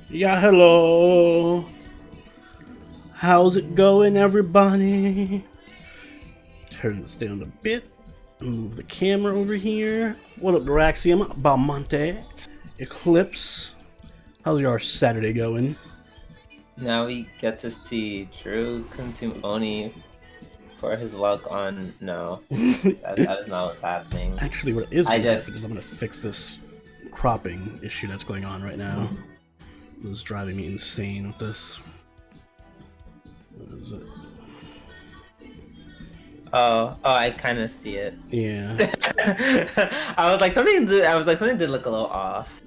Yeah, hello. How's it going, everybody? Turn this down a bit. Move the camera over here. What up, Duraxium? Balmonte. Eclipse. How's your Saturday going? Now we get to see Drew consume Oni for his luck on. No, that is not what's happening. Actually, what is I going to just. happen is I'm going to fix this cropping issue that's going on right now. It's driving me insane with this. What is it? I kind of see it. Yeah. I was like something did look a little off.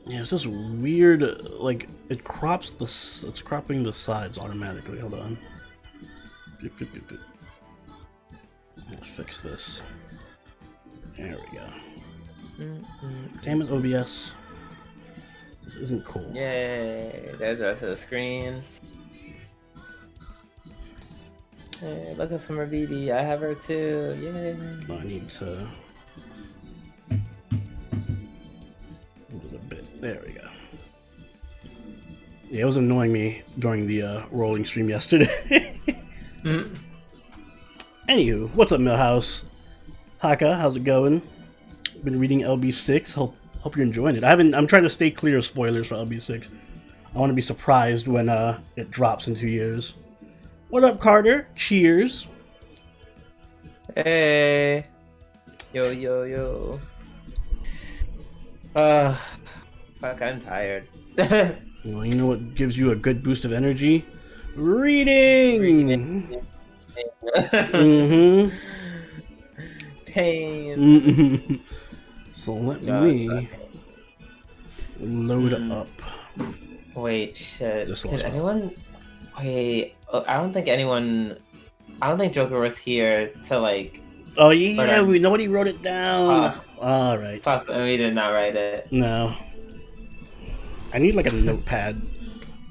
Yeah, it's just weird, like, it's cropping the sides automatically. Hold on. Let's fix this. There we go. Damn it, OBS. This isn't cool. Yay! There's the rest of the screen. Hey, look at Summer BB. I have her too. Yay! I need to move it a bit. There we go. Yeah, it was annoying me during the rolling stream yesterday. Anywho, what's up, Millhouse? Haka, how's it going? Been reading LB6. Hope you're enjoying it. I'm trying to stay clear of spoilers for LB6. I want to be surprised when it drops in 2 years. What up, Carter? Cheers. Hey! Yo. Fuck, I'm tired. Well, you know what gives you a good boost of energy? Reading. Mm-hmm. Pain. So let me load up. Wait, shit. This Did one's anyone? Wait, I don't think Joker was here to like. Oh yeah, nobody wrote it down. All right. Fuck, we did not write it. No. I need like a notepad.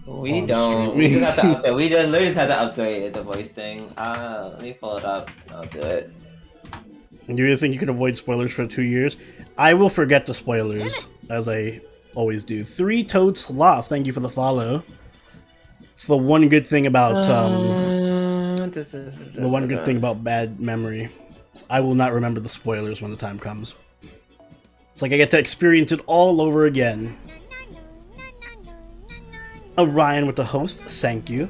We don't. We just have to update. We just literally had to update the voice thing. Let me pull it up. I'll do it. Do you think you can avoid spoilers for 2 years? I will forget the spoilers, as I always do. Three-Toed Sloth, thank you for the follow. It's the one good thing about the one good thing about bad memory. I will not remember the spoilers when the time comes. It's like I get to experience it all over again. Orion with the host, thank you.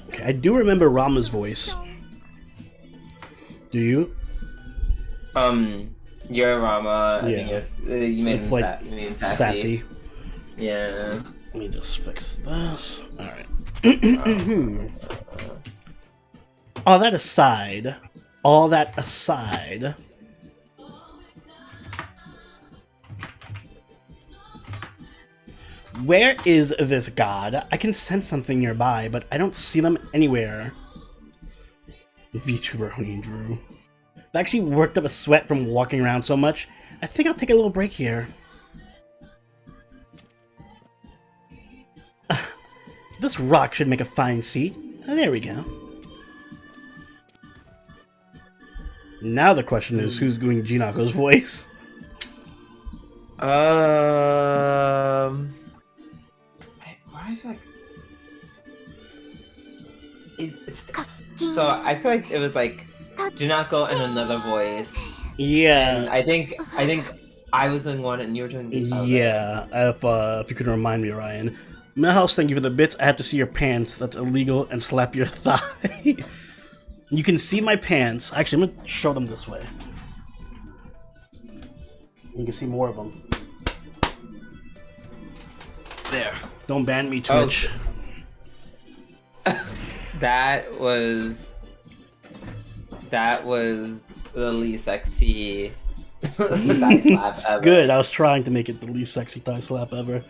Okay, I do remember Rama's voice. Do you? You're Rama. I Yeah. think you made It's him like you made him sassy. Yeah. Let me just fix this. Alright. All that aside, where is this god? I can sense something nearby, but I don't see them anywhere. VTuber Honey Drew. I actually worked up a sweat from walking around so much. I think I'll take a little break here. This rock should make a fine seat. There we go. Now the question is, who's doing Jinako's voice? I feel like so I feel like it was like Jinako and another voice. Yeah. And I think I was doing one and you were doing the other. Yeah. If you could remind me, Ryan. Millhouse, thank you for the bits. I have to see your pants. That's illegal. And slap your thigh. You can see my pants. Actually, I'm gonna show them this way. You can see more of them. There. Don't ban me, Twitch. That was the least sexy thigh slap ever. Good. I was trying to make it the least sexy thigh slap ever.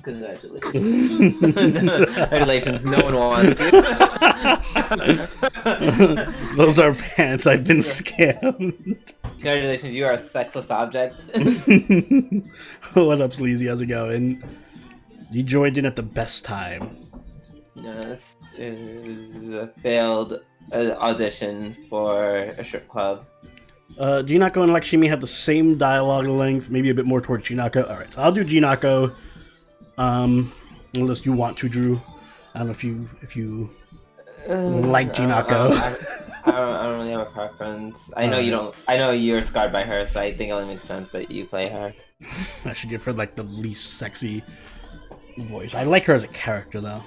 Congratulations. Congratulations. No one wants it. Those are pants. I've been scammed. Congratulations. You are a sexless object. What up, Sleazy? How's it going? You joined in at the best time. No, it was a failed audition for a strip club. Jinako and Lakshmi have the same dialogue length, maybe a bit more towards Jinako. Alright, so I'll do Jinako. Unless you want to, Drew. I don't know if you like Jinako. I don't really have a preference. I know you don't. I know you're scarred by her, so I think it only makes sense that you play her. I should give her like the least sexy voice. I like her as a character though.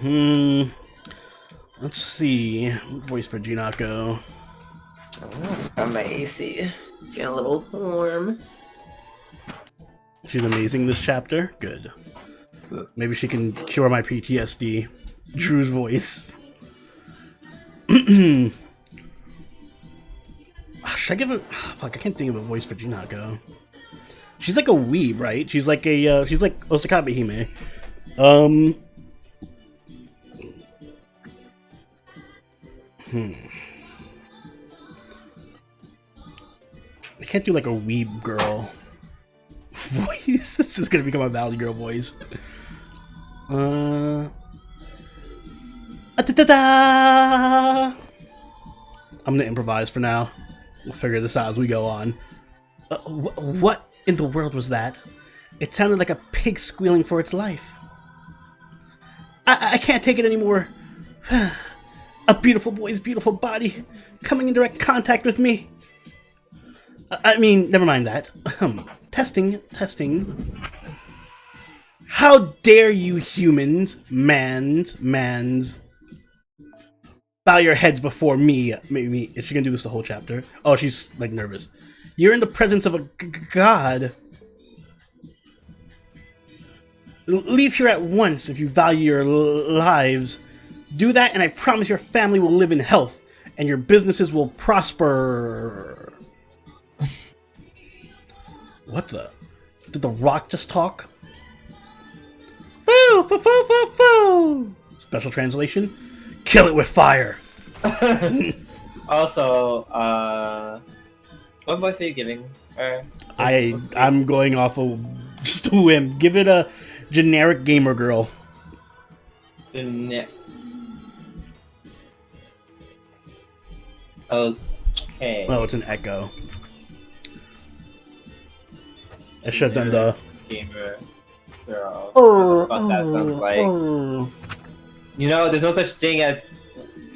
Let's see. Voice for Jinako. I'm my AC. Getting a little warm. She's amazing this chapter. Good. Maybe she can cure my PTSD. Drew's voice. Should I give a... Fuck, I can't think of a voice for Jinako. She's like a weeb, right? She's like a, she's like Osakabe Hime. I can't do like a weeb girl voice. This is gonna become a Valley Girl voice. Da-da-da! I'm gonna improvise for now. We'll figure this out as we go on. What in the world was that? It sounded like a pig squealing for its life. I can't take it anymore. A beautiful boy's beautiful body coming in direct contact with me. I mean, never mind that. Testing. How dare you humans, mans, bow your heads before me. Is she gonna do this the whole chapter? Oh, she's like nervous. You're in the presence of a god. Leave here at once if you value your lives. Do that and I promise your family will live in health and your businesses will prosper. What the? Did the Rock just talk? Foo, foo, foo, foo, foo. Special translation: kill it with fire. Also, what voice are you giving her? I'm going off of just a whim. Give it a generic gamer girl. Okay. Oh, it's an echo. I should have done the gamer girl. What the fuck that sounds like. You know, there's no such thing as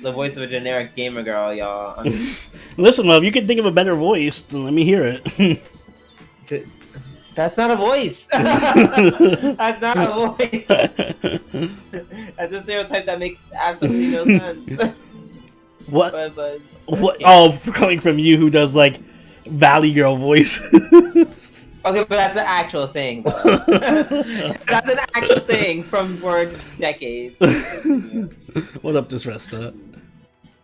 the voice of a generic gamer girl, y'all. Listen, love, you can think of a better voice, then let me hear it. That's not a voice. That's not a voice. That's a stereotype that makes absolutely no sense. What? But What? Oh, coming from you who does like Valley Girl voice. Okay, but that's an actual thing. That's an actual thing from for decades. What up, Disresta?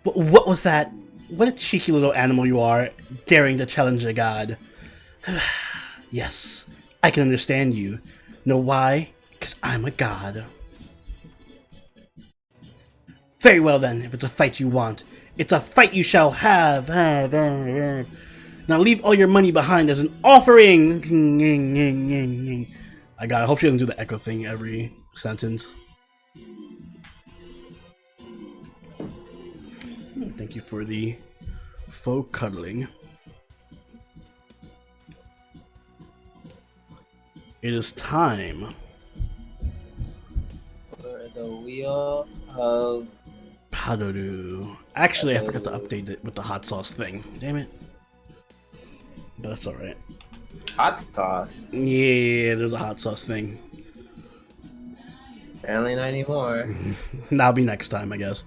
What was that? What a cheeky little animal you are, daring to challenge a god. Yes, I can understand you. Know why? Because I'm a god. Very well then, if it's a fight you want, it's a fight you shall have. Now leave all your money behind as an offering. I got it. I hope she doesn't do the echo thing every sentence. Thank you for the faux cuddling. It is time For the wheel of Padoru. Actually, I forgot to update it with the hot sauce thing. Damn it. But that's alright. hot sauce. Yeah, there's a hot sauce thing. Apparently not anymore. That'll be next time, I guess.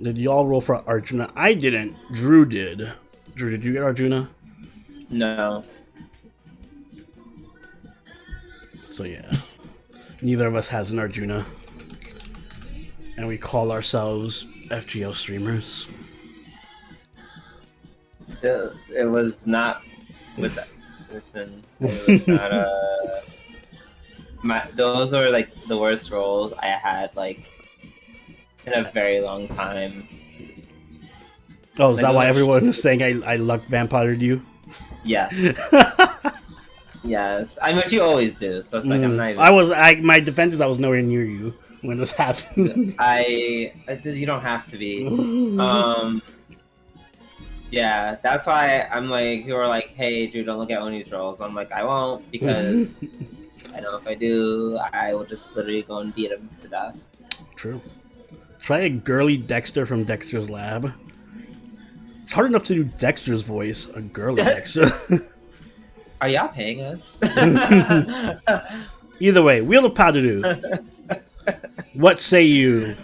Did y'all roll for Arjuna? I didn't. Drew did. Drew, did you get Arjuna? No. So yeah. Neither of us has an Arjuna. And we call ourselves FGO streamers. It was not with that. Listen, it was not those are like the worst roles I had like in a very long time. Oh, is that why everyone is saying I luck vampired you? Yes. Yes. I mean, you always do. So it's like I'm not even... My defense is I was nowhere near you when this happened. You don't have to be. Yeah, that's why I'm like, you were like, hey, dude, don't look at Oni's rolls. I'm like, I won't, because I know if I do, I will just literally go and beat him to death. True. Try a girly Dexter from Dexter's Lab. It's hard enough to do Dexter's voice, a girly Dexter. Are y'all paying us? Either way, Wheel of Powder. What say you?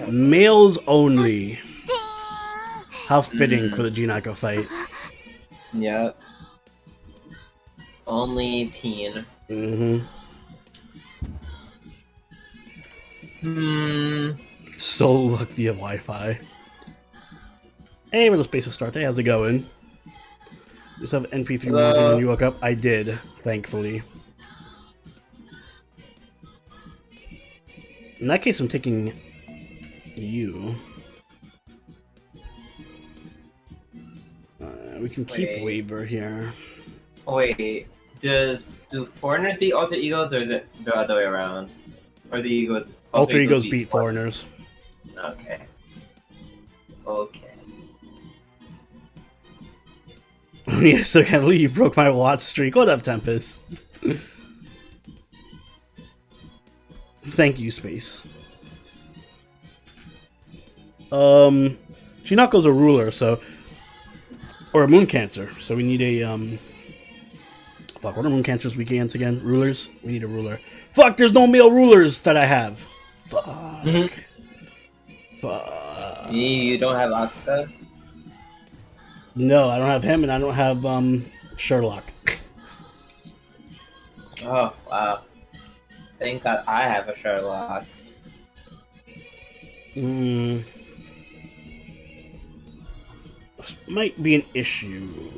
Males only. How fitting for the Jinako fight. Yep. Only peen. So lucky of Wi-Fi. Hey, little space to start. Hey, how's it going? Just have NP3 working when you woke up? I did, thankfully. In that case, I'm taking you. We can keep Waver here. Wait, do foreigners beat alter egos, or is it the other way around? Or the egos? Alter egos beat foreigners. Okay. Okay. I still can't believe you broke my watch streak. What up, Tempest? Thank you, Space. Chinako's a ruler, so... Or a moon cancer, so we need a, Fuck, what are moon cancers weekends again? Rulers? We need a ruler. Fuck, there's no male rulers that I have! Fuck. Fuck. You don't have Asuka? No, I don't have him, and I don't have, Sherlock. Oh, wow. Thank God I have a Sherlock. Might be an issue.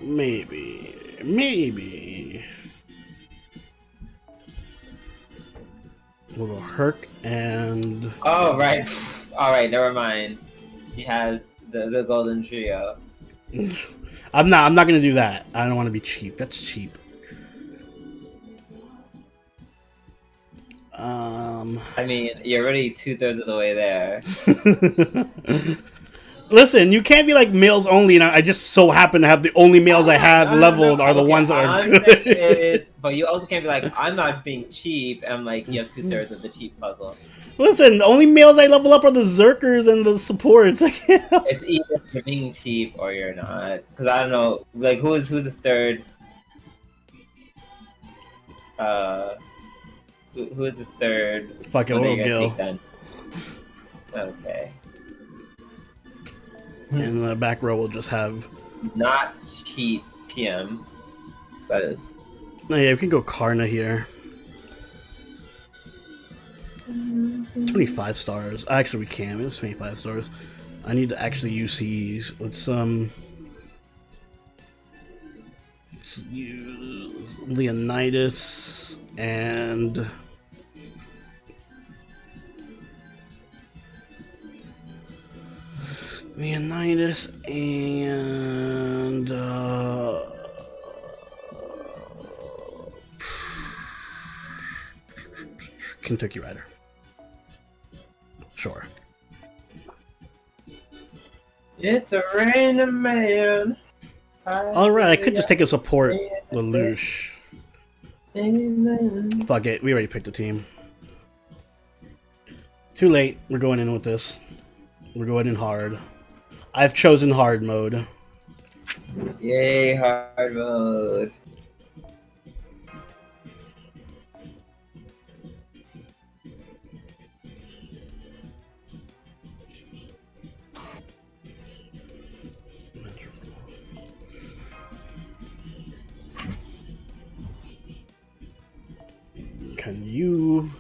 Maybe. Maybe. We'll go Herc and... Oh, right. Alright, never mind. He has the golden trio. I'm not gonna do that. I don't want to be cheap. That's cheap. I mean, you're already 2/3 of the way there. Listen, you can't be like males only, and I just so happen to have the only males I have leveled are the ones that are good. But you also can't be like, I'm not being cheap, and like, you have 2/3 of the cheap puzzle. Listen, the only males I level up are the Zerkers and the supports. It's either you're being cheap or you're not. Because I don't know, like, who's the third? Who is the third? Fuck it, we'll go. Okay. And in the back row, we'll just have... Not cheap TM. But... Oh yeah, we can go Karna here. 25 stars. Actually, we can. It's 25 stars. I need to actually use these. Let's use Leonidas and... Leonidas and Kentucky Rider. Sure. It's a random man. Alright, I could just take a support Lelouch. Fuck it, we already picked the team. Too late, we're going in with this. We're going in hard. I've chosen hard mode. Yay, hard mode. Can you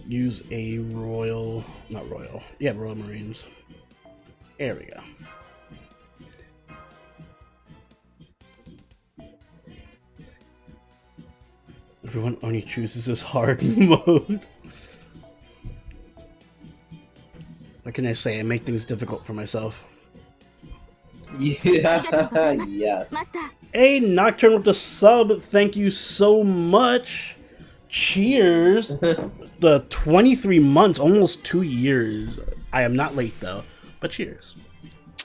use a Royal... Not Royal. Yeah, Royal Marines. There we go. Everyone only chooses this hard mode. What can I say? I make things difficult for myself. Yeah, yes. Hey, Nocturne with the sub. Thank you so much. Cheers. The 23 months, almost 2 years. I am not late though, but cheers.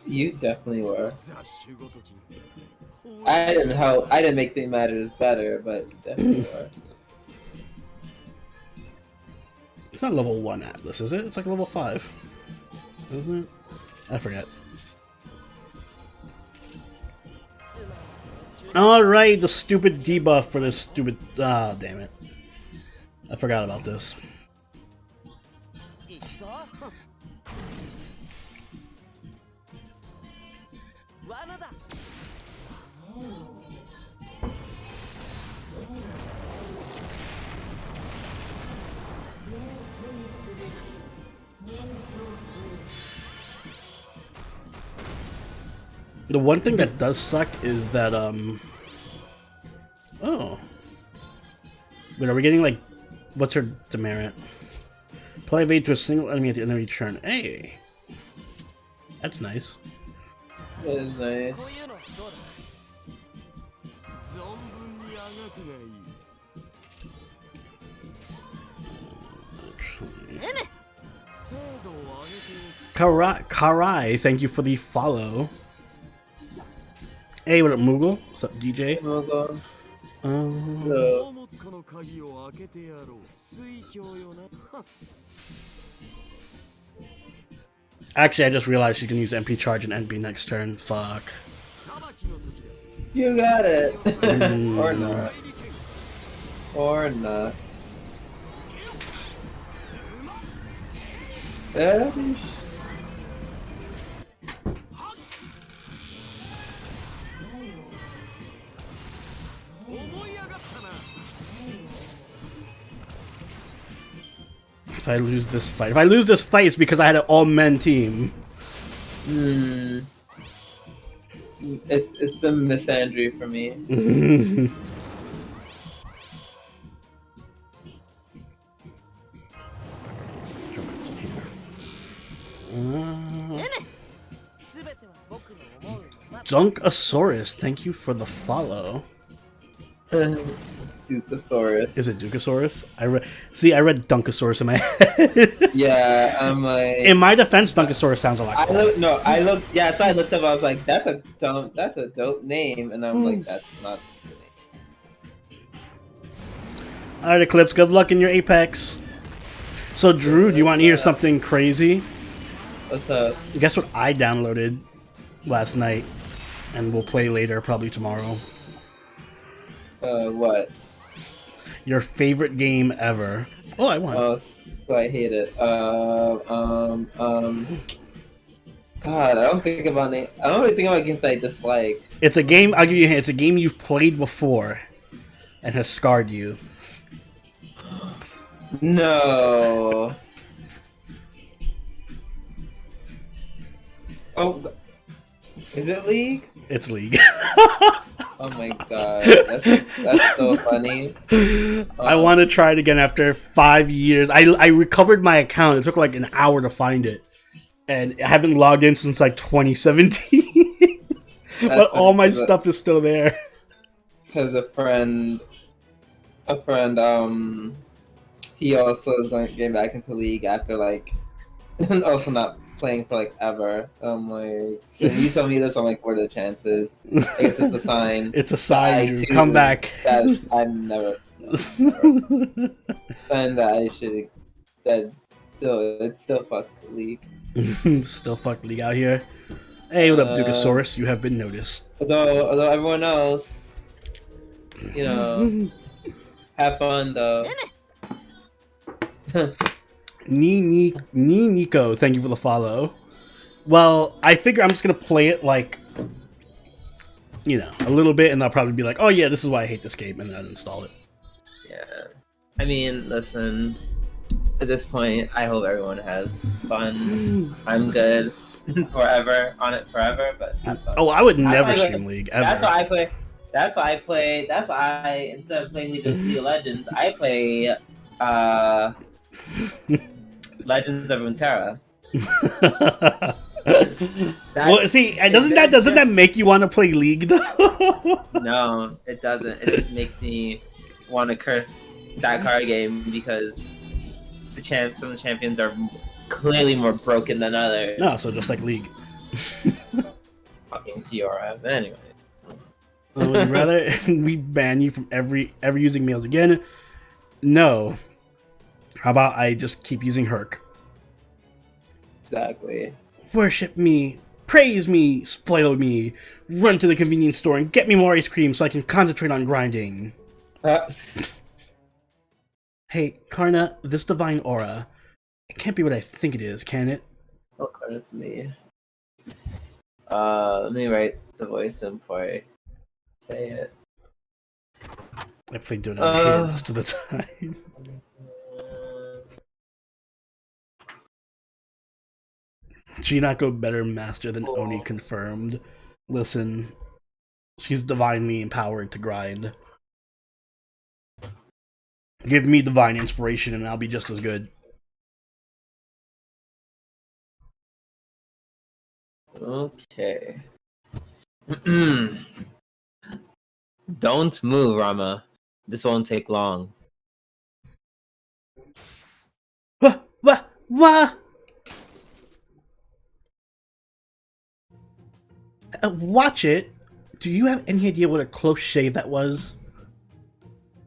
You definitely were. I didn't make the matters better, but you definitely were. It's not level 1 Atlas, is it? It's like level 5. Isn't it? I forget. Alright, the stupid debuff for this stupid... Ah, damn it. I forgot about this. The one thing that does suck is that, oh. Wait, are we getting, like, what's her demerit? Apply evade to a single enemy at the end of each turn. Hey! That's nice. That is nice. Karai, thank you for the follow. Hey, what up, Moogle? What's up, DJ? Moogle. Actually, I just realized you can use MP charge and NB next turn. Fuck. You got it. Or not. Or not. If I lose this fight, it's because I had an all-men team. It's the misandry for me. Dunkosaurus, thank you for the follow. Dukosaurus. Is it Dukosaurus? I read Dunkosaurus in my head. Yeah, I'm like. In my defense, Dunkosaurus sounds a lot cooler. Yeah, that's why I looked up. I was like, that's a dope name, and I'm like, that's not the name. Alright, Eclipse, good luck in your Apex. So, Drew, do you want to hear something crazy? What's up? Guess what I downloaded last night, and we'll play later, probably tomorrow. What? Your favorite game ever. Oh, I won. Oh, so I hate it. God, I don't think about it. I don't really think about games that I dislike. It's a game. I'll give you a hint. It's a game you've played before, and has scarred you. No. Oh, is it League? It's League. Oh my god, that's so funny. I want to try it again after 5 years. I recovered my account. It took like an hour to find it, and I haven't logged in since like 2017. But all my stuff is still there. Because a friend, he also is getting back into League after like, also not playing for like ever. I'm like, so you tell me this, I'm like, what are the chances? I guess it's a sign. It's a sign. Drew. Come back. That I'm never. Sign that I should. That it's still fuck League. Still fuck League out here. Hey, what up, Dukosaurus? You have been noticed. Although everyone else, you know, have fun though. Nico, thank you for the follow. Well, I figure I'm just gonna play it like, you know, a little bit, and I'll probably be like, oh yeah, this is why I hate this game, and then uninstall it. Yeah. I mean, listen, at this point, I hope everyone has fun. I'm good forever, on it forever, but have fun. Oh, I would never stream League, ever. That's why I play, instead of playing League of Legends, I play, Legends of Runeterra. Well, see, doesn't that make you want to play League though? No, it doesn't. It just makes me want to curse that card game because some of the champions are clearly more broken than others. No, so just like League. Fucking PRF. Anyway. Would you rather we ban you from ever using males again? No. How about I just keep using Herc? Exactly. Worship me, praise me, spoil me, run to the convenience store and get me more ice cream so I can concentrate on grinding. Hey, Karna, this divine aura, it can't be what I think it is, can it? What card is me? Let me write the voice in before I say it. I play doing it here most of the time. Jinako better master than Oni confirmed. Listen, she's divinely empowered to grind. Give me divine inspiration and I'll be just as good. Okay. Don't move, Rama. This won't take long. Wah! Watch it. Do you have any idea what a close shave that was?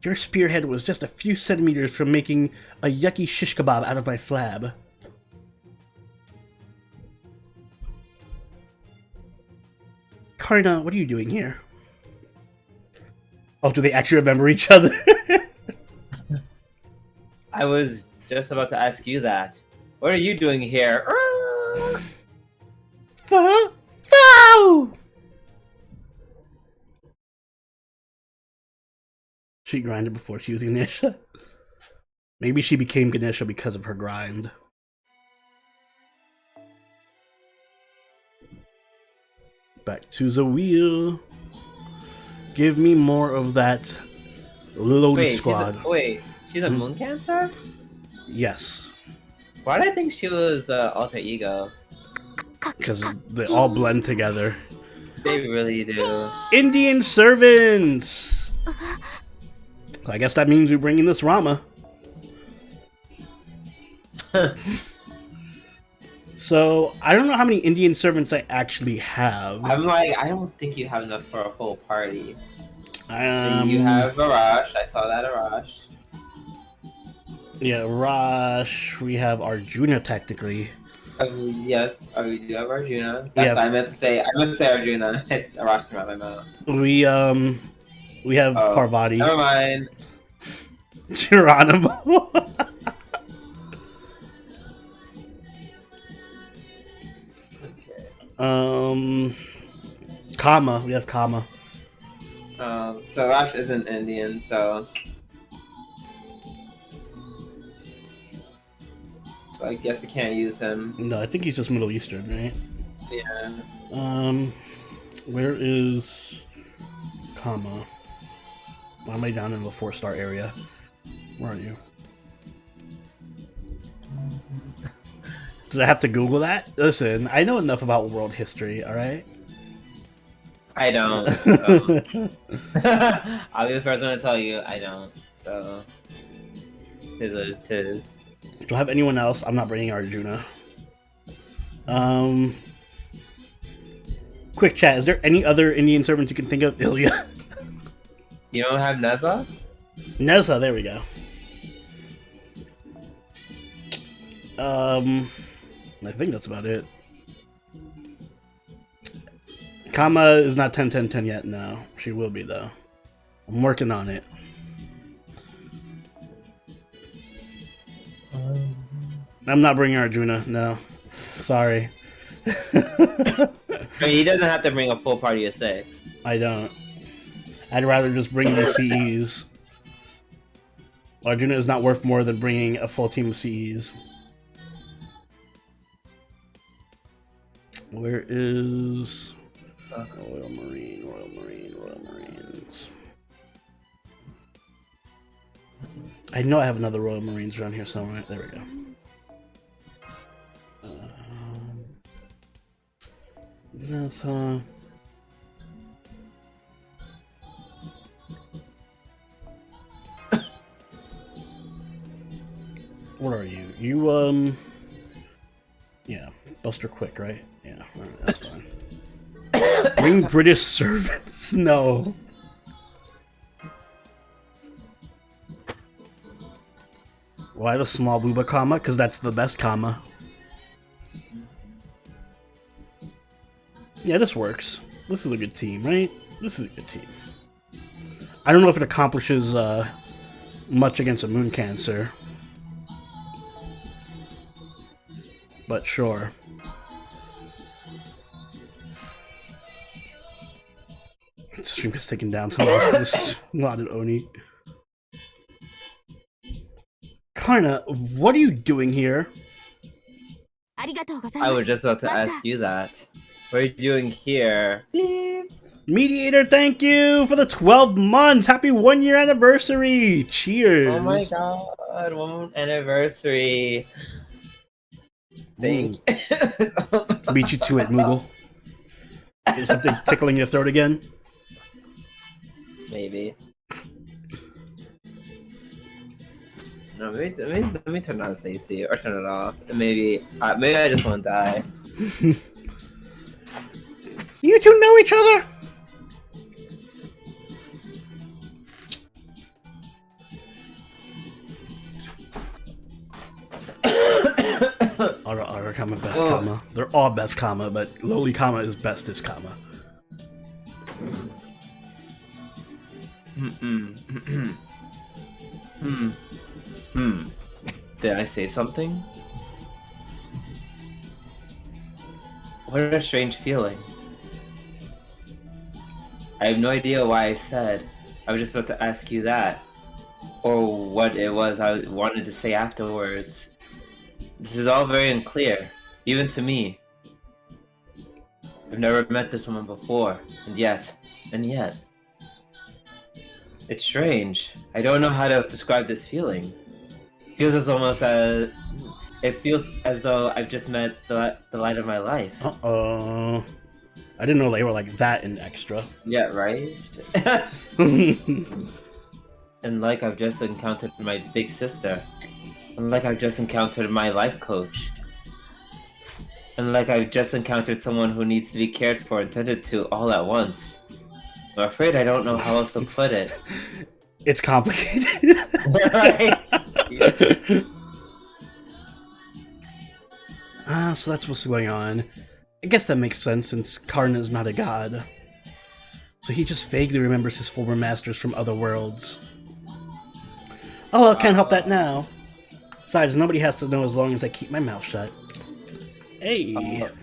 Your spearhead was just a few centimeters from making a yucky shish kebab out of my flab. Karna, what are you doing here? Oh, do they actually remember each other? I was just about to ask you that. What are you doing here? Fow! She grinded before she was Ganesha. Maybe she became Ganesha because of her grind. Back to the wheel. Give me more of that Lotus Squad. She's a moon cancer? Yes. Why did I think she was the alter ego? Because they all blend together. They really do. Indian servants! I guess that means we're bringing this Rama. So, I don't know how many Indian servants I actually have. I'm like, I don't think you have enough for a full party. You have Arash. I saw that Arash. Yeah, Arash. We have Arjuna, technically. Yes, we do have Arjuna. That's what I meant to say. I meant to say Arjuna. Arash came out of my mouth. We have Parvati. Never mind. Geronimo. Kama. We have Kama. So Arash isn't Indian, so I guess I can't use him. No, I think he's just Middle Eastern, right? Yeah. Where is Kama? Why am I down in the 4-star area? Where are you? Did I have to Google that? Listen, I know enough about world history, alright? I don't. So. I'll be the first one to tell you I don't. So, tis what it is. Do I have anyone else? I'm not bringing Arjuna. Quick chat, is there any other Indian servant you can think of? Ilya. You don't have Neza? Neza, there we go. I think that's about it. Kama is not 10-10-10 yet, no. She will be, though. I'm working on it. I'm not bringing Arjuna, no. Sorry. I mean, he doesn't have to bring a full party of 6. I don't. I'd rather just bring the CEs. Arjuna is not worth more than bringing a full team of CEs. Where is Royal Marines? I know I have another Royal Marines around here somewhere. There we go. That's What are you? You, yeah, Buster Quick, right? Yeah, alright, that's fine. Bring British servants? No. Why the small booba comma? Because that's the best comma. Yeah, this works. This is a good team, right? This is a good team. I don't know if it accomplishes much against a moon cancer. But sure. Stream is taken down to this modded Oni. Karna, what are you doing here? I was just about to ask you that. What are you doing here? Beep. Mediator, thank you for the 12 months. Happy 1 year anniversary. Cheers. Oh my god, 1 month anniversary. Thank you. Beat you to it, Moogle. Is something tickling your throat again? Maybe. No, maybe let me turn on Stacy or turn it off. Maybe I just want to die. You two know each other? Our comma best comma. They're all best comma, but lowly comma is bestest comma. Did I say something? What a strange feeling. I have no idea why I said. I was just about to ask you that. Or what it was I wanted to say afterwards. This is all very unclear, even to me. I've never met this woman before, and yet. It's strange. I don't know how to describe this feeling. It feels as though I've just met the light of my life. Uh-oh. I didn't know they were like that in Extra. Yeah, right? And like I've just encountered my big sister. And like I've just encountered my life coach. And like I've just encountered someone who needs to be cared for and tended to all at once. I'm afraid I don't know how else to put it. It's complicated. Right? So that's what's going on. I guess that makes sense since Karna is not a god. So he just vaguely remembers his former masters from other worlds. Oh, well, I can't help that now. Besides, nobody has to know as long as I keep my mouth shut. Hey,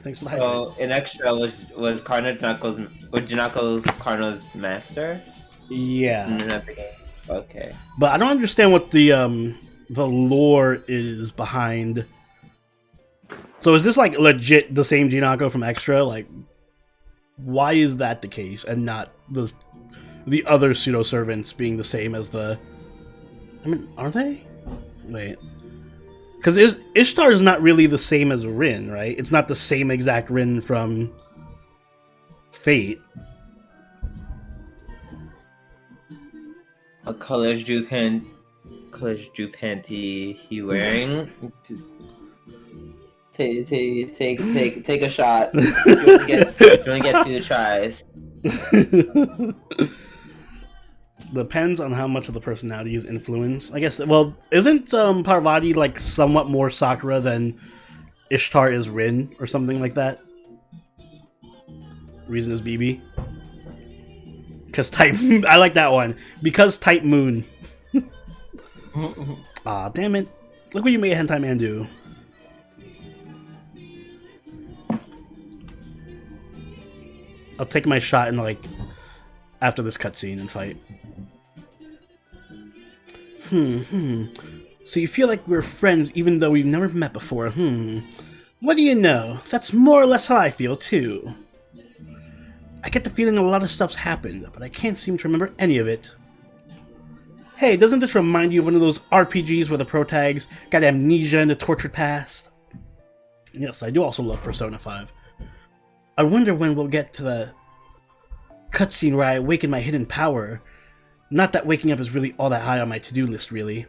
thanks for the hydrate. So in Extra was Karna Jinako's Karna's master? Yeah. Not the game. Okay. But I don't understand what the lore is behind. So is this like legit the same Jinako from Extra? Like, why is that the case and not the other pseudo servants being the same as the? I mean, are they? Wait, because Ishtar is not really the same as Rin, right? It's not the same exact Rin from Fate. What colors do panty he wearing? Take a shot. You only get 2 tries. Depends on how much of the personality is influenced. I guess. Well, isn't Parvati like somewhat more Sakura than Ishtar is Rin or something like that? Reason is BB. Because type. I like that one. Because type moon. Aw, damn it! Look what you made Hentai Man do. I'll take my shot in like after this cutscene and fight. So you feel like we're friends even though we've never met before, What do you know? That's more or less how I feel too. I get the feeling a lot of stuff's happened, but I can't seem to remember any of it. Hey, doesn't this remind you of one of those RPGs where the protags got amnesia in the tortured past? Yes, I do also love Persona 5. I wonder when we'll get to the cutscene where I awaken my hidden power. Not that waking up is really all that high on my to-do list, really.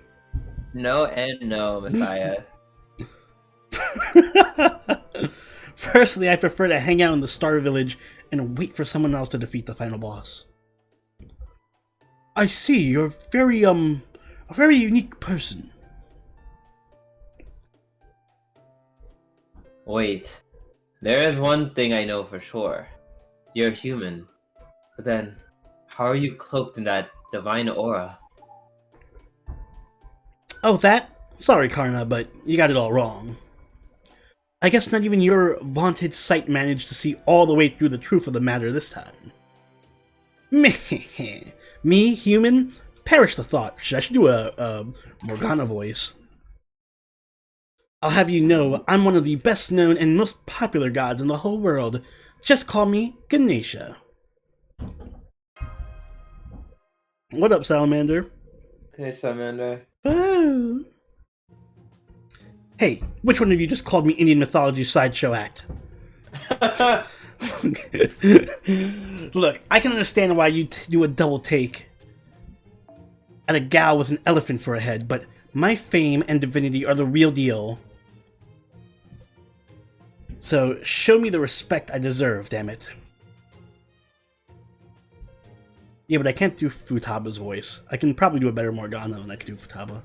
No and no, Messiah. Personally, I prefer to hang out in the Star Village and wait for someone else to defeat the final boss. I see, you're a very unique person. Wait, there is one thing I know for sure. You're human. But then, how are you cloaked in that divine aura? Oh, that? Sorry, Karna, but you got it all wrong. I guess not even your vaunted sight managed to see all the way through the truth of the matter this time. Meh. Me, human? Perish the thought. I should do a Morgana voice. I'll have you know, I'm one of the best known and most popular gods in the whole world. Just call me Ganesha. What up, Salamander? Hey, Salamander. Oh. Hey, which one of you just called me Indian mythology sideshow act? Look, I can understand why you do a double take at a gal with an elephant for a head, but my fame and divinity are the real deal. So, show me the respect I deserve, damn it. Yeah, but I can't do Futaba's voice. I can probably do a better Morgana than I can do Futaba.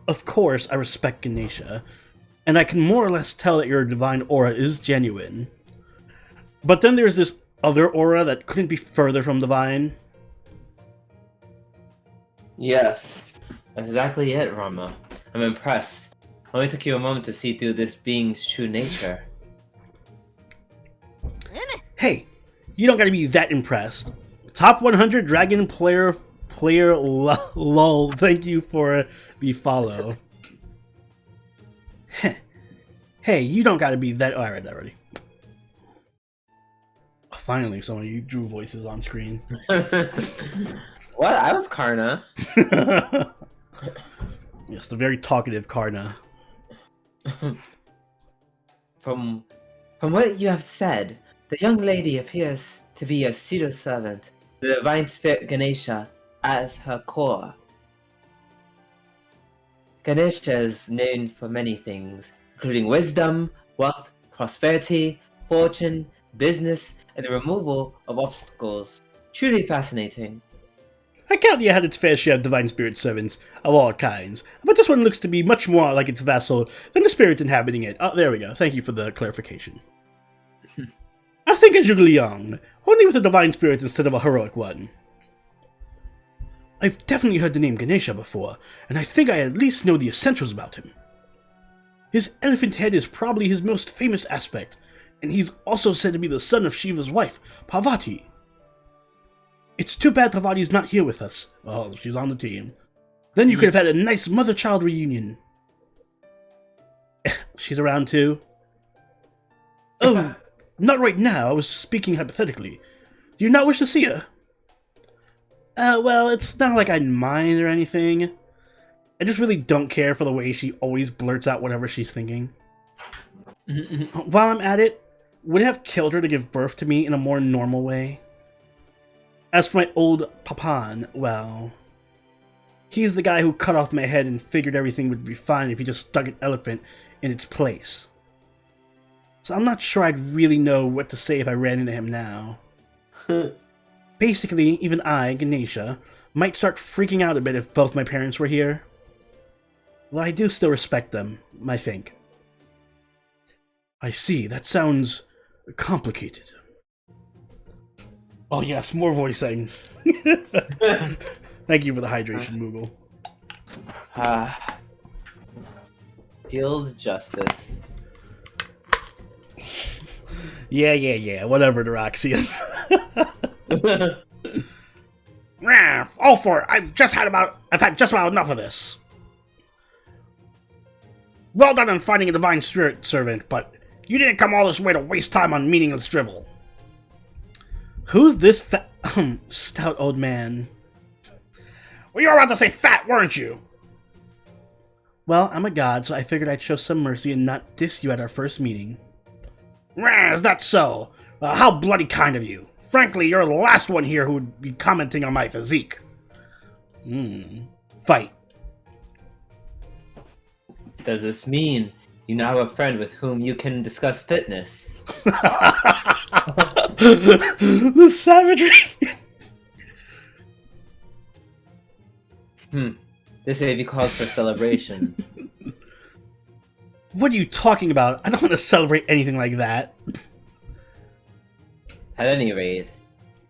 Of course, I respect Ganesha, and I can more or less tell that your divine aura is genuine. But then there's this other aura that couldn't be further from divine. Yes, exactly it, Rama. I'm impressed. It only took you a moment to see through this being's true nature. Hey, you don't gotta be that impressed. Top 100 Dragon player lol, thank you for the follow. Hey, you don't gotta be that. Oh, I read that already. Finally, someone of you drew voices on screen. What? I was Karna. Yes, the very talkative Karna. From what you have said, the young lady appears to be a pseudo-servant, the divine spirit Ganesha, as her core. Ganesha is known for many things, including wisdom, wealth, prosperity, fortune, business, and the removal of obstacles. Truly fascinating. I count you had its fair share of divine spirit servants of all kinds, but this one looks to be much more like its vassal than the spirit inhabiting it. Oh, there we go. Thank you for the clarification. I think a Zhuge only with a divine spirit instead of a heroic one. I've definitely heard the name Ganesha before, and I think I at least know the essentials about him. His elephant head is probably his most famous aspect, and he's also said to be the son of Shiva's wife, Parvati. It's too bad Parvati's not here with us. Oh, she's on the team. Then you could have had a nice mother-child reunion. She's around too? Oh, not right now. I was speaking hypothetically. Do you not wish to see her? Well, it's not like I'd mind or anything. I just really don't care for the way she always blurts out whatever she's thinking. While I'm at it, would it have killed her to give birth to me in a more normal way? As for my old papan, well, he's the guy who cut off my head and figured everything would be fine if he just stuck an elephant in its place. So I'm not sure I'd really know what to say if I ran into him now. Basically, even I, Ganesha, might start freaking out a bit if both my parents were here. Well, I do still respect them, I think. I see, that sounds complicated. Oh yes, more voicing. Thank you for the hydration, Moogle. Deals justice. Yeah, whatever, Diraxian. All for it. I've had just about enough of this. Well done on finding a divine spirit servant, but you didn't come all this way to waste time on meaningless drivel. Who's this stout old man? Well, you were about to say fat, weren't you? Well, I'm a god, so I figured I'd show some mercy and not diss you at our first meeting. Is that so? How bloody kind of you. Frankly, you're the last one here who would be commenting on my physique. Fight. Does this mean you now have a friend with whom you can discuss fitness? The savagery. This maybe calls for celebration. What are you talking about? I don't want to celebrate anything like that. At any rate,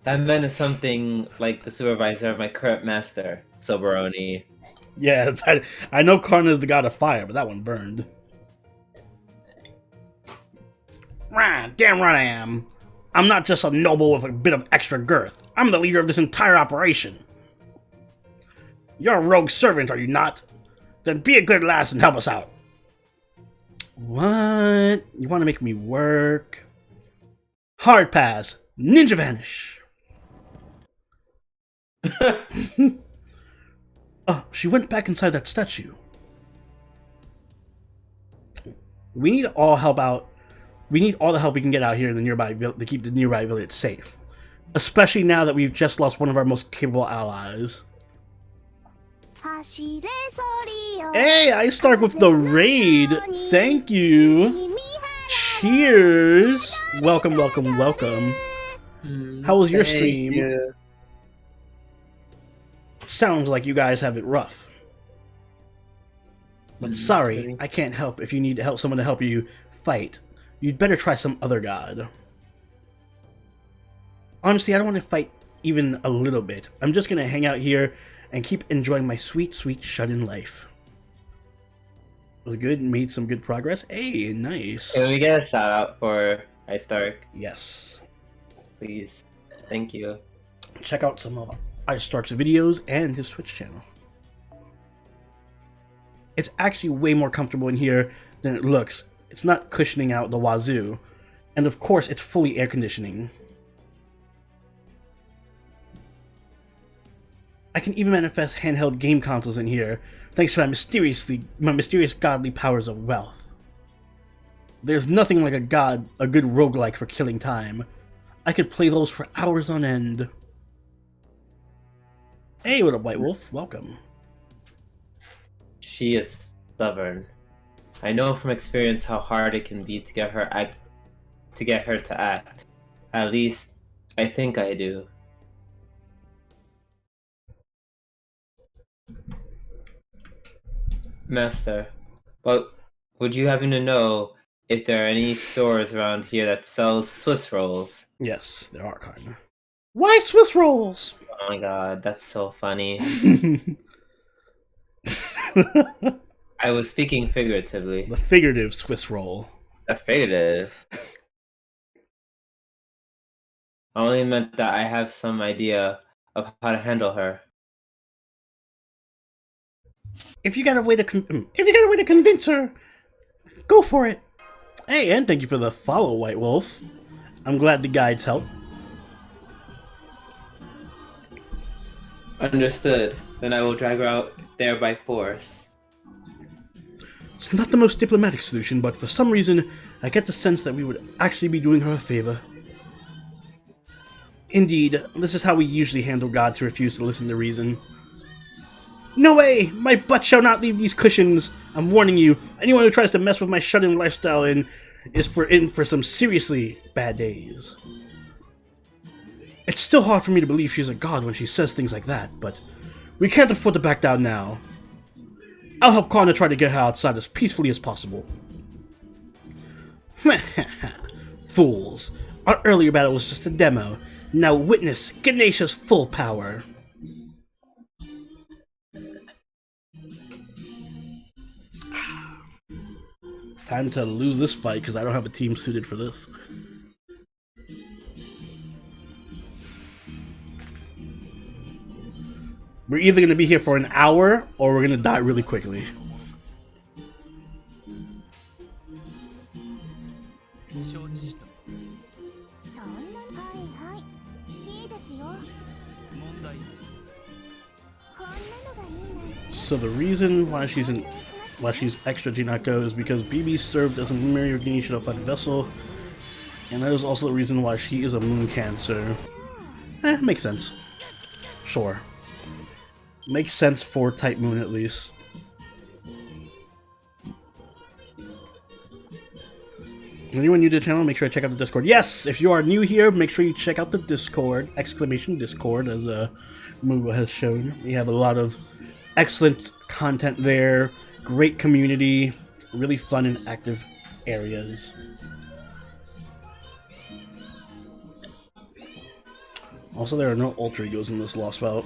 that man is something like the supervisor of my current master, Soberoni. Yeah, I know Karna is the god of fire, but that one burned. Right, damn right I am. I'm not just a noble with a bit of extra girth. I'm the leader of this entire operation. You're a rogue servant, are you not? Then be a good lass and help us out. What? You want to make me work? Hard pass. Ninja vanish. Oh, she went back inside that statue. We need all help out. We need all the help we can get out here in the nearby to keep the nearby village safe. Especially now that we've just lost one of our most capable allies. Hey, I start with the raid. Thank you. Cheers. Welcome, welcome, welcome. How was your stream? You. Sounds like you guys have it rough. But sorry, I can't help if you need to help someone to help you fight. You'd better try some other god. Honestly, I don't want to fight even a little bit. I'm just going to hang out here and keep enjoying my sweet, sweet shut-in life. It was good and made some good progress. Hey, nice. Can we get a shout out for Ice Stark? Yes. Please. Thank you. Check out some of Ice Stark's videos and his Twitch channel. It's actually way more comfortable in here than it looks. It's not cushioning out the wazoo. And of course, it's fully air conditioning. I can even manifest handheld game consoles in here, thanks to my mysterious godly powers of wealth. There's nothing like a good roguelike for killing time. I could play those for hours on end. Hey, what up, White Wolf? Welcome. She is stubborn. I know from experience how hard it can be to get her to act. At least, I think I do. Master, but would you happen to know if there are any stores around here that sell Swiss rolls? Yes, there are, kinda. Why Swiss rolls? Oh my god, that's so funny. I was speaking figuratively. The figurative Swiss roll. The figurative? I only meant that I have some idea of how to handle her. If you got a way to convince her, go for it. Hey, and thank you for the follow, White Wolf. I'm glad the guides help. Understood. Then I will drag her out there by force. It's not the most diplomatic solution, but for some reason, I get the sense that we would actually be doing her a favor. Indeed, this is how we usually handle gods who refuse to listen to reason. No way! My butt shall not leave these cushions! I'm warning you, anyone who tries to mess with my shut-in lifestyle in for some seriously bad days. It's still hard for me to believe she's a god when she says things like that, but we can't afford to back down now. I'll help Karna try to get her outside as peacefully as possible. Fools. Our earlier battle was just a demo. Now witness Ganesha's full power. Time to lose this fight because I don't have a team suited for this. We're either going to be here for an hour or we're going to die really quickly. So the reason why she's extra Jinako is because BB served as a Mario Ganesha fight vessel, and that is also the reason why she is a moon cancer. Makes sense. Sure. Makes sense for Type Moon at least. Anyone new to the channel, make sure to check out the Discord. Yes, if you are new here, make sure you check out the Discord, exclamation Discord, as Mugo has shown. We have a lot of excellent content there, great community, really fun and active areas. Also, there are no alter egos in this Lost Bout.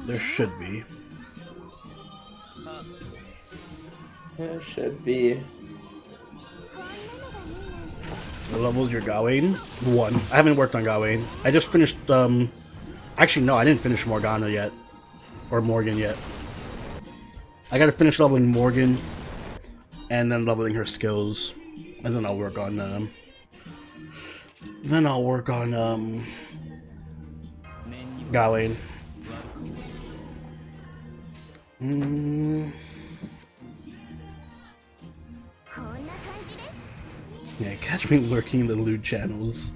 There should be. There should be. What level is your Gawain? 1. I haven't worked on Gawain. I just finished, actually, no, I didn't finish Morgana yet. Or Morgan yet. I gotta finish leveling Morgan, and then leveling her skills. And then I'll work on, Gawain. Yeah, catch me lurking in the lewd channels.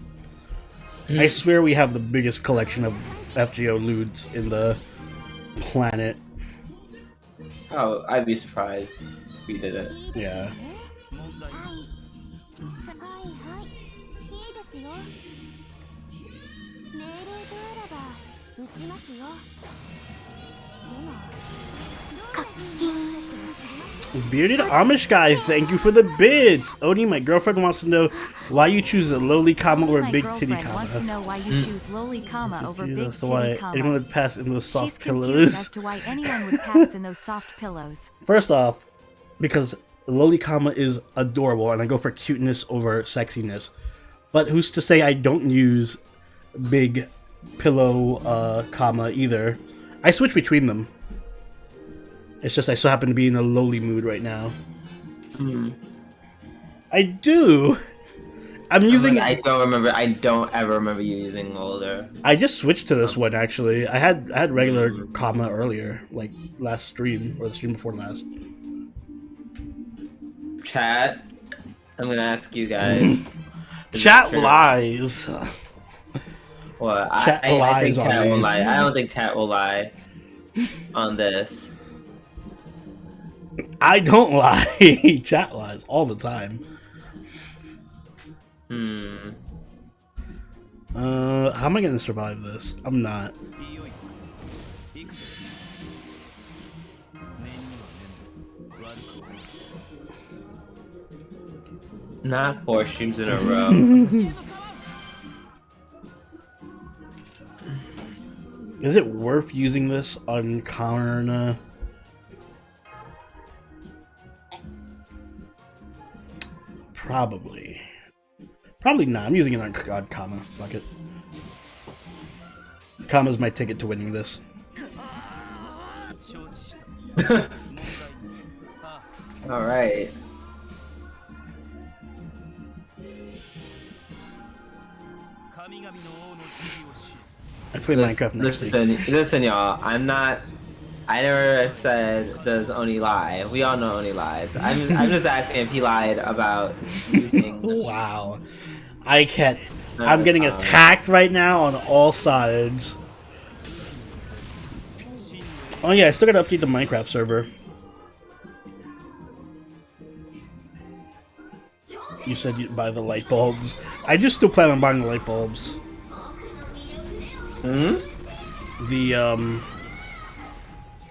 I swear we have the biggest collection of FGO lewds in the planet. Oh, I'd be surprised if we did it. Yeah. Bearded Amish guy, thank you for the bids. Odie, my girlfriend wants to know why you choose a lowly comma or a big titty comma. Wants to know why you choose lowly comma over big As to titty why comma. anyone would pass in those soft She's pillows. confused as to why anyone would pass in those soft pillows. First off, because lowly comma is adorable, and I go for cuteness over sexiness. But who's to say I don't use big pillow comma either? I switch between them. It's just I so happen to be in a lowly mood right now. I do. I'm using. I don't ever remember you using older. I just switched to this one actually. I had regular comma earlier, like last stream or the stream before last. Chat, I'm gonna ask you guys. Chat lies. Well, Chat I lies think on chat me. will lie. I don't think chat will lie on this. I don't lie. Chat lies all the time. How am I gonna survive this? I'm not. Not 4 streams in a row. Is it worth using this on Karna? Probably. Probably not. I'm using it on Kama. Fuck it. Kama's my ticket to winning this. Alright. I play Minecraft next week. Listen, y'all. I never said does Oni lie. We all know Oni lies. I'm just asking if he lied about using. Wow. I can't. I'm getting attacked right now on all sides. Oh yeah, I still gotta update the Minecraft server. You said you'd buy the light bulbs. I just still plan on buying the light bulbs. The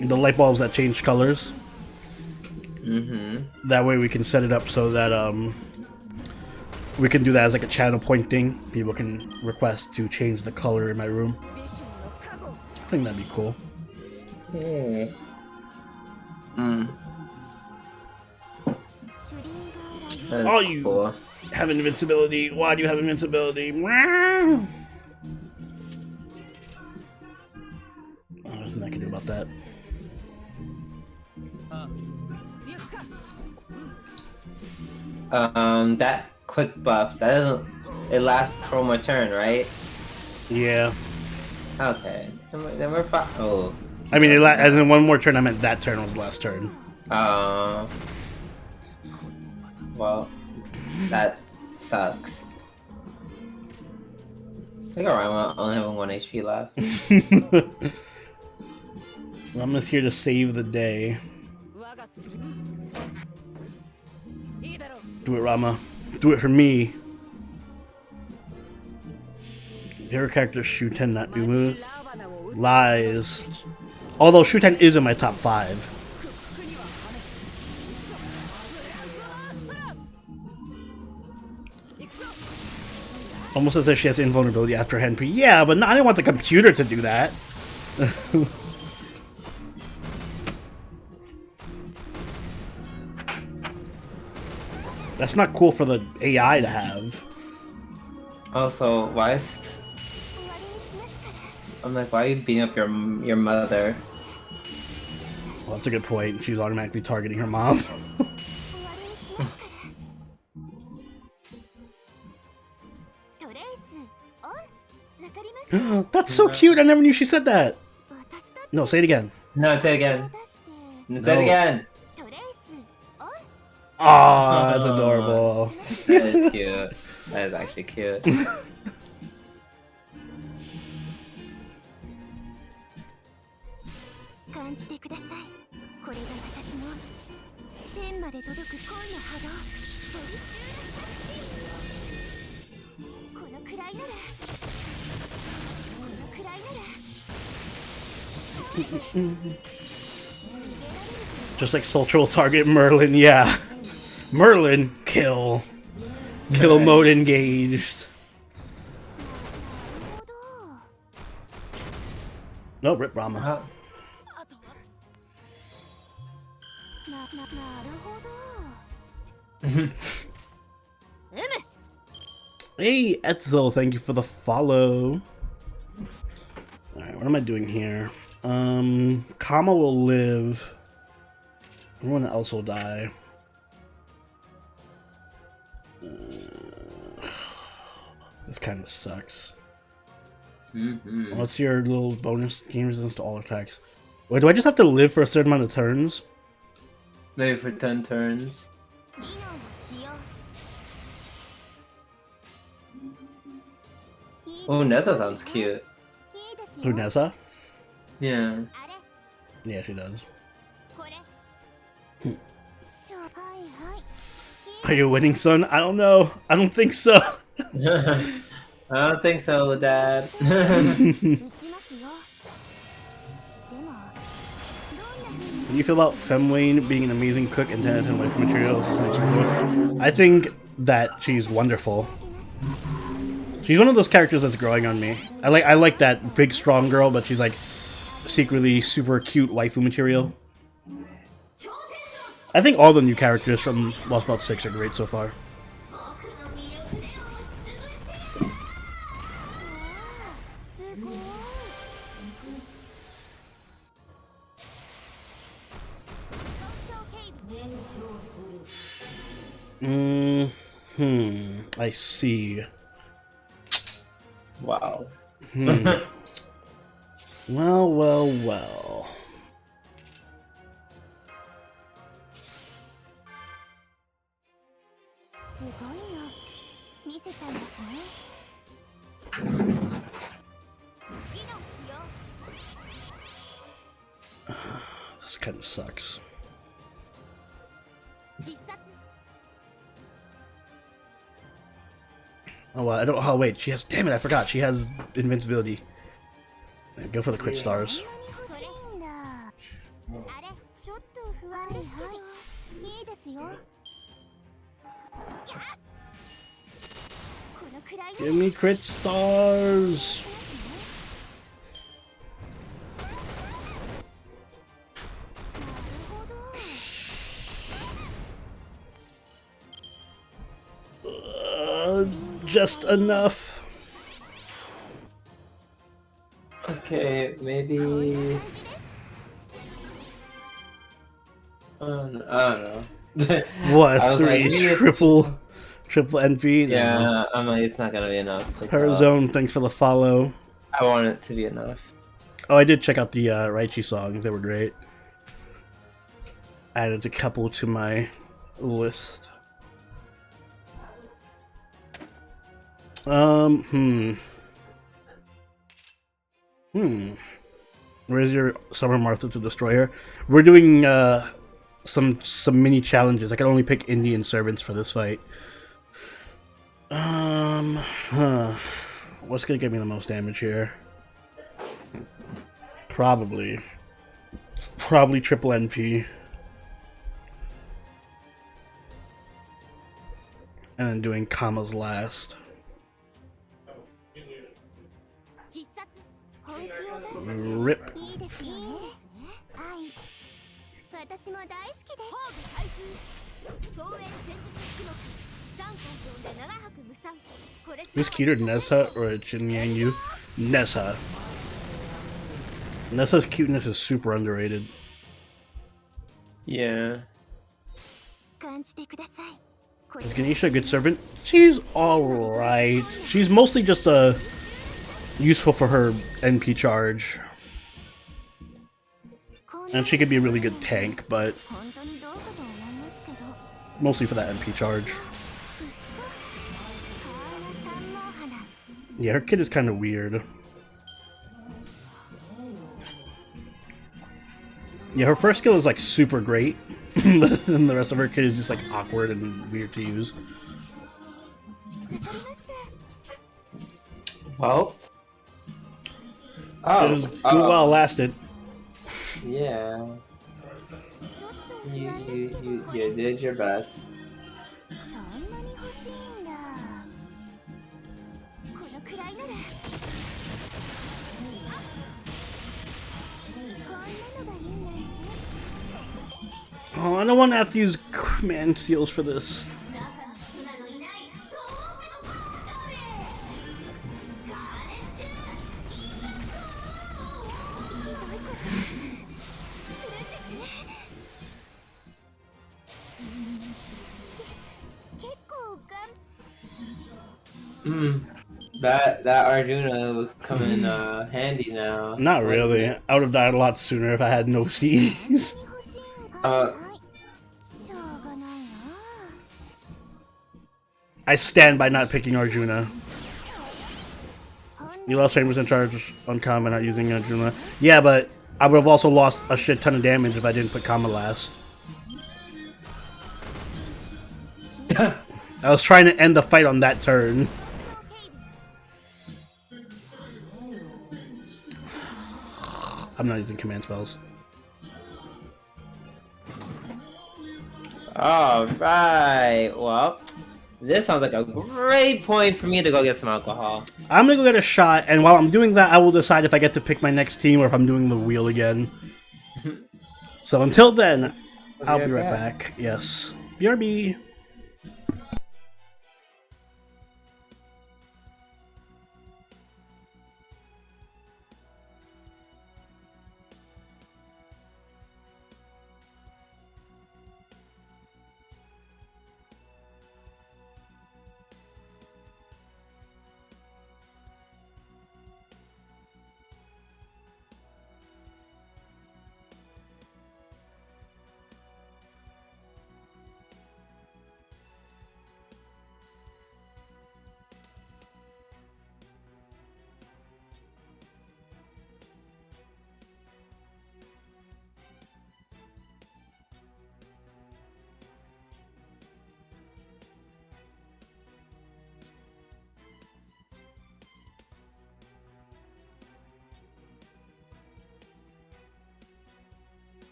light bulbs that change colors. That way we can set it up so that we can do that as like a channel point thing. People can request to change the color in my room. I think that'd be cool. Oh, you cool. have invincibility. Why do you have invincibility? Oh, there's nothing I can do about that. That quick buff, that doesn't. It lasts for my turn, right? Yeah. Okay. Then we're fine. Oh. I mean, and then one more turn. I meant that turn was the last turn. Well, that sucks. I think I'm only having 1 HP left. I'm just here to save the day. Do it, Rama. Do it for me. Your character Shuten not do moves. Lies. Although Shuten is in my top 5. Almost as if she has invulnerability after Henpy. Yeah, but no, I didn't want the computer to do that. That's not cool for the AI to have. Also, why is... I'm like, why are you beating up your mother? Well, that's a good point. She's automatically targeting her mom. That's so cute. I never knew she said that. No, say it again. No, say it again. Say it again. Aw, that's adorable. That is cute. That is actually cute. Just like Sultra will target Merlin, yeah. Merlin, kill. Kill mode engaged. No, rip Rama. Hey, Etzel, thank you for the follow. Alright, what am I doing here? Kama will live. Everyone else will die. This kind of sucks. What's your little bonus? Gain resistance to all attacks. Wait, do I just have to live for a certain amount of turns? Maybe for 10 turns. Oh, Nessa sounds cute. Who, Nessa? Yeah. Yeah, she does. Are you winning, son? I don't know. I don't think so. I don't think so, Dad. What do you feel about Femwayne being an amazing cook and 10 out of 10 waifu materials? I think that she's wonderful. She's one of those characters that's growing on me. I like that big strong girl, but she's like secretly super cute waifu material. I think all the new characters from Lost Belt 6 are great so far. I see. Wow. Well. This kind of sucks. Oh, I don't. Oh, wait. She has. Damn it! I forgot. She has invincibility. Go for the crit stars. Give me crit stars. Just enough. Okay, maybe... I don't know. What? 3 triple NP? Yeah, I'm like, it's not gonna be enough. Herzone, thanks for the follow. I want it to be enough. Oh, I did check out the Raichi songs. They were great. Added a couple to my list. Where's your Summer Martha to destroy her? We're doing some mini challenges. I can only pick Indian servants for this fight. What's gonna give me the most damage here? Probably triple NP. And then doing commas last. Rip. Who's cuter, Nessa or Jin Yang Yu? Nessa. Nessa's cuteness is super underrated. Yeah. Is Ganesha a good servant? She's alright. She's mostly just useful for her NP charge. And she could be a really good tank, but mostly for that NP charge. Yeah, her kid is kind of weird. Yeah, her first skill is like super great, and the rest of her kit is just like awkward and weird to use. Well. It was good while it lasted. Yeah. You did your best. Oh, I don't want to have to use command seals for this. That Arjuna would come in handy now. Not really. I would have died a lot sooner if I had no C's. I stand by not picking Arjuna. You lost Chambers in charge on Kama not using Arjuna. Yeah, but I would have also lost a shit ton of damage if I didn't put Kama last. I was trying to end the fight on that turn. I'm not using command spells. Alright, well, this sounds like a great point for me to go get some alcohol. I'm gonna go get a shot, and while I'm doing that, I will decide if I get to pick my next team or if I'm doing the wheel again. So until then, I'll be right back. Yes. BRB.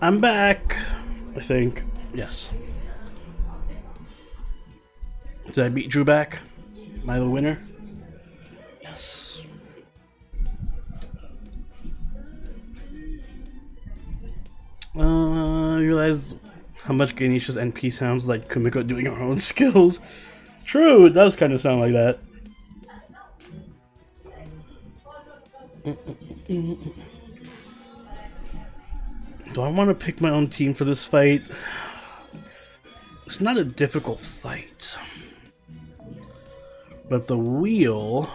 I'm back. I think. Yes. Did I beat Drew back? Am I the winner? Yes. I realized how much Ganesha's NP sounds like Kumiko doing her own skills. True, it does kind of sound like that. Do I want to pick my own team for this fight? It's not a difficult fight. But the wheel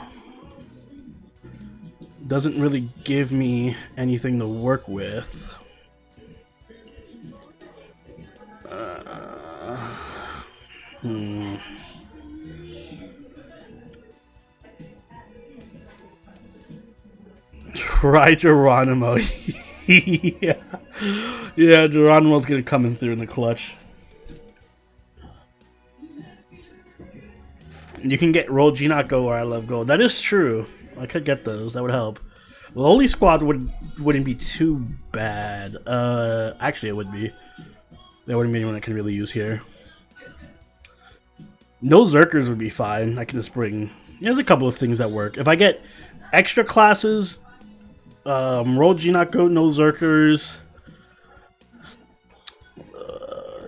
doesn't really give me anything to work with. Try Geronimo. Yeah. Yeah, Geronimo's gonna come in through in the clutch. You can get Roll Jinako or I Love Gold. That is true. I could get those. That would help. Loli Squad wouldn't be too bad. Actually, it would be. That wouldn't be anyone I could really use here. No Zerkers would be fine. I can just bring... There's a couple of things that work. If I get extra classes, Roll Jinako, no Zerkers,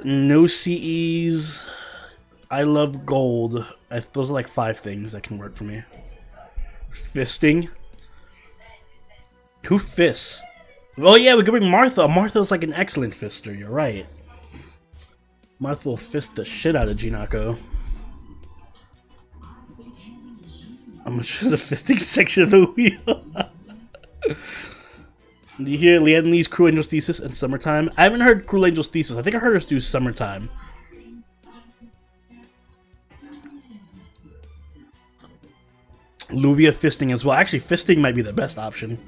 no CEs, I Love Gold. Those are like 5 things that can work for me. Fisting. Who fists? Oh yeah, we could bring Martha. Martha's like an excellent fister, you're right. Martha will fist the shit out of Jinako. I'm gonna show the fisting section of the wheel. Do you hear Leanne Lee's Cruel Angel's Thesis and Summertime? I haven't heard Cruel Angel's Thesis. I think I heard us do Summertime. Luvia fisting as well. Actually, fisting might be the best option.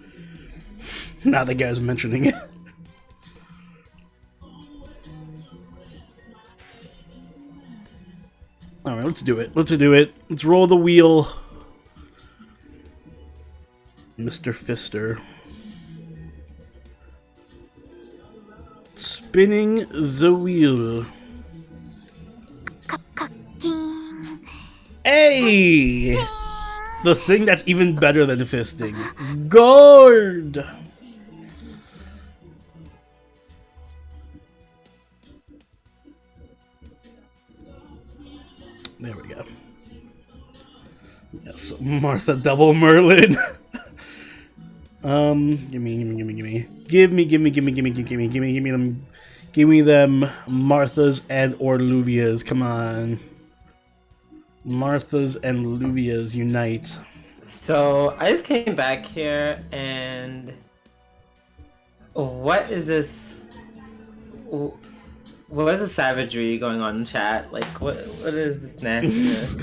Now the guy's mentioning it. Alright, let's do it. Let's do it. Let's roll the wheel. Mr. Fister. Spinning the wheel. Hey! The thing that's even better than fisting. Gold! There we go. Yes, Martha Double Merlin. Give me them Marthas and or Luvias. Come on. Marthas and Luvias unite. So I just came back here and what is this? What is the savagery going on in chat? Like what is this nastiness?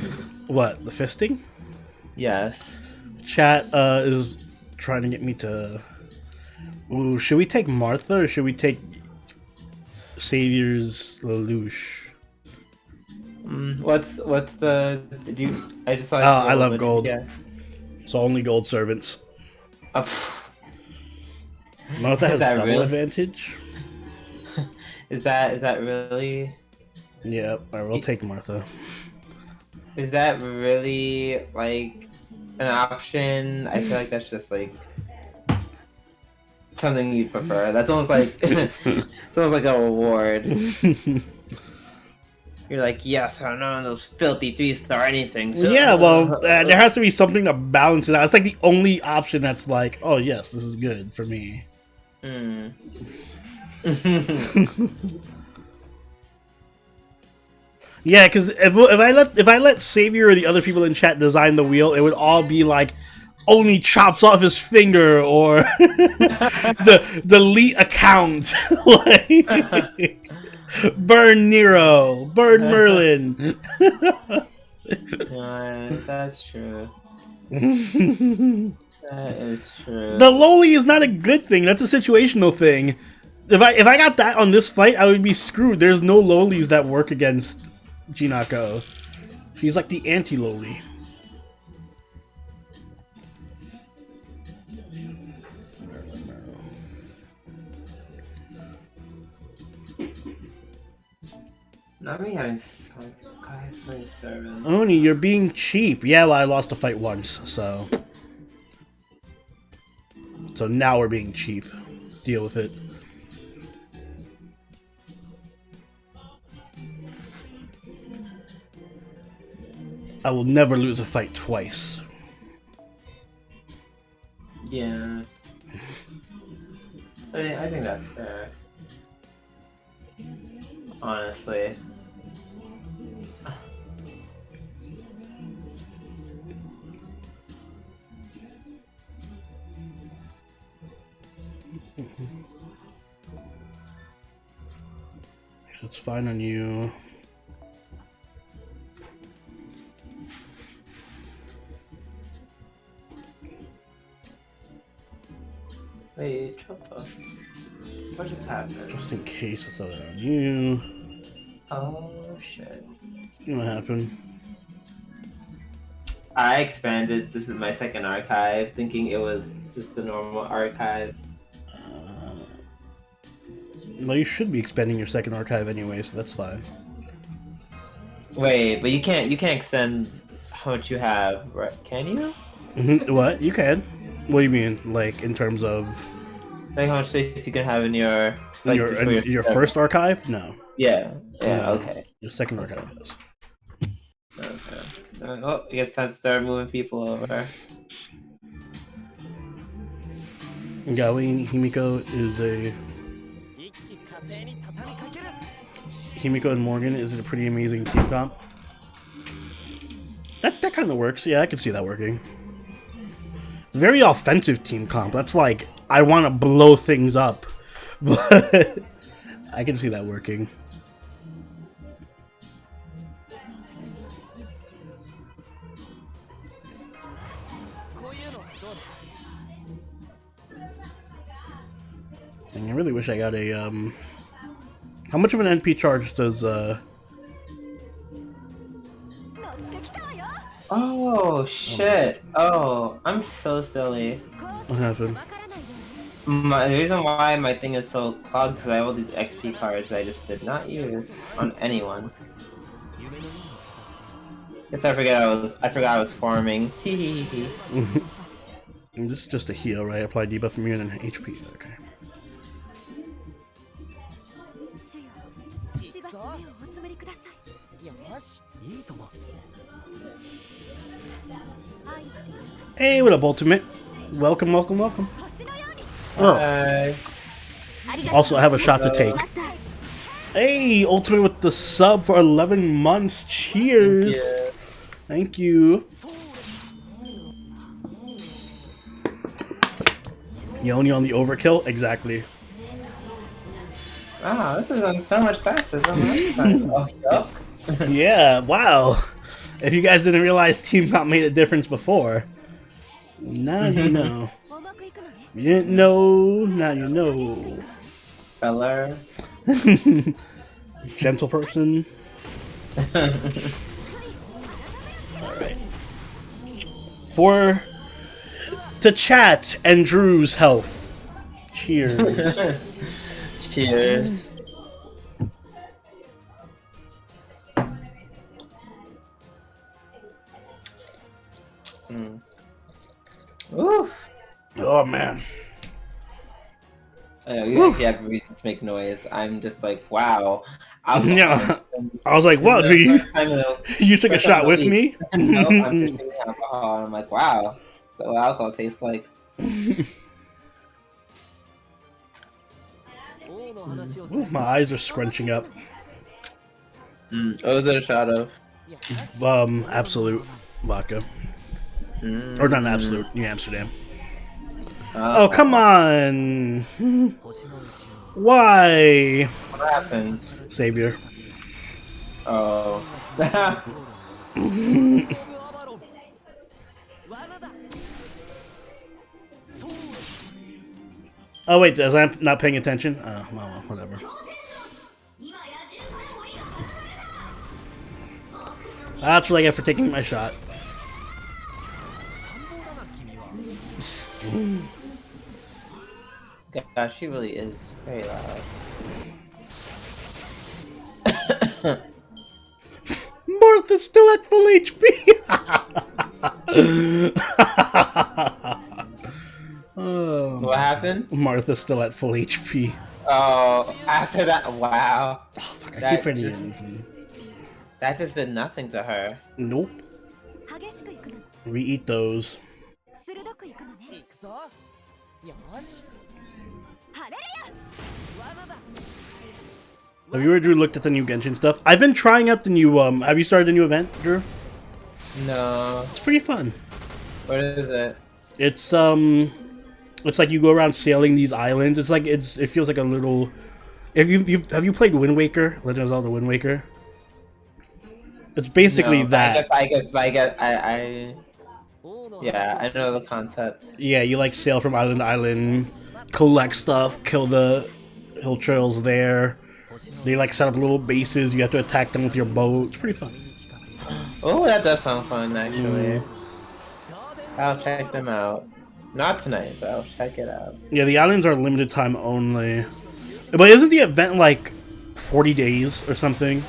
What, the fisting? Yes. Chat is trying to get me to... Ooh, should we take Martha or should we take Savior's Lelouch? What's the... Did you... I just saw... I love gold. Yeah. So only gold servants. Martha has double really? advantage. Is that really... Yeah, I will take Martha. Is that really, like, an option? I feel like that's just, like, something you'd prefer. That's almost like... it's almost like a reward. You're like, yes, I don't know those filthy 3-star anything. So Yeah, well, there has to be something to balance it out. It's like the only option that's like, oh yes, this is good for me. Yeah, because if I let Savior or the other people in chat design the wheel, it would all be like only chops off his finger or the delete account. Like, burn Nero, burn Merlin. That's true. That is true. The loli is not a good thing. That's a situational thing. If I got that on this fight, I would be screwed. There's no lolis that work against Jinako. She's like the anti-loli. Not me having God, so many servants. Oni, you're being cheap. Yeah, well, I lost a fight once, so. So now we're being cheap. Deal with it. I will never lose a fight twice. Yeah. I think that's fair. Honestly. It's fine on you. Wait, Chota. What just happened? Just in case I throw that on you. Oh shit. You know what happened? I expanded. This is my second archive, thinking it was just the normal archive. Well, you should be expanding your second archive anyway, so that's fine. Wait, but you can't extend how much you have, right? Can you? What? You can. What do you mean? Like, in terms of... Like how much space you can have in your... Like, your first archive? No. Yeah. Yeah, No. okay. Your second archive is. Okay. Oh, I guess time to start moving people over. Gawain Himiko is a... Himiko and Morgan is a pretty amazing team comp. That kind of works. Yeah, I can see that working. It's a very offensive team comp. That's like, I want to blow things up. But I can see that working. And I really wish I got a, how much of an NP charge does, Oh, shit. Oh, I'm so silly. what happened? The reason why my thing is so clogged is because I have all these XP cards that I just did not use on anyone. Guess I forgot I was farming. Tee. This is just a heal, right? Apply debuff immune and HP. Okay. Hey, what up, Ultimate? Welcome. Oh. Also, I have a shot to take. Hey, Ultimate with the sub for 11 months. Cheers. Thank you. Yoni on the overkill? Exactly. Wow, this is going so much faster than last time. Oh, yuck. Yeah, wow. If you guys didn't realize Team Comp made a difference before, now you know. You didn't know, now you know. Feller. Gentle person. Alright. To chat and Drew's health. Cheers. Cheers. Ooh. Oh man. You actually have a reason to make noise. I'm just like, wow. Yeah. I was like, wow, Drew, you took a shot with me? No, I'm drinking alcohol. And I'm like, wow. That's what alcohol tastes like. Ooh, my eyes are scrunching up. What was it a shot of? Absolute vodka. Or not Absolute, New Amsterdam. Oh, come on! Why? What happened? Savior. Oh. Oh wait, was I not paying attention? Oh, well, whatever. That's what I get for taking my shot. Gosh, she really is very loud. Martha's still at full HP. Oh, What happened? Martha's still at full HP. Oh, after that, wow. Oh, fuck, I That keep forgetting just- anything. That just did nothing to her. Nope. 激しくいくの Re-eat those. 鋭くいくのね行くぞよしハレルヤ 罠だ Have you or Drew looked at the new Genshin stuff? I've been trying out the new, have you started the new event, Drew? No. It's pretty fun. What is it? It's like you go around sailing these islands. It's like, it feels like a little... Have you played Wind Waker? Legend of Zelda Wind Waker? It's basically No, that. I yeah, I know the concept. Yeah, you like sail from island to island, collect stuff, kill hill trails there. They like set up little bases. You have to attack them with your boat. It's pretty fun. Oh, that does sound fun, actually. I'll check them out. Not tonight, but I'll check it out. Yeah, the islands are limited time only. But isn't the event like 40 days or something?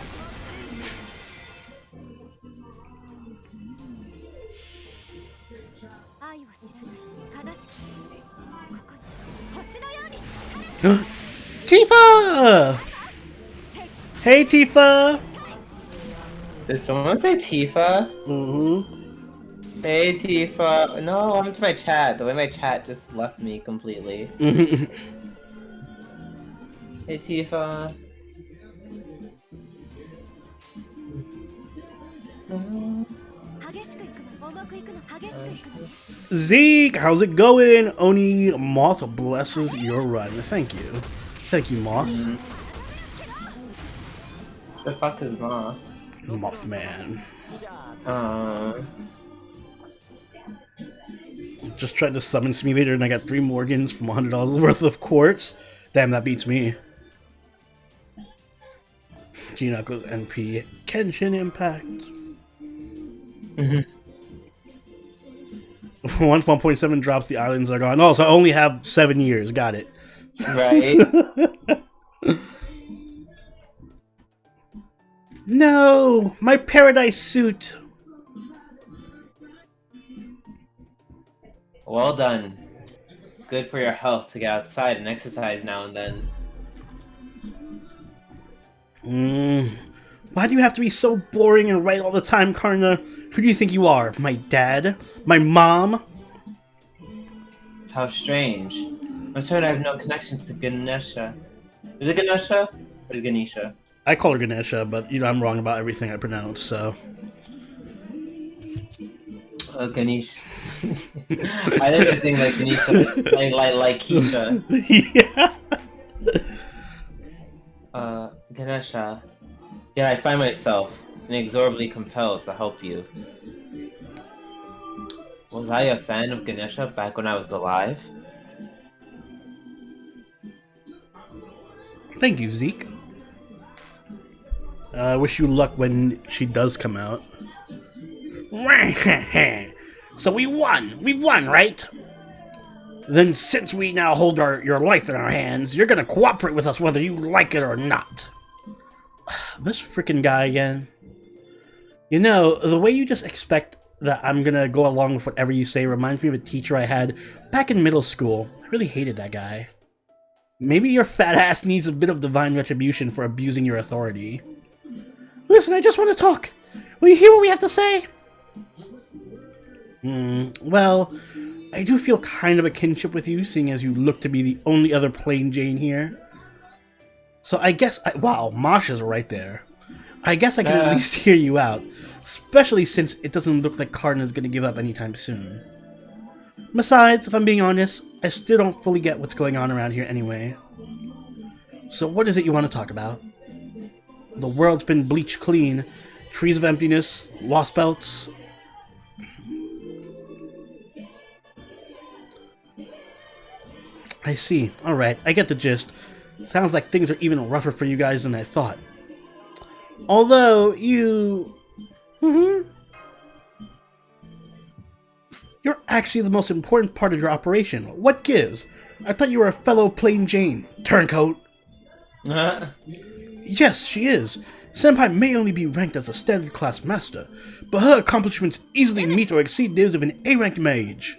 Tifa! Hey, Tifa! Did someone say Tifa? Mm-hmm. Hey, Tifa. No, I'm to my chat. The way my chat just left me completely. Hey, Tifa. Zeke, how's it going? Oni Moth blesses your run. Thank you. Thank you, Moth. The fuck is Moth? Mothman. Just tried to summon Simulator and I got 3 Morgans from $100 worth of quartz. Damn, that beats me. Jinako's NP. Kenshin Impact. Once 1.7 drops, the islands are gone. Oh, so I only have 7 years. Got it. Right? No! My paradise suit! Well done. Good for your health to get outside and exercise now and then. Why do you have to be so boring and right all the time, Karna? Who do you think you are? My dad? My mom? How strange. I'm sorry I have no connection to Ganesha. Is it Ganesha? Or is it Ganesha? I call her Ganesha, but you know I'm wrong about everything I pronounce, so... Ganesh. I think it's thing like Ganesha, like Keisha. Yeah. Ganesha. Yeah, I find myself inexorably compelled to help you. Was I a fan of Ganesha back when I was alive? Thank you, Zeke. I wish you luck when she does come out. So we won! We won, right? Then since we now hold your life in our hands, you're gonna cooperate with us whether you like it or not. This freaking guy again. You know, the way you just expect that I'm gonna go along with whatever you say reminds me of a teacher I had back in middle school. I really hated that guy. Maybe your fat ass needs a bit of divine retribution for abusing your authority. Listen, I just want to talk. Will you hear what we have to say? Well, I do feel kind of a kinship with you, seeing as you look to be the only other plain Jane here. So I guess, wow, Masha's right there. I guess I can at least hear you out, especially since it doesn't look like Cardin's going to give up anytime soon. Besides, if I'm being honest, I still don't fully get what's going on around here anyway. So what is it you want to talk about? The world's been bleached clean. Trees of emptiness, lost belts. I see. Alright, I get the gist. Sounds like things are even rougher for you guys than I thought. Although, you're actually the most important part of your operation. What gives? I thought you were a fellow plain Jane. Turncoat. Yes, she is. Senpai may only be ranked as a standard class master, but her accomplishments easily meet or exceed those of an A-rank mage.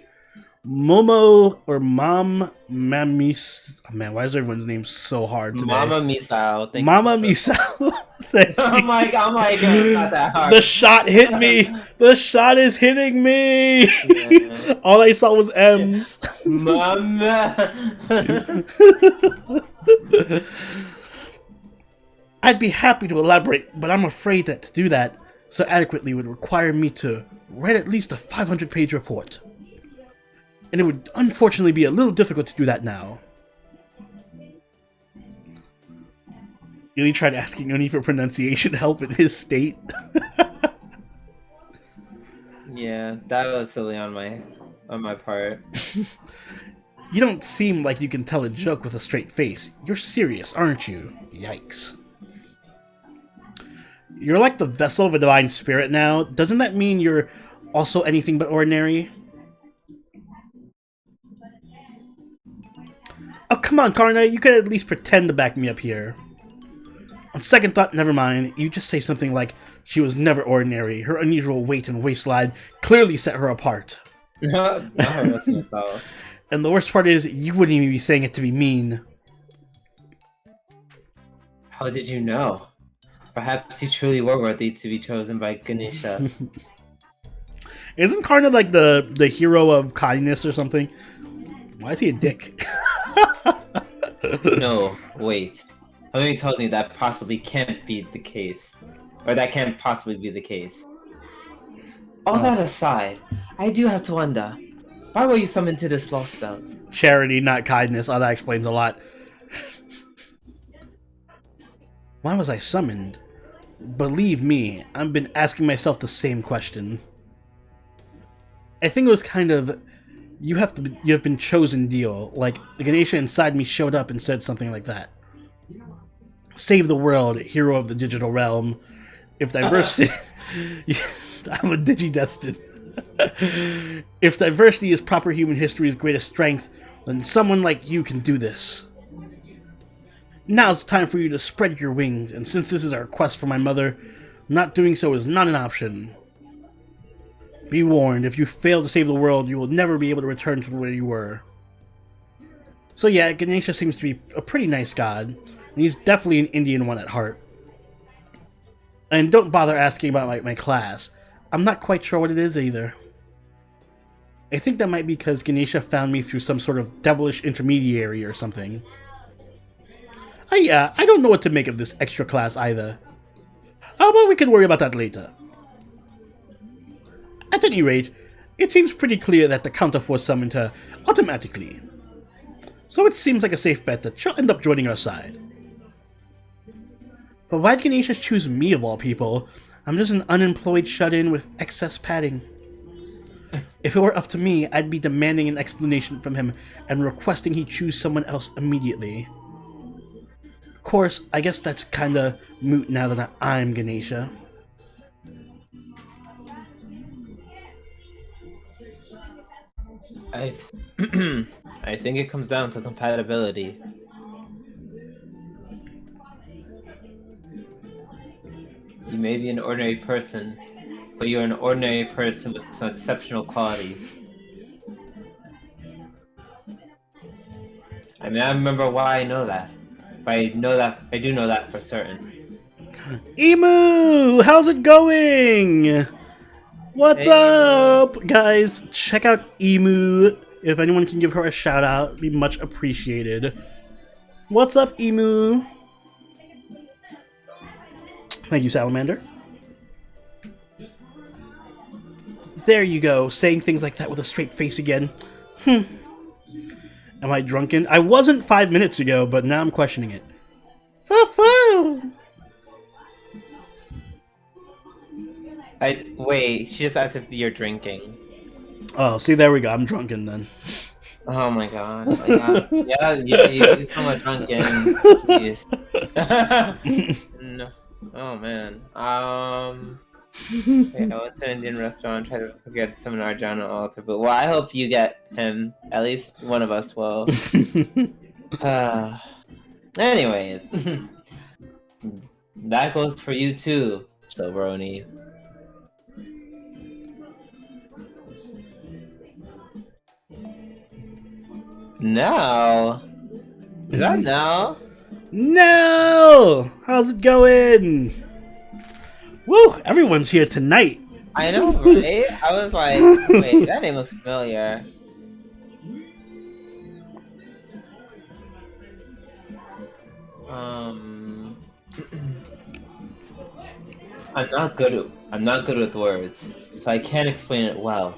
Momo or Mom Mamis. Oh man, why is everyone's name so hard today? Mama Misao. Thank Mama you. Misao. Thank you. I'm like, it's not that hard. The shot hit me. The shot is hitting me. Yeah. All I saw was M's. Mama. I'd be happy to elaborate, but I'm afraid that to do that so adequately would require me to write at least a 500-page report. And it would unfortunately be a little difficult to do that now. Yuri tried asking Oni for pronunciation help in his state. Yeah, that was silly on my part. You don't seem like you can tell a joke with a straight face. You're serious, aren't you? Yikes. You're like the vessel of a divine spirit now. Doesn't that mean you're also anything but ordinary? Oh, come on, Karna. You could at least pretend to back me up here. On second thought, never mind. You just say something like, she was never ordinary. Her unusual weight and waistline clearly set her apart. No, it wasn't so. And the worst part is, you wouldn't even be saying it to be mean. How did you know? Perhaps you truly were worthy to be chosen by Ganesha. Isn't Karna like the hero of kindness or something? Why is he a dick? No, wait. Something tells me that possibly can't be the case. Or that can't possibly be the case. All that aside, I do have to wonder, why were you summoned to this lost belt? Charity, not kindness. Oh, that explains a lot. Why was I summoned? Believe me, I've been asking myself the same question. I think it was kind of, you have been chosen deal. Like, the Ganesha inside me showed up and said something like that. Save the world, hero of the digital realm. If diversity... I'm a digidestined. If diversity is proper human history's greatest strength, then someone like you can do this. Now's the time for you to spread your wings, and since this is a request from my mother, not doing so is not an option. Be warned, if you fail to save the world, you will never be able to return to where you were. So yeah, Ganesha seems to be a pretty nice god, and he's definitely an Indian one at heart. And don't bother asking about my class. I'm not quite sure what it is either. I think that might be because Ganesha found me through some sort of devilish intermediary or something. I don't know what to make of this extra class either. Oh, but we can worry about that later. At any rate, it seems pretty clear that the Counterforce summoned her automatically. So it seems like a safe bet that she'll end up joining our side. But why'd Ganesha choose me of all people? I'm just an unemployed shut-in with excess padding. If it were up to me, I'd be demanding an explanation from him and requesting he choose someone else immediately. Of course, I guess that's kinda moot now that I'm Ganesha. I think it comes down to compatibility. You may be an ordinary person, but you're an ordinary person with some exceptional qualities. I mean, I remember why I know that. But I do know that for certain. Emu! How's it going? What's up? Guys, check out Emu. If anyone can give her a shout out, it'd be much appreciated. What's up, Emu? Thank you, Salamander. There you go, saying things like that with a straight face again. Am I drunken? I wasn't 5 minutes ago, but now I'm questioning it. Foo-foo! Wait, she just asked if you're drinking. Oh, see, there we go. I'm drunken then. Oh my god. Yeah, you sound drunken. Jeez. No. Oh man. Yeah, I went to an Indian restaurant, tried to get some Narjana altar, but well, I hope you get him. At least one of us will. Anyways. That goes for you too, Silveroni. No. Is that no? No! How's it going? Woo! Everyone's here tonight. I know, right? I was like, wait, that name looks familiar. I'm not good with words, so I can't explain it well.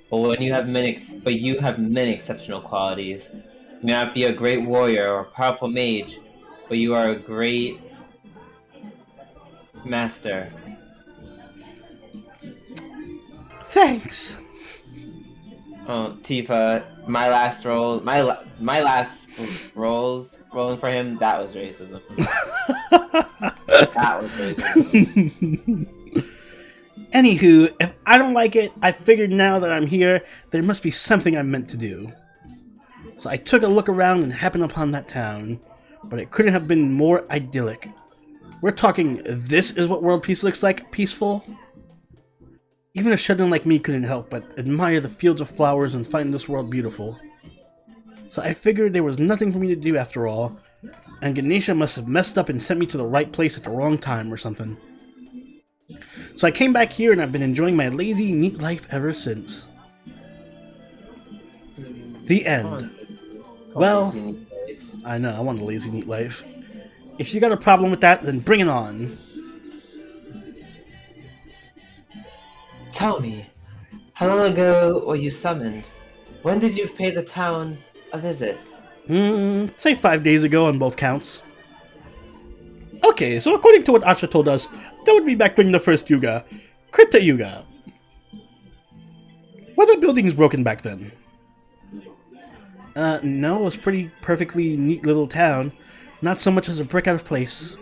But you have many exceptional qualities. You may not be a great warrior or a powerful mage, but you are a great master. Thanks. Oh, Tifa, my last rolling for him, that was racism. That was racism. Anywho, if I don't like it, I figured now that I'm here, there must be something I'm meant to do. So I took a look around and happened upon that town, but it couldn't have been more idyllic. We're talking, this is what world peace looks like, peaceful? Even a shut-in like me couldn't help but admire the fields of flowers and find this world beautiful. So I figured there was nothing for me to do after all, and Ganesha must have messed up and sent me to the right place at the wrong time or something. So I came back here and I've been enjoying my lazy, neat life ever since. The end. Well, I know, I want a lazy, neat life. If you got a problem with that, then bring it on. Tell me, how long ago were you summoned? When did you pay the town a visit? Say 5 days ago on both counts. Okay, so according to what Asha told us, that would be back during the first Yuga, Krita Yuga. Were the buildings broken back then? No, it was pretty perfectly neat little town. Not so much as a brick out of place.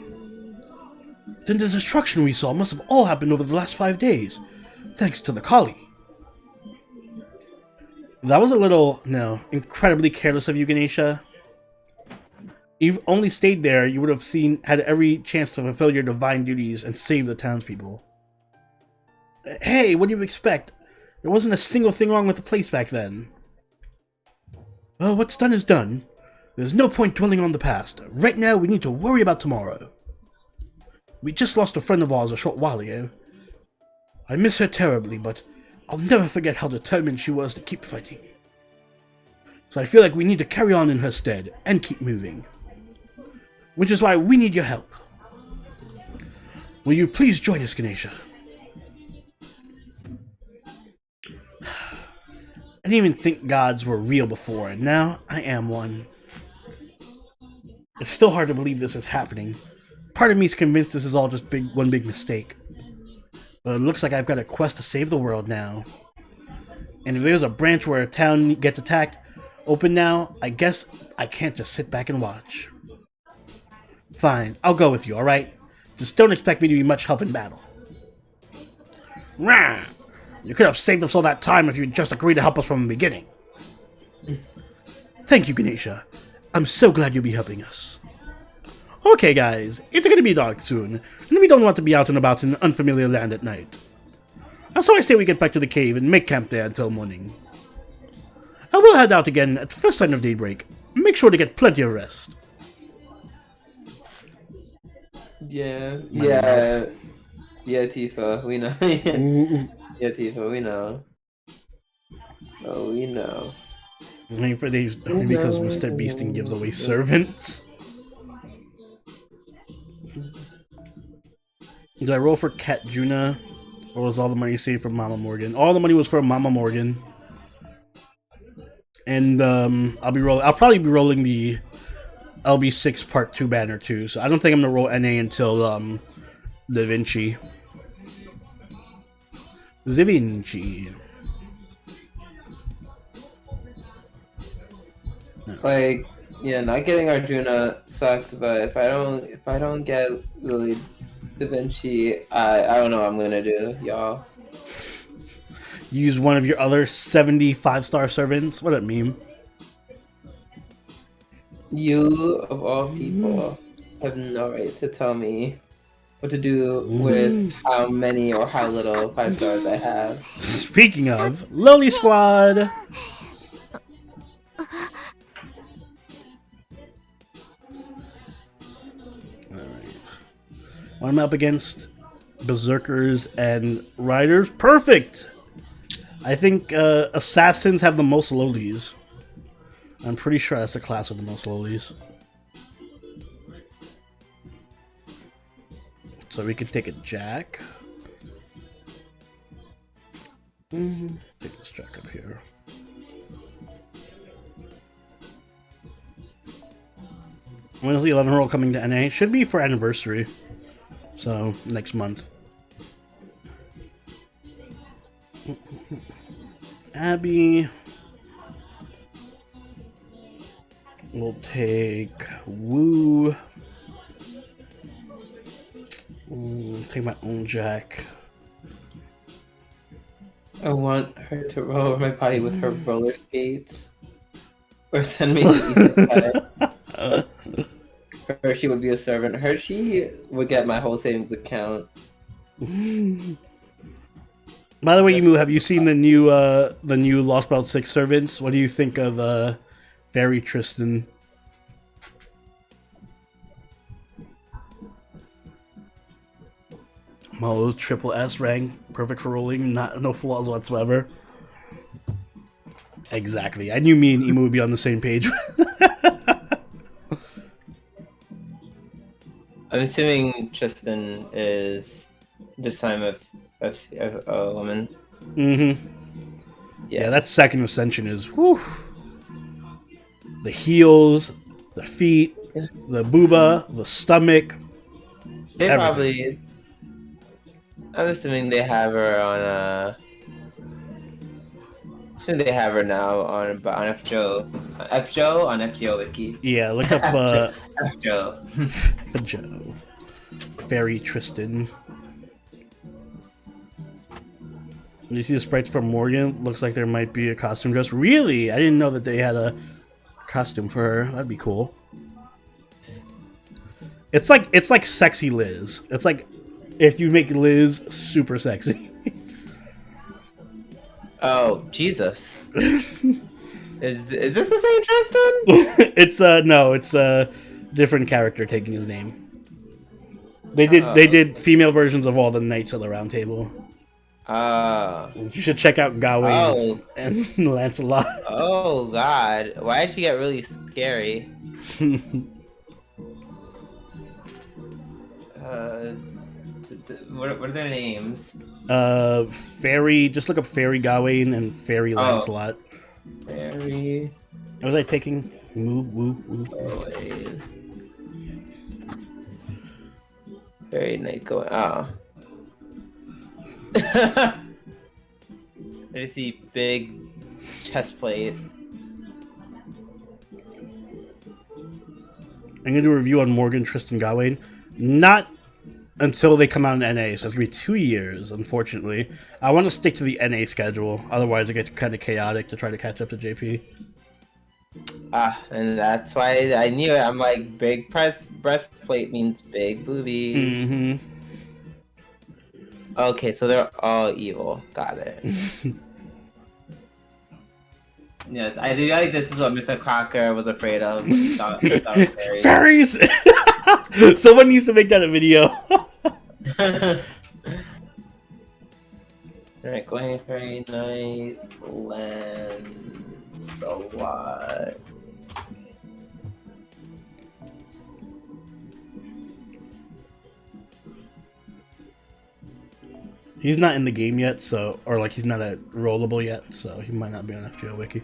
Then the destruction we saw must have all happened over the last 5 days, thanks to the Kali. That was a little, incredibly careless of you, Ganesha. You've only stayed there, you would have had every chance to fulfill your divine duties and save the townspeople. Hey, what do you expect? There wasn't a single thing wrong with the place back then. Well, what's done is done. There's no point dwelling on the past. Right now, we need to worry about tomorrow. We just lost a friend of ours a short while ago. I miss her terribly, but I'll never forget how determined she was to keep fighting. So I feel like we need to carry on in her stead and keep moving. Which is why we need your help. Will you please join us, Ganesha? I didn't even think gods were real before, and now I am one. It's still hard to believe this is happening. Part of me is convinced this is all just one big mistake. But it looks like I've got a quest to save the world now. And if there's a branch where a town gets attacked open now, I guess I can't just sit back and watch. Fine, I'll go with you, alright? Just don't expect me to be much help in battle. Rah! You could have saved us all that time if you'd just agreed to help us from the beginning. Thank you, Ganesha. I'm so glad you'll be helping us. Okay, guys, it's gonna be dark soon, and we don't want to be out and about in unfamiliar land at night. So I say we get back to the cave and make camp there until morning. I will head out again at the first sign of daybreak. Make sure to get plenty of rest. Yeah, Tifa, we know. Yeah, Tifa, we know. Oh, we know. Only because Mr. Beasting gives away servants. Did I roll for Cat Juna? Or was all the money saved for Mama Morgan? All the money was for Mama Morgan. And I'll probably be rolling the LB6 Part 2 banner too. So I don't think I'm gonna roll NA until Da Vinci. Zivinci. Like, yeah, not getting Arjuna sucked, but if I don't get really Da Vinci, I don't know what I'm gonna do, y'all. Use one of your other 70 5-star servants? What a meme. You, of all people, have no right to tell me what to do with how many or how little 5 stars I have. Speaking of, Lily Squad! Alright. What I'm up against? Berserkers and Riders. Perfect! I think Assassins have the most lowlies. I'm pretty sure that's the class with the most lowlies. So we can take a Jack. Take this Jack up here. When is the 11 roll coming to NA? Should be for anniversary. So, next month. Abby. We'll take Woo. Take my own Jack. I want her to roll over my body with her roller skates. Or send me to Ethan. Hershey would be a servant. Hershey would get my whole savings account. By the way, Emu, have you seen the new Lost Belt 6 servants? What do you think of Fairy Tristan? Mo, triple S rank, perfect for rolling, no flaws whatsoever. Exactly. I knew me and Emu would be on the same page. I'm assuming Tristan is this time a woman. Mm-hmm. Yeah, that second ascension is whew. The heels, the feet, the booba, the stomach. They everything. probably. I'm assuming they have her on assuming they have her now on FGO. FGO on FGO Wiki. Yeah, look up FGO. Joe. Fairy Tristan. You see the sprites from Morgan? Looks like there might be a costume dress. Really? I didn't know that they had a costume for her. That'd be cool. It's like sexy Liz. It's like if you make Liz super sexy. Oh, Jesus. Is this the same Tristan? It's no, it's a different character taking his name. They did female versions of all the Knights of the Round Table. You should check out Gawain and Lancelot. Oh God! Why did she get really scary? What are their names? Fairy. Just look up Fairy Gawain and Fairy Lancelot. Fairy. Was I taking? Woo. Gawain. Fairy Knight Gawain. Oh. I just see big chest plate. I'm gonna do a review on Morgan, Tristan, Gawain. Not until they come out in NA, so it's gonna be 2 years, unfortunately. I want to stick to the NA schedule, otherwise it gets kind of chaotic to try to catch up to JP. And that's why I knew it. I'm like, big breastplate means big boobies. Mm-hmm. Okay, so they're all evil. Got it. Yes, I do like this is what Mr. Crocker was afraid of. He thought fairies. Fairies! Someone needs to make that a video. Alright, going Fairy Knight, Lancelot. He's not in the game yet, so he's not rollable yet, so he might not be on FGO Wiki.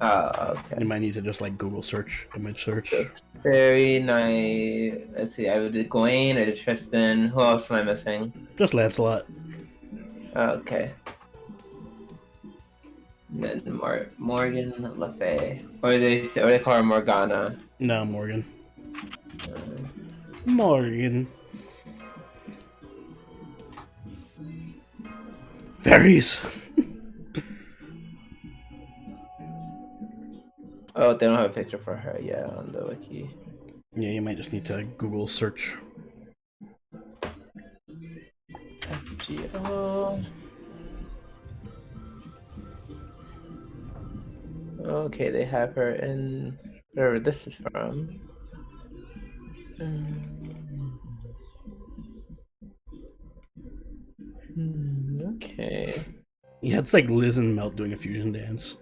Oh, okay. You might need to just like Google search, image search. Fairy Knight. Let's see. I would do Gawain. I did Tristan. Who else am I missing? Just Lancelot. Okay. And then Morgan Le Fay. Or they call her Morgana. No, Morgan. Morgan. Fairies. Oh, they don't have a picture for her yet on the wiki. Yeah, you might just need to Google search. Shiro. Okay, they have her in wherever this is from. Okay. Yeah, it's like Liz and Melt doing a fusion dance.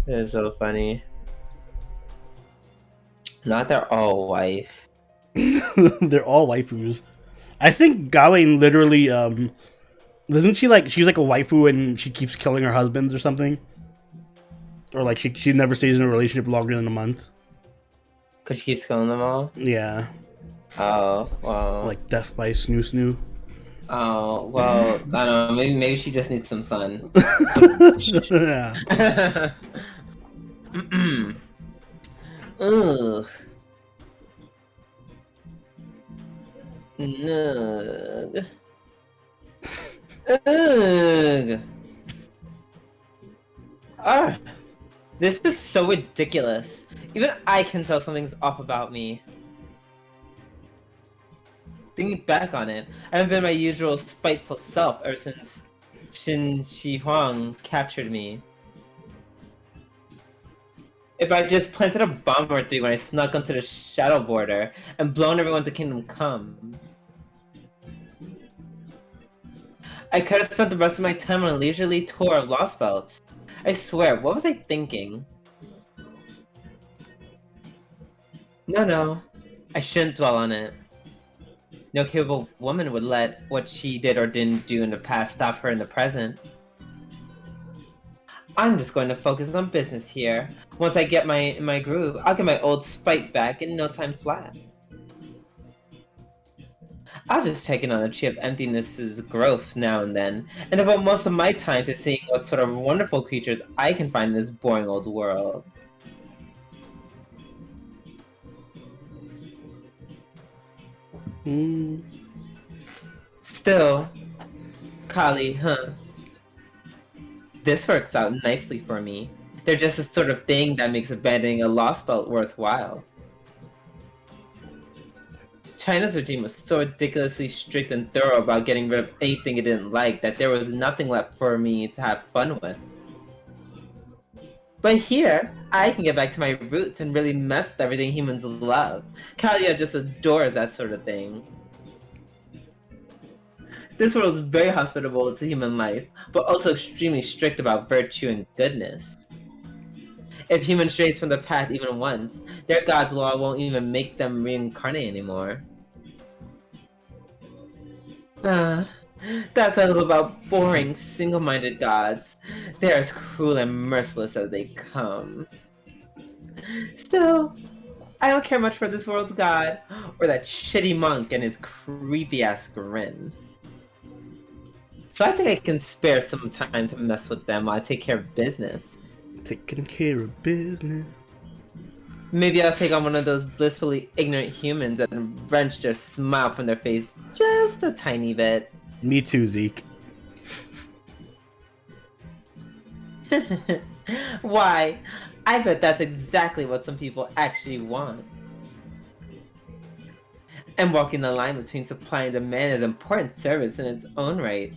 It's so funny. Not they're all wife. They're all waifus. I think Gawain literally, isn't she like, she's like a waifu and she keeps killing her husbands or something? Or like she never stays in a relationship longer than a month? Cause she keeps killing them all? Yeah. Oh, well. Like death by snoo snoo. Oh, well, I don't know, maybe she just needs some sun. Yeah. Ugh. Ugh. Ugh. Ah, this is so ridiculous. Even I can tell something's off about me. Thinking back on it, I haven't been my usual spiteful self ever since Shin Shi Huang captured me. If I just planted a bomb or three when I snuck onto the shadow border and blown everyone to Kingdom Come. I could have spent the rest of my time on a leisurely tour of Lost Belts. I swear, what was I thinking? No, I shouldn't dwell on it. No capable woman would let what she did or didn't do in the past stop her in the present. I'm just going to focus on business here. Once I get my groove, I'll get my old spite back in no time flat. I'll just check in on the Tree of Emptiness's growth now and then, and devote most of my time to seeing what sort of wonderful creatures I can find in this boring old world. Still, Kali, huh? This works out nicely for me. They're just the sort of thing that makes abandoning a lost belt worthwhile. China's regime was so ridiculously strict and thorough about getting rid of anything it didn't like that there was nothing left for me to have fun with. But here, I can get back to my roots and really mess with everything humans love. Kalia just adores that sort of thing. This world is very hospitable to human life, but also extremely strict about virtue and goodness. If humans strays from the path even once, their god's law won't even make them reincarnate anymore. That's what I love about boring, single-minded gods. They're as cruel and merciless as they come. Still, I don't care much for this world's god, or that shitty monk and his creepy-ass grin. So I think I can spare some time to mess with them while I take care of business. Taking care of business. Maybe I'll take on one of those blissfully ignorant humans and wrench their smile from their face just a tiny bit. Me too, Zeke. Why? I bet that's exactly what some people actually want. And walking the line between supply and demand is an important service in its own right.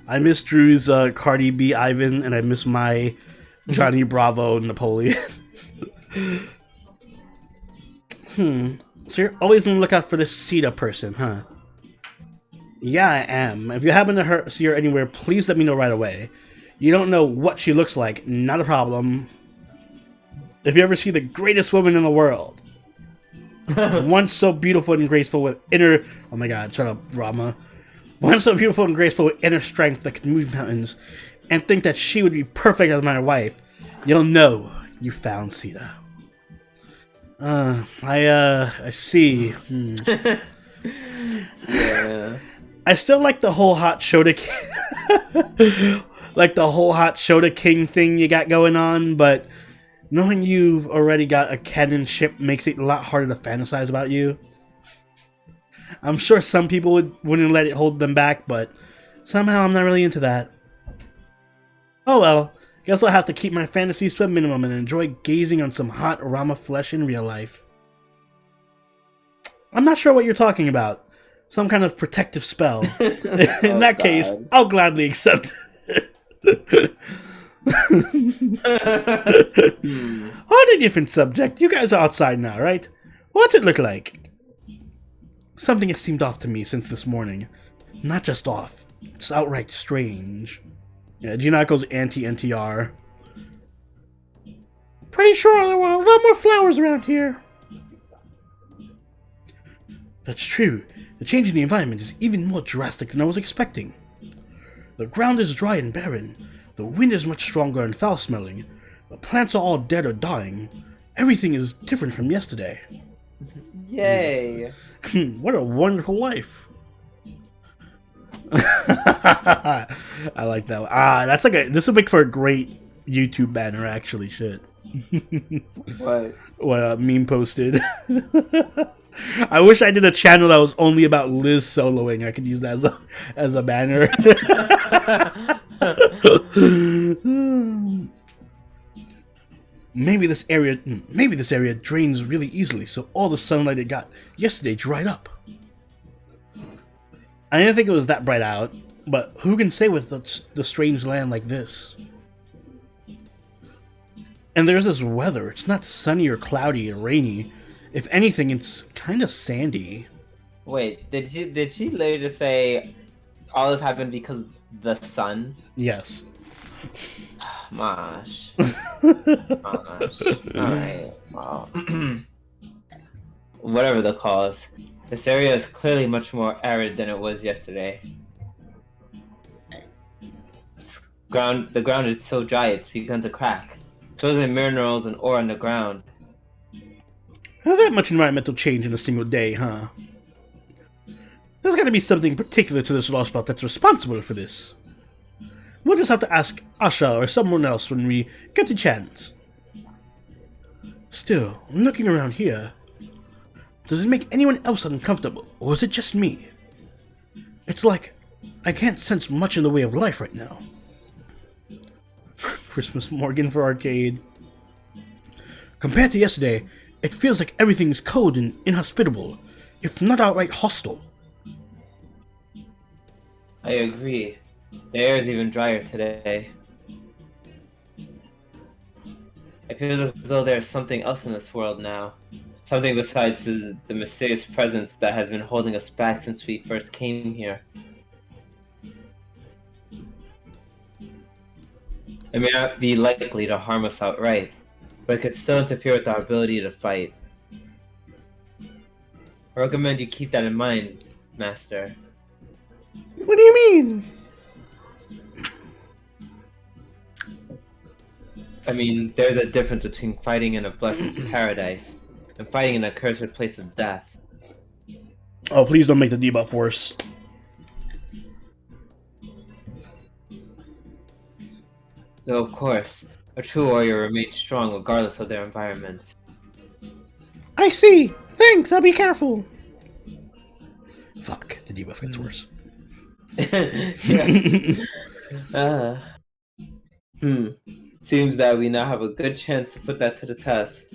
I miss Drew's Cardi B Ivan, and I miss my Johnny Bravo Napoleon. So you're always on the lookout for this Sita person, huh? Yeah, I am. If you happen to see her anywhere, please let me know right away. You don't know what she looks like, not a problem. If you ever see the greatest woman in the world, once so beautiful and graceful with inner... Oh my god, shut up, Rama. Once so beautiful and graceful with inner strength that can move mountains, and think that she would be perfect as my wife, you'll know you found Sita. I see. Yeah. I still like the whole hot Shota like the whole hot Shota King thing you got going on, but knowing you've already got a canon ship makes it a lot harder to fantasize about you. I'm sure some people wouldn't let it hold them back, but somehow I'm not really into that. Oh well, guess I'll have to keep my fantasies to a minimum and enjoy gazing on some hot Rama flesh in real life. I'm not sure what you're talking about. Some kind of protective spell. In that case, I'll gladly accept it. On a different subject, you guys are outside now, right? What's it look like? Something has seemed off to me since this morning. Not just off, it's outright strange. Yeah, Jinako's anti-NTR. Pretty sure there were a lot more flowers around here. That's true. The change in the environment is even more drastic than I was expecting. The ground is dry and barren. The wind is much stronger and foul-smelling. The plants are all dead or dying. Everything is different from yesterday. Yay! What a wonderful life. I like that one. That's like this would make for a great YouTube banner, actually. Shit. What? What meme posted. I wish I did a channel that was only about Liz soloing. I could use that as a banner. Maybe this area drains really easily, so all the sunlight it got yesterday dried up. I didn't think it was that bright out, but who can say with the strange land like this? And there's this weather. It's not sunny or cloudy or rainy. If anything, it's kind of sandy. Wait, did she literally just say all this happened because of the sun? Yes. Mosh. Mosh. Alright. Well. Whatever the cause. This area is clearly much more arid than it was yesterday. The ground is so dry it's begun to crack. Shows the minerals and ore on the ground. Not that much environmental change in a single day, huh? There's gotta be something particular to this lost spot that's responsible for this. We'll just have to ask Asha or someone else when we get the chance. Still, looking around here, does it make anyone else uncomfortable, or is it just me? It's like I can't sense much in the way of life right now. Christmas Morgan for arcade. Compared to yesterday, it feels like everything's cold and inhospitable, if not outright hostile. I agree. The air is even drier today. I feel as though there's something else in this world now. Something besides the mysterious presence that has been holding us back since we first came here. It may not be likely to harm us outright, but it could still interfere with our ability to fight. I recommend you keep that in mind, Master. What do you mean? I mean, there's a difference between fighting in a blessed paradise and fighting in a cursed place of death. Oh, please don't make the debuff worse. Though, of course, a true warrior remains strong regardless of their environment. I see. Thanks, I'll be careful. Fuck, the debuff gets worse. Seems that we now have a good chance to put that to the test.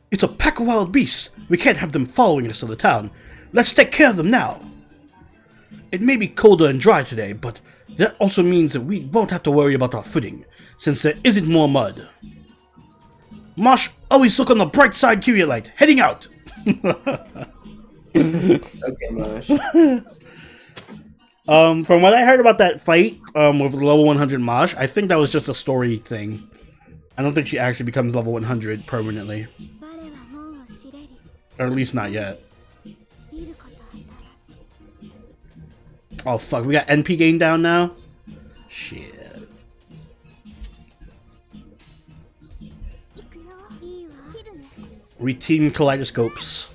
It's a pack of wild beasts. We can't have them following us to the town. Let's take care of them now. It may be colder and dry today, but that also means that we won't have to worry about our footing, since there isn't more mud. Mosh, always look on the bright side, Kyrielite. Heading out! Okay, Mosh. From what I heard about that fight, with level 100 Mosh, I think that was just a story thing. I don't think she actually becomes level 100 permanently. Or at least not yet. Oh fuck, we got NP gain down now? Shit. Routine kaleidoscopes.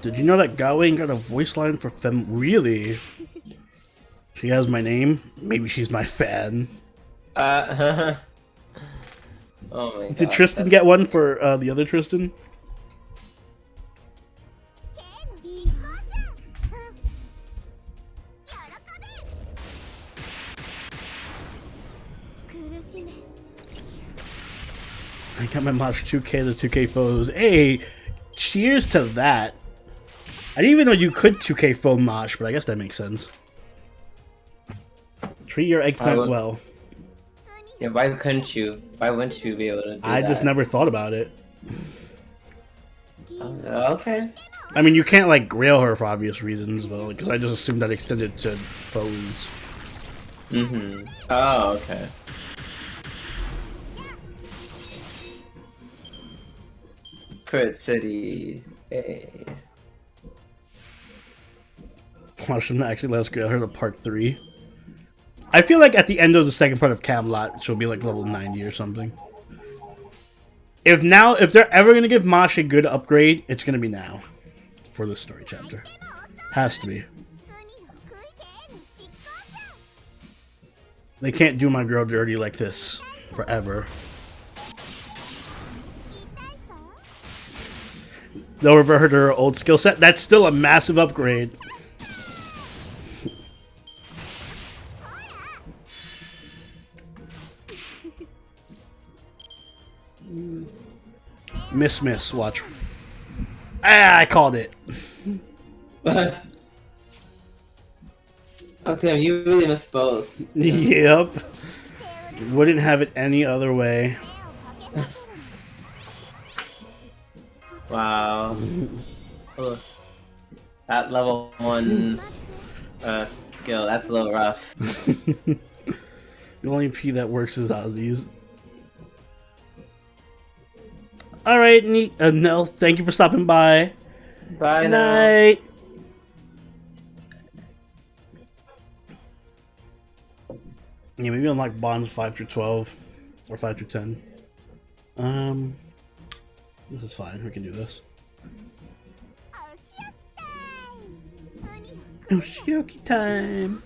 Did you know that Gawain got a voice line for Fem? Really? She has my name? Maybe she's my fan. Oh my god. Did Tristan get one for the other Tristan? しめ I got my Mosh 2K, the 2K foes. Hey, cheers to that. I didn't even know you could 2K foe Mosh, but I guess that makes sense. Treat your eggplant well. Yeah, why couldn't you? Why wouldn't you be able to do I that? just never thought about it. Okay. I mean, you can't like grail her for obvious reasons, but because I just assumed that extended to foes. Mm-hmm. Oh, okay. Crit City. Hey. Watch them actually let us grail her to part 3. I feel like at the end of the second part of Camelot, she'll be like level 90 or something. If they're ever gonna give Mosh a good upgrade, it's gonna be now. For this story chapter. Has to be. They can't do my girl dirty like this forever. They'll revert her to her old skill set. That's still a massive upgrade. Miss, watch. Ah, I called it. Oh damn, you really missed both. Yep. Wouldn't have it any other way. Wow. Ugh. That level 1 skill, that's a little rough. The only P that works is Ozzy's. Alright, Nell, thank you for stopping by. Bye Good now. night. Yeah, maybe unlock bonds 5 through 12 or 5 through 10. This is fine. We can do this. Oshioki time.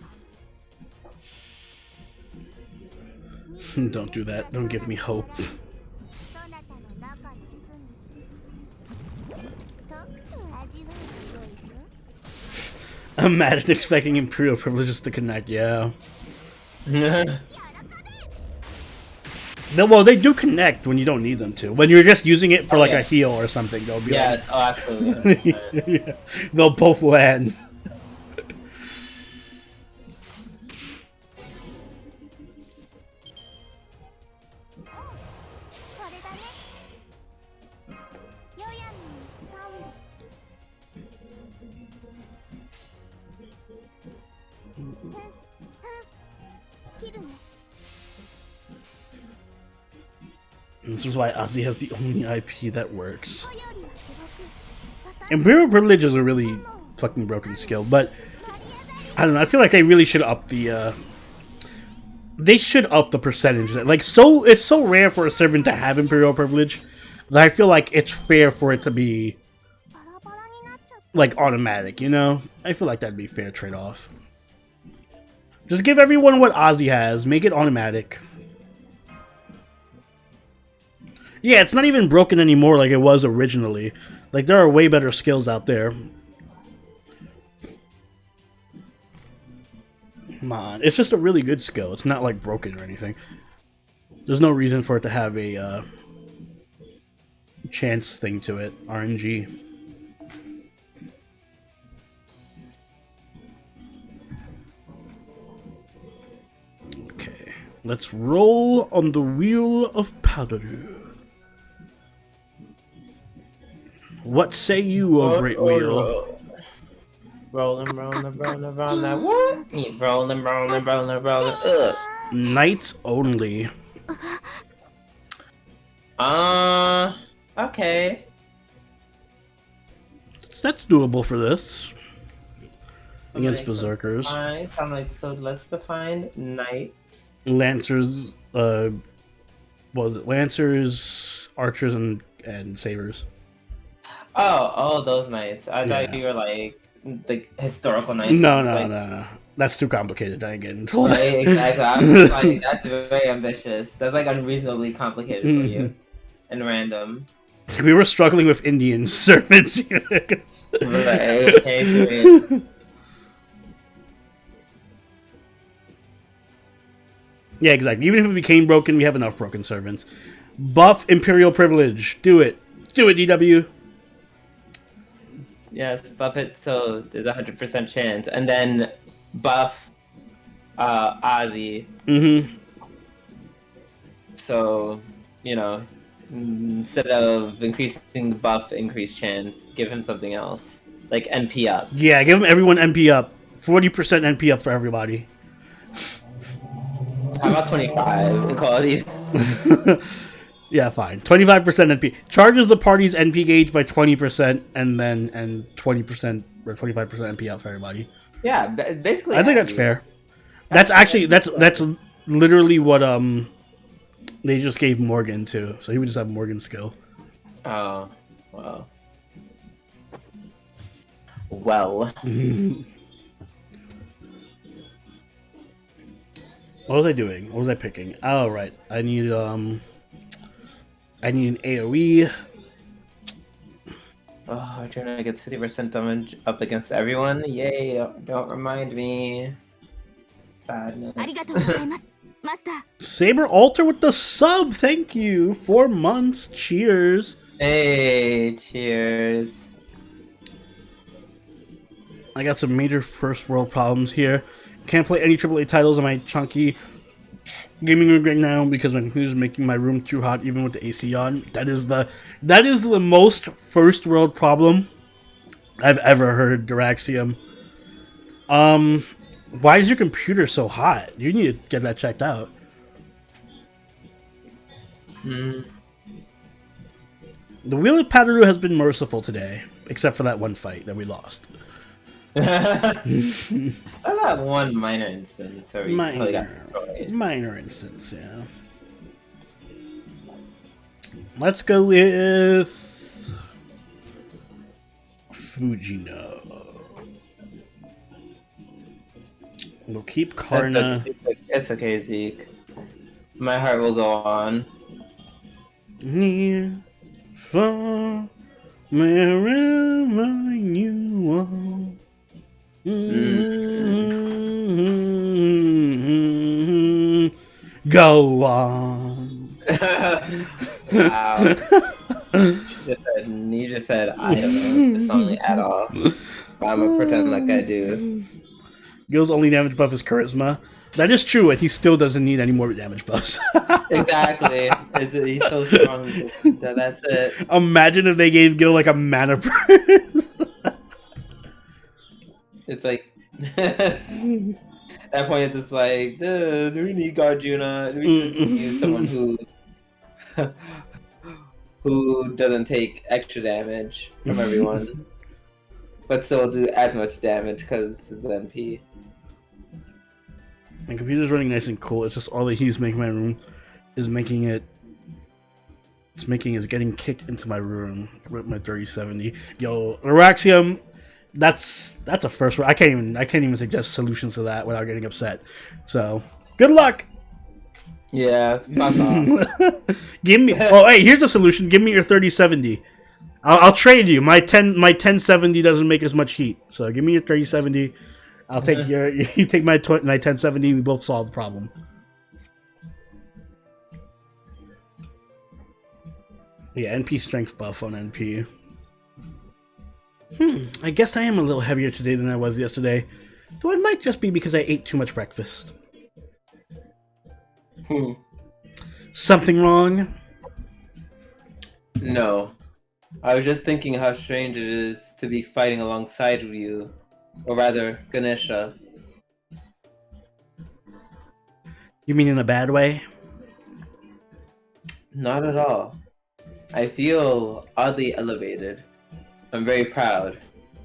Don't do that. Don't give me hope. Imagine expecting Imperial privileges to connect. Yeah. Well, they do connect when you don't need them to. When you're just using it for a heal or something, they'll be yes, oh absolutely. yeah. They'll both land. This is why Ozzy has the only IP that works. Imperial Privilege is a really fucking broken skill, but I don't know. I feel like they really should up the. They should up the percentage. Like, it's so rare for a servant to have Imperial Privilege that I feel like it's fair for it to be like automatic. You know, I feel like that'd be a fair trade-off. Just give everyone what Ozzy has. Make it automatic. Yeah, it's not even broken anymore like it was originally. Like, there are way better skills out there. Come on. It's just a really good skill. It's not, like, broken or anything. There's no reason for it to have a chance thing to it. RNG. Okay. Let's roll on the wheel of powder. What say you, O great wheel? Rolling that what? Rolling. Ugh. Knights only. Okay. That's doable for this. Against berserkers. So let's define knights. Lancers, what was it? Lancers, archers, and sabers. Oh, those knights. I thought you were like the historical knights. No. That's too complicated. I ain't getting into that. Exactly. I was like, that's very ambitious. That's like unreasonably complicated for you. And random. We were struggling with Indian servants. Right, okay, Yeah, exactly. Even if it became broken, we have enough broken servants. Buff Imperial Privilege. Do it. Do it, DW. Yes, buff it so there's 100% chance, and then buff Ozzy. Mm-hmm. So, you know, instead of increasing the buff, increase chance, give him something else. Like NP up. Yeah, give them everyone NP up. 40% NP up for everybody. How about 25 in quality? Yeah, fine. 25% NP. Charges the party's NP gauge by 20% and 20% or 25% NP up for everybody. Yeah, basically. I think that's fair. That's actually that's literally what they just gave Morgan too. So he would just have Morgan's skill. Oh, well. Well. What was I doing? What was I picking? Oh right. I need an AoE. Oh, I'm trying to get 50% damage up against everyone. Yay, don't remind me. Sadness. ありがとうございますマスター Saber Alter with the sub. Thank you. 4 months. Cheers. Hey, cheers. I got some major first world problems here. Can't play any AAA titles on my chunky gaming rig right now because my computer's making my room too hot even with the AC on. That is the most first world problem I've ever heard, Duraxium. Why is your computer so hot? You need to get that checked out. The Wheel of Padaru has been merciful today, except for that one fight that we lost. I that one minor instance where we totally got destroyed. Minor instance, yeah. Let's go with Fujino. We'll keep Karna. It's okay, Zeke. My heart will go on. Near, far, wherever you are. Go on. Wow. You just said I don't know the song at all. But I'm gonna pretend like I do. Gil's only damage buff is charisma. That is true, and he still doesn't need any more damage buffs. Exactly. He's so strong. That's it. Imagine if they gave Gil like a mana burst. It's like at that point it's just like, do we need Garjuna? Do we just use someone who doesn't take extra damage from everyone, but still do as much damage because it's MP. My computer's running nice and cool. It's just all the heat's making my room is making it. It's making is getting kicked into my room with my 3070. Yo, Araxium, that's a first. I can't even suggest solutions to that without getting upset. So good luck. Yeah, fuck off. Give me. Oh, hey, here's a solution. Give me your 3070. I'll trade you. My 1070 doesn't make as much heat. So give me your 3070. I'll take your. You take my 1070. We both solve the problem. Yeah, NP strength buff on NP. I guess I am a little heavier today than I was yesterday. Though it might just be because I ate too much breakfast. Something wrong? No. I was just thinking how strange it is to be fighting alongside you. Or rather, Ganesha. You mean in a bad way? Not at all. I feel oddly elevated. I'm very proud.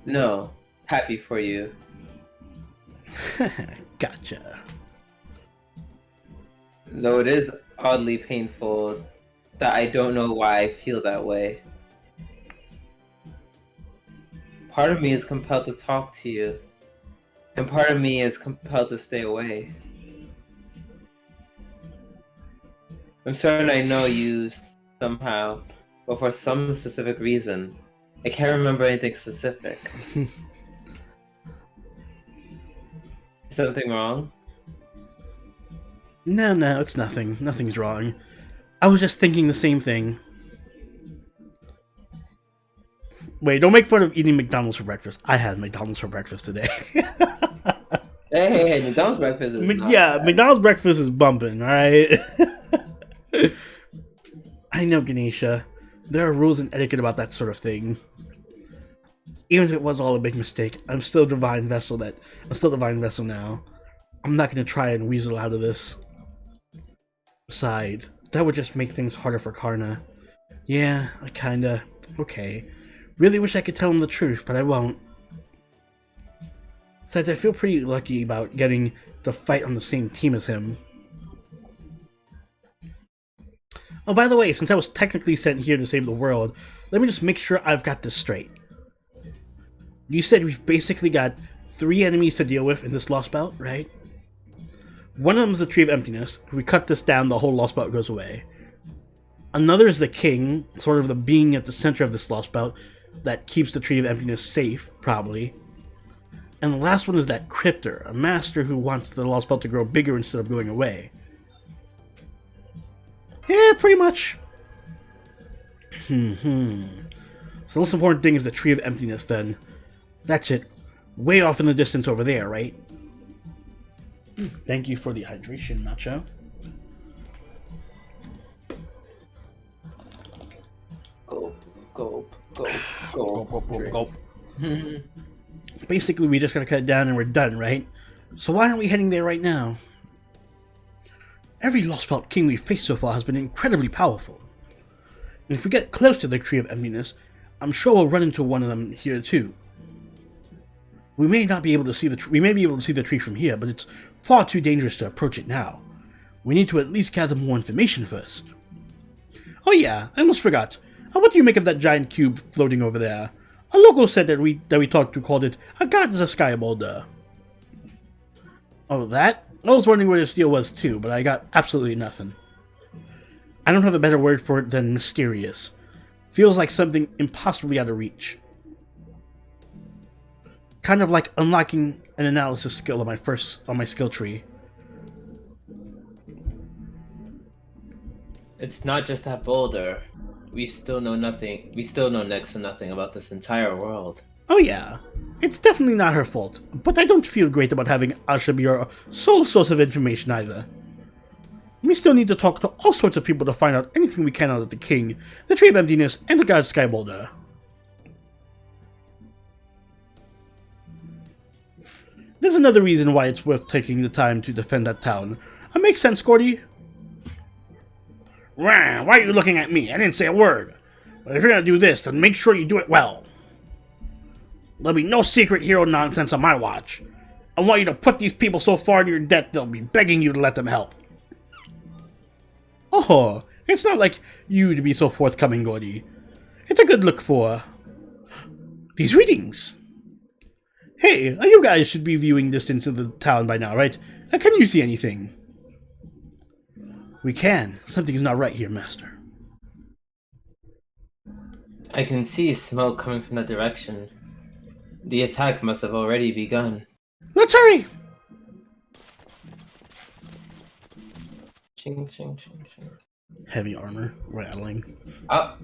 No, happy for you. Gotcha. Though it is oddly painful that I don't know why I feel that way. Part of me is compelled to talk to you, and part of me is compelled to stay away. I'm certain I know you somehow, but for some specific reason. I can't remember anything specific. Is something wrong? No, it's nothing. Nothing's wrong. I was just thinking the same thing. Wait, don't make fun of eating McDonald's for breakfast. I had McDonald's for breakfast today. Hey, McDonald's breakfast is not Yeah, bad. McDonald's breakfast is bumping, alright? I know, Ganesha. There are rules and etiquette about that sort of thing. Even if it was all a big mistake, I'm still Divine Vessel now. I'm not gonna try and weasel out of this. Besides, that would just make things harder for Karna. Yeah, I kinda... Okay. Really wish I could tell him the truth, but I won't. Besides, I feel pretty lucky about getting to fight on the same team as him. Oh, by the way, since I was technically sent here to save the world, let me just make sure I've got this straight. You said we've basically got 3 enemies to deal with in this Lost Bout, right? One of them is the Tree of Emptiness. If we cut this down, the whole Lost Bout goes away. Another is the King, sort of the being at the center of this Lost Bout that keeps the Tree of Emptiness safe, probably. And the last one is that Cryptor, a master who wants the Lost Bout to grow bigger instead of going away. Yeah, pretty much. So the most important thing is the Tree of Emptiness, then. That's it. Way off in the distance over there, right? Thank you for the hydration, Nacho. Gulp. Gulp, gulp, gulp, gulp. Basically, we just gotta cut it down and we're done, right? So why aren't we heading there right now? Every Lost Bout king we've faced so far has been incredibly powerful. And if we get close to the Tree of Emptiness, I'm sure we'll run into one of them here too. We may not be able to see the tree from here, but it's far too dangerous to approach it now. We need to at least gather more information first. Oh yeah, I almost forgot. What do you make of that giant cube floating over there? A local said that we talked to called it a god's sky boulder. Oh, that? I was wondering where this deal was too, but I got absolutely nothing. I don't have a better word for it than mysterious. Feels like something impossibly out of reach. Kind of like unlocking an analysis skill on my skill tree. It's not just that boulder. We still know nothing. We still know next to nothing about this entire world. Oh yeah, it's definitely not her fault, but I don't feel great about having Asha be our sole source of information either. We still need to talk to all sorts of people to find out anything we can out of the King, the Tree of Emptiness, and the God Sky Boulder. There's another reason why it's worth taking the time to defend that town. Makes sense, Gordy? Why are you looking at me? I didn't say a word. But if you're gonna do this, then make sure you do it well. There'll be no secret hero nonsense on my watch. I want you to put these people so far in your debt they'll be begging you to let them help. Oh, it's not like you to be so forthcoming, Gordy. It's a good look for these readings. Hey, you guys should be viewing distance of the town by now, right? Can you see anything? We can. Something's not right here, Master. I can see smoke coming from that direction. The attack must have already begun. Let's hurry! Ching, ching, ching, ching. Heavy armor, rattling. Oh,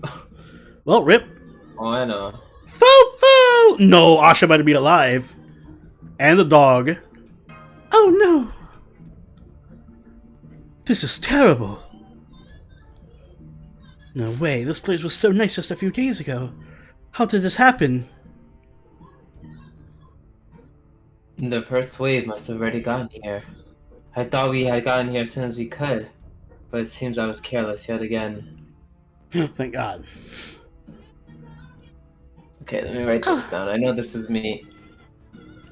Well, rip. oh, I know. Foo-foo! No, Asha better be alive. And the dog. Oh no! This is terrible. No way, this place was so nice just a few days ago. How did this happen? The first wave must have already gotten here. I thought we had gotten here as soon as we could, but it seems I was careless yet again. Thank God. Okay, let me write this down. I know this is me.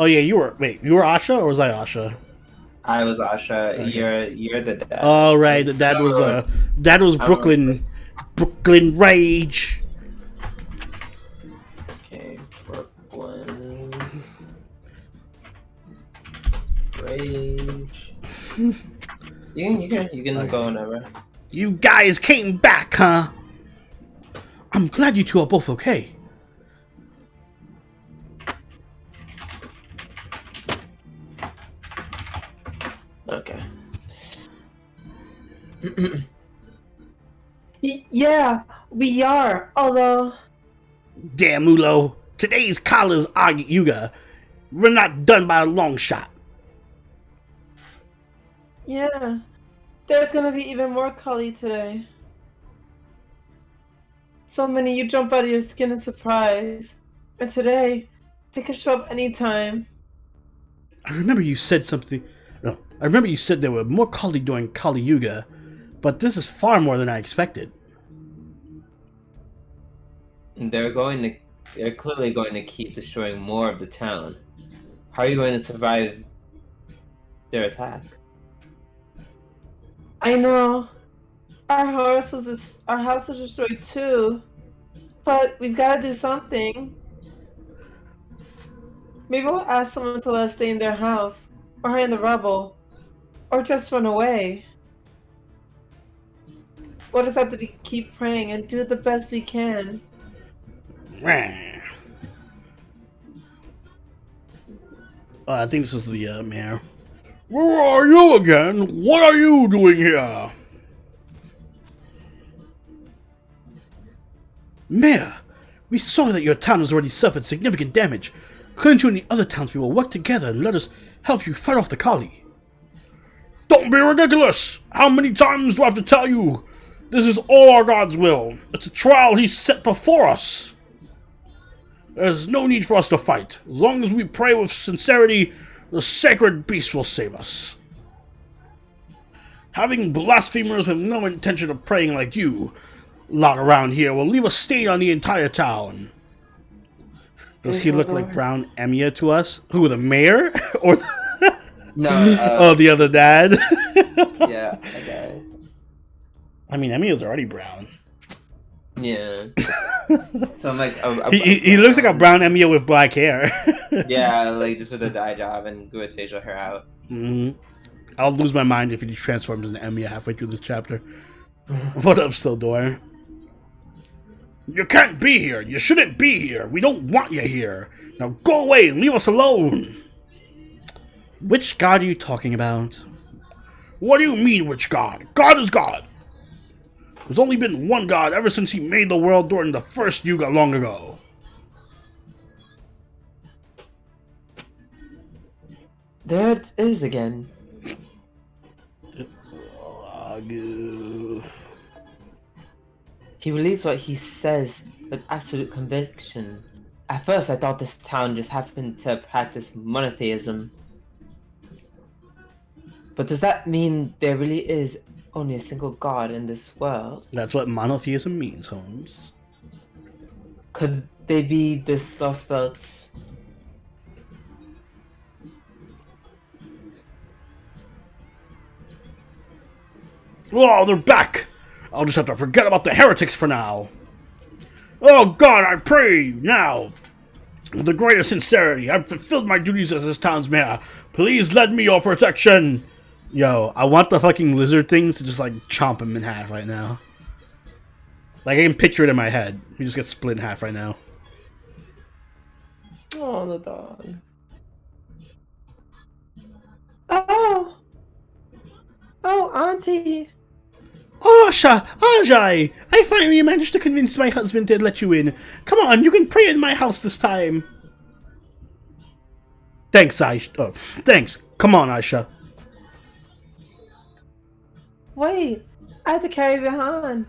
Oh yeah, you were Asha or was I Asha? I was Asha. Okay. You're the dad. Oh right, that was Brooklyn. Brooklyn Rage. Okay, Brooklyn Rage. You can go whenever. You guys came back, huh? I'm glad you two are both okay. Okay. Yeah, we are. Although, Damn, Mulo. Today's Kala's Yuga. We're not done by a long shot. yeah, there's gonna be even more Kali today. So many, you jump out of your skin in surprise. And today, they can show up anytime. I remember you said something. No, I remember you said there were more Kali during Kali Yuga, but this is far more than I expected. They're clearly going to keep destroying more of the town. How are you going to survive their attack? I know. Our house was destroyed too. But we've got to do something. Maybe we'll ask someone to let us stay in their house, or hide in the rubble, or just run away. We'll just have to keep praying and do the best we can. I think this is the mayor. Where are you again? What are you doing here? Mayor, we saw that your town has already suffered significant damage. Couldn't you and the other townspeople work together and let us help you fight off the Kali? Don't be ridiculous! How many times do I have to tell you? This is all our God's will. It's a trial He set before us. There's no need for us to fight. As long as we pray with sincerity, the sacred beast will save us. Having blasphemers with no intention of praying like you lot around here will leave a stain on the entire town. Does he look like Brown Emiya to us? Who, the mayor? Or No. the other dad? Yeah. Okay. I mean, Emiya's already brown. Yeah. So I'm like, He looks like a brown Emiya with black hair. yeah, like just with a dye job and grew his facial hair out. I'll lose my mind if he transforms into Emiya halfway through this chapter. What up, Sildor? You can't be here. You shouldn't be here. We don't want you here. Now go away and leave us alone. Which god are you talking about? What do you mean, which god? God is God. There's only been one god ever since He made the world during the first Yuga long ago. There it is again. He believes what he says with absolute conviction. At first I thought this town just happened to practice monotheism. But does that mean there really is only a single god in this world? That's what monotheism means, Holmes. Could they be the Lost Belts? Oh, they're back! I'll just have to forget about the heretics for now. Oh God, I pray you now, with the greatest sincerity, I've fulfilled my duties as this town's mayor. Please lend me your protection. Yo, I want the fucking lizard things to just like chomp him in half right now. Like I can picture it in my head. He just gets split in half right now. Oh, the dog. Oh! Oh, Auntie! Oh, Ajay! I finally managed to convince my husband to let you in. Come on, you can pray in my house this time. Thanks, Aisha. Oh, thanks. Come on, Aisha. Wait, I have to carry behind.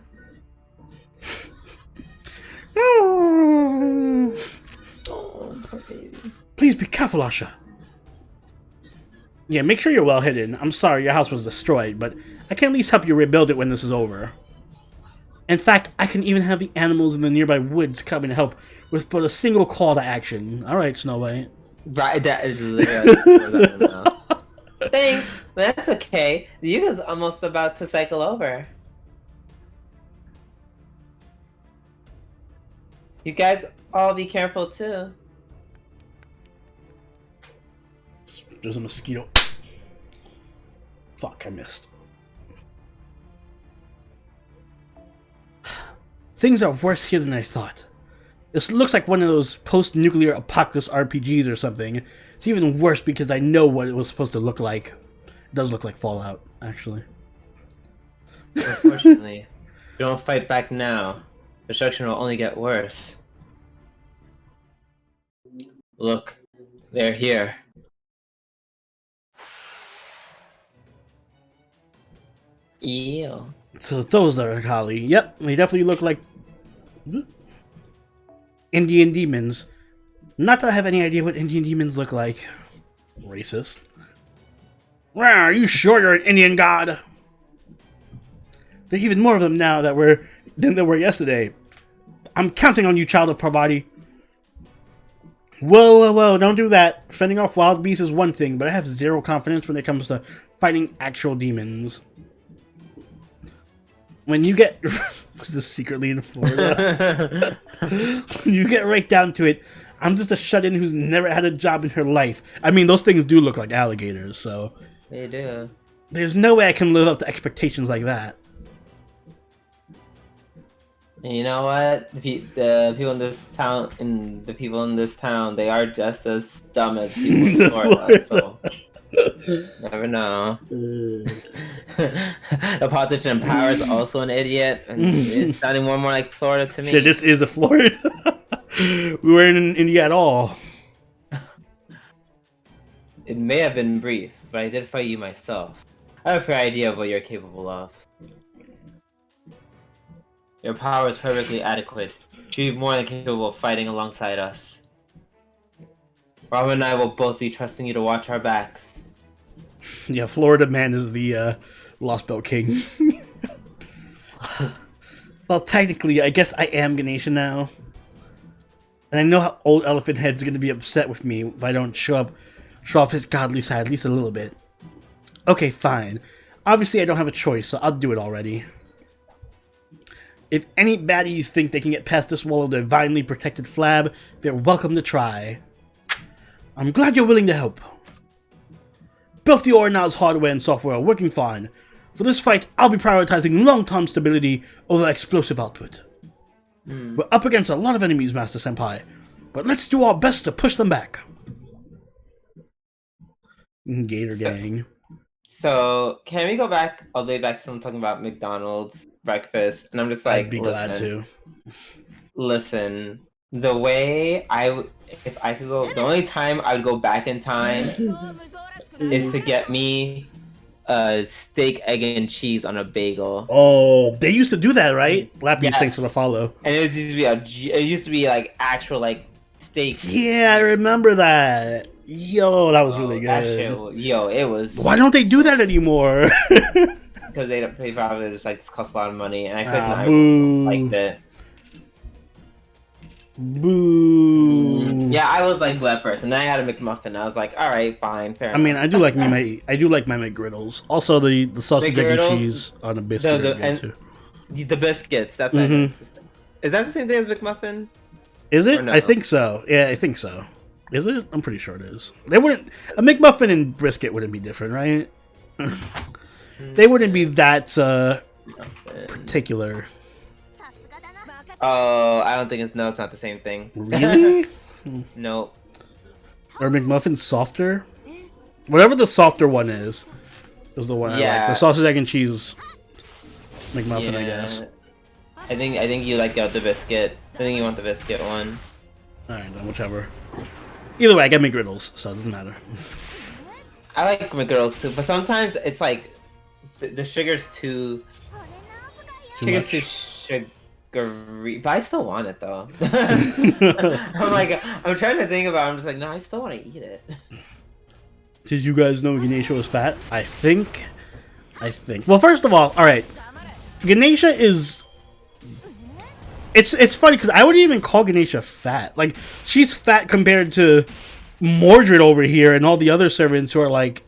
Oh, poor baby. Please be careful, Asha. Yeah, make sure you're well hidden. I'm sorry your house was destroyed, but I can at least help you rebuild it when this is over. In fact, I can even have the animals in the nearby woods come and help with but a single call to action. Alright, Snow White. Right, that is literally. Thanks, but that's okay. The Yuga's almost about to cycle over. You guys all be careful too. There's a mosquito. Fuck, I missed. Things are worse here than I thought. This looks like one of those post-nuclear apocalypse RPGs or something. It's even worse because I know what it was supposed to look like. It does look like Fallout, actually. Unfortunately, if we don't fight back now, destruction will only get worse. Look, they're here. Ew. So those are Kali. Yep, they definitely look like Indian demons. Not that I have any idea what Indian demons look like. Racist. Wow, are you sure you're an Indian god? There are even more of them now than there were yesterday. I'm counting on you, child of Parvati. Whoa, whoa, whoa, don't do that. Fending off wild beasts is one thing, but I have zero confidence when it comes to fighting actual demons. When you get... Was this secretly in Florida? When you get right down to it, I'm just a shut-in who's never had a job in her life. I mean, those things do look like alligators, so... They do. There's no way I can live up to expectations like that. And you know what? The people in this town, they are just as dumb as people in Florida. So never know. The politician in power is also an idiot, and it's sounding more and more like Florida to me. Shit, this is a Florida. We weren't in India at all. It may have been brief, but I did fight you myself. I have a fair idea of what you're capable of. Your power is perfectly adequate. You're more than capable of fighting alongside us. Robin and I will both be trusting you to watch our backs. Yeah, Florida man is the Lost Belt King. Well, technically, I guess I am Ganesha now. And I know how old Elephant Head's gonna be upset with me if I don't show off his godly side at least a little bit. Okay, fine. Obviously, I don't have a choice, so I'll do it already. If any baddies think they can get past this wall of divinely protected flab, they're welcome to try. I'm glad you're willing to help. Both the Orinal's hardware and software are working fine. For this fight, I'll be prioritizing long-term stability over explosive output. We're up against a lot of enemies, Master Senpai, but let's do our best to push them back. Gator Gang. So, can we go back all the way back to someone talking about McDonald's breakfast? And I'm just like, I'd be glad to. Listen, the way if I could go, the only time I would go back in time is to get me a steak, egg, and cheese on a bagel. Oh, they used to do that, right? Lappy's, Yes. thanks for the follow. And it used to be like actual like steak. Yeah, I remember that. Yo, that was really good. That shit, it was. Why don't they do that anymore? Because they probably just like cost a lot of money, and I couldn't. Boo. I liked it. Boo. Yeah, I was like that person. Then I had a McMuffin. I was like, all right, fine, fair. I mean, I do like my McGriddles. Also, the sausage, egg, and McGriddle? cheese on a biscuit are good too. The biscuits. That's Mhm. Is that the same thing as McMuffin? Is it? Or no? I think so. Yeah, I think so. Is it? I'm pretty sure it is. They wouldn't. A McMuffin and brisket wouldn't be different, right? They wouldn't be that particular. Oh, I don't think it's it's not the same thing. Really? Nope. Or McMuffin's softer? Whatever the softer one is the one I like. Yeah. The sausage, egg, and cheese McMuffin, Yeah. I guess. I think you like the biscuit. I think you want the biscuit one. Alright, then whichever. Either way, I get McGriddles, so it doesn't matter. I like McGriddles too, but sometimes it's like the sugar's too Too too much. sugary. But I still want it though. I'm trying to think about it. I'm just like, no, I still want to eat it. Did you guys know Ganesha was fat? I think. Well, first of all, alright. Ganesha is... It's funny, because I wouldn't even call Ganesha fat. Like, she's fat compared to Mordred over here and all the other servants who are, like,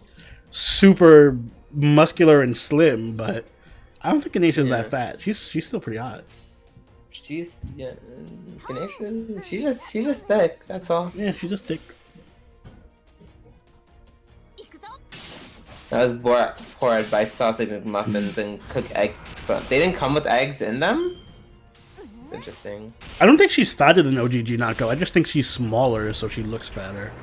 super muscular and slim, but I don't think Ganesha's that fat. She's still pretty hot. Ganesha, she's just thick, that's all. Yeah, she's just thick. I was poor advice sausage McMuffins and cooked eggs, but they didn't come with eggs in them? Interesting. I don't think she's fatter than OG Jinako. I just think she's smaller, so she looks fatter.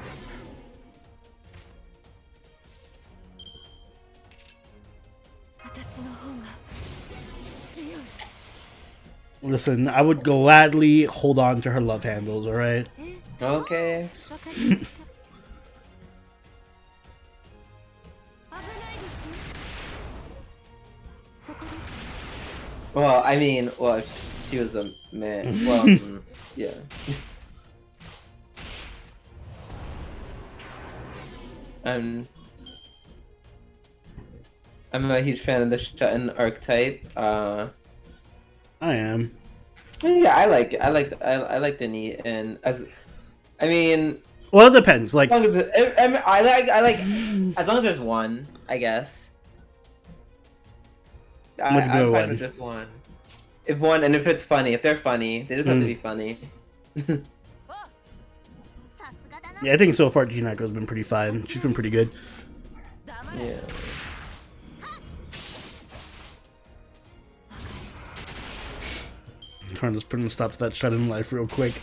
Listen, I would gladly hold on to her love handles, alright? Okay. わかりました Well, I mean, well, if she was a man. Well, yeah. I'm a huge fan of the Shutton archetype. I am. Yeah, I like it. I like the neat, and I mean, Well, it depends. Like, as long as I like as long as there's one, I guess. Look at the I'm fine one. with just one. If one, and if it's funny, if they're funny, they just have to be funny. yeah, I think so far Jinako's been pretty fine. She's been pretty good. Yeah. I'm trying to put a stop to that shut-in life real quick.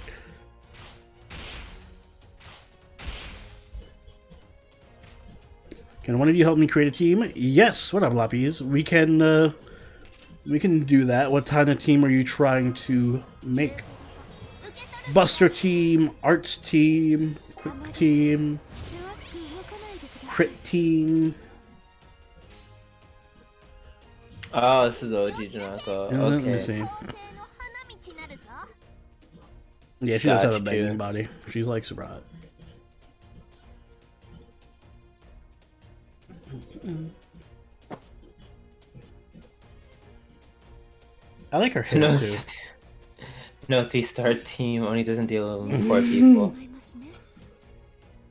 Can one of you help me create a team? Yes. What up, Lappies? We can do that. What kind of team are you trying to make? Buster team, arts team, quick team, crit team. Oh, this is OG Jinako. Let me Okay. see. Yeah, she does have a Gotcha. banging body. She's like Sabrat. I like her hair No, too. no 3-star team only doesn't deal with 4 people.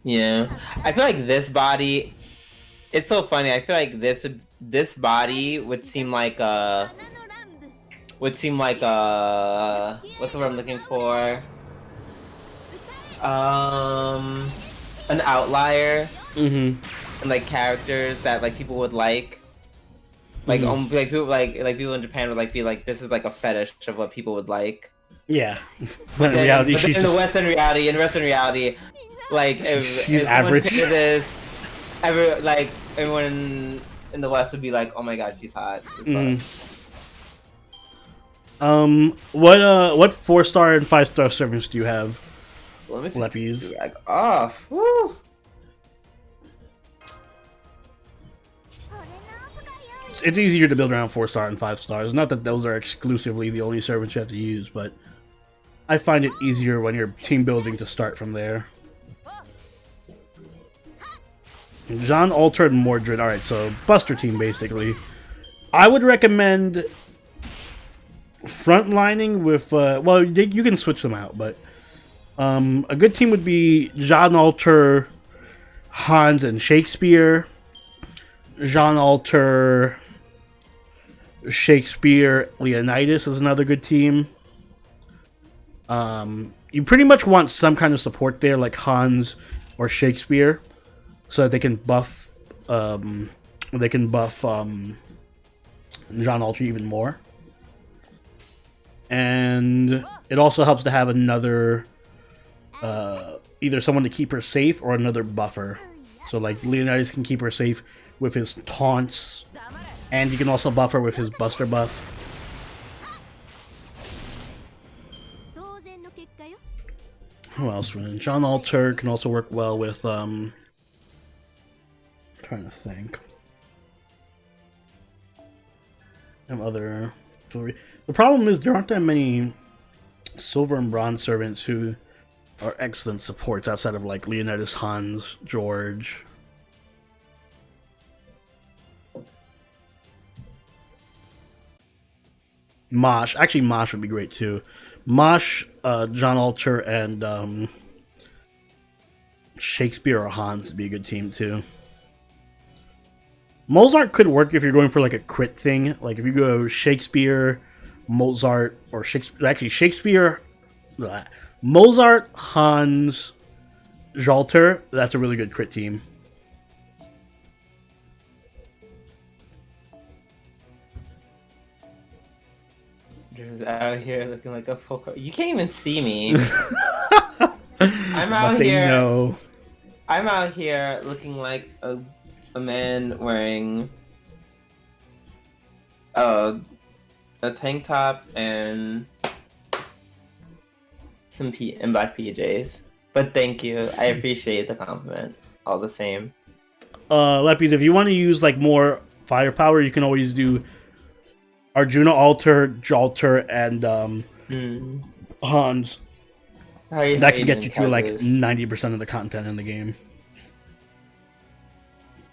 Yeah, I feel like this body. It's so funny. I feel like this body would seem like what's the word I'm looking for? An outlier. Mm-hmm. And like characters that like people would like like like people like people in Japan would like be like, this is like a fetish of what people would like. Yeah, but in reality, but she's in just the Western reality, like if she's someone average. did this, everyone in the West would be like, oh my god, she's hot. It's fun. What 4-star and 5-star servants do you have? Let me Leppies. drag off. Woo! It's easier to build around 4-star and 5 stars. Not that those are exclusively the only servants you have to use, but I find it easier when you're team building to start from there. Jean, Alter, and Mordred. Alright, so Buster team, basically. I would recommend frontlining with, well, you can switch them out, but a good team would be Jean, Alter, Hans, and Shakespeare. Jean, Alter, Shakespeare, Leonidas is another good team. You pretty much want some kind of support there, like Hans or Shakespeare, so that they can buff Jean Alter even more. And it also helps to have another either someone to keep her safe or another buffer. So like Leonidas can keep her safe with his taunts, and you can also buff her with his Buster buff. Who else? Jean Alter can also work well with I'm trying to think. And other story. The problem is there aren't that many silver and bronze servants who are excellent supports outside of like Leonidas, Hans, George. Mosh. Actually, Mosh would be great too. Mosh, John Alter, and Shakespeare or Hans would be a good team too. Mozart could work if you're going for like a crit thing. Like if you go Shakespeare, Mozart, or Shakespeare, Mozart, Hans, Jalter, that's a really good crit team. Drew's out here looking like a poker. You can't even see me. I'm out But they here. know. I'm out here looking like a man wearing a tank top and in black PJs. But thank you. I appreciate the compliment. All the same. Leppies, if you want to use like more firepower, you can always do Arjuna Alter, Jalter, and Hans. That can get you through like 90% of the content in the game.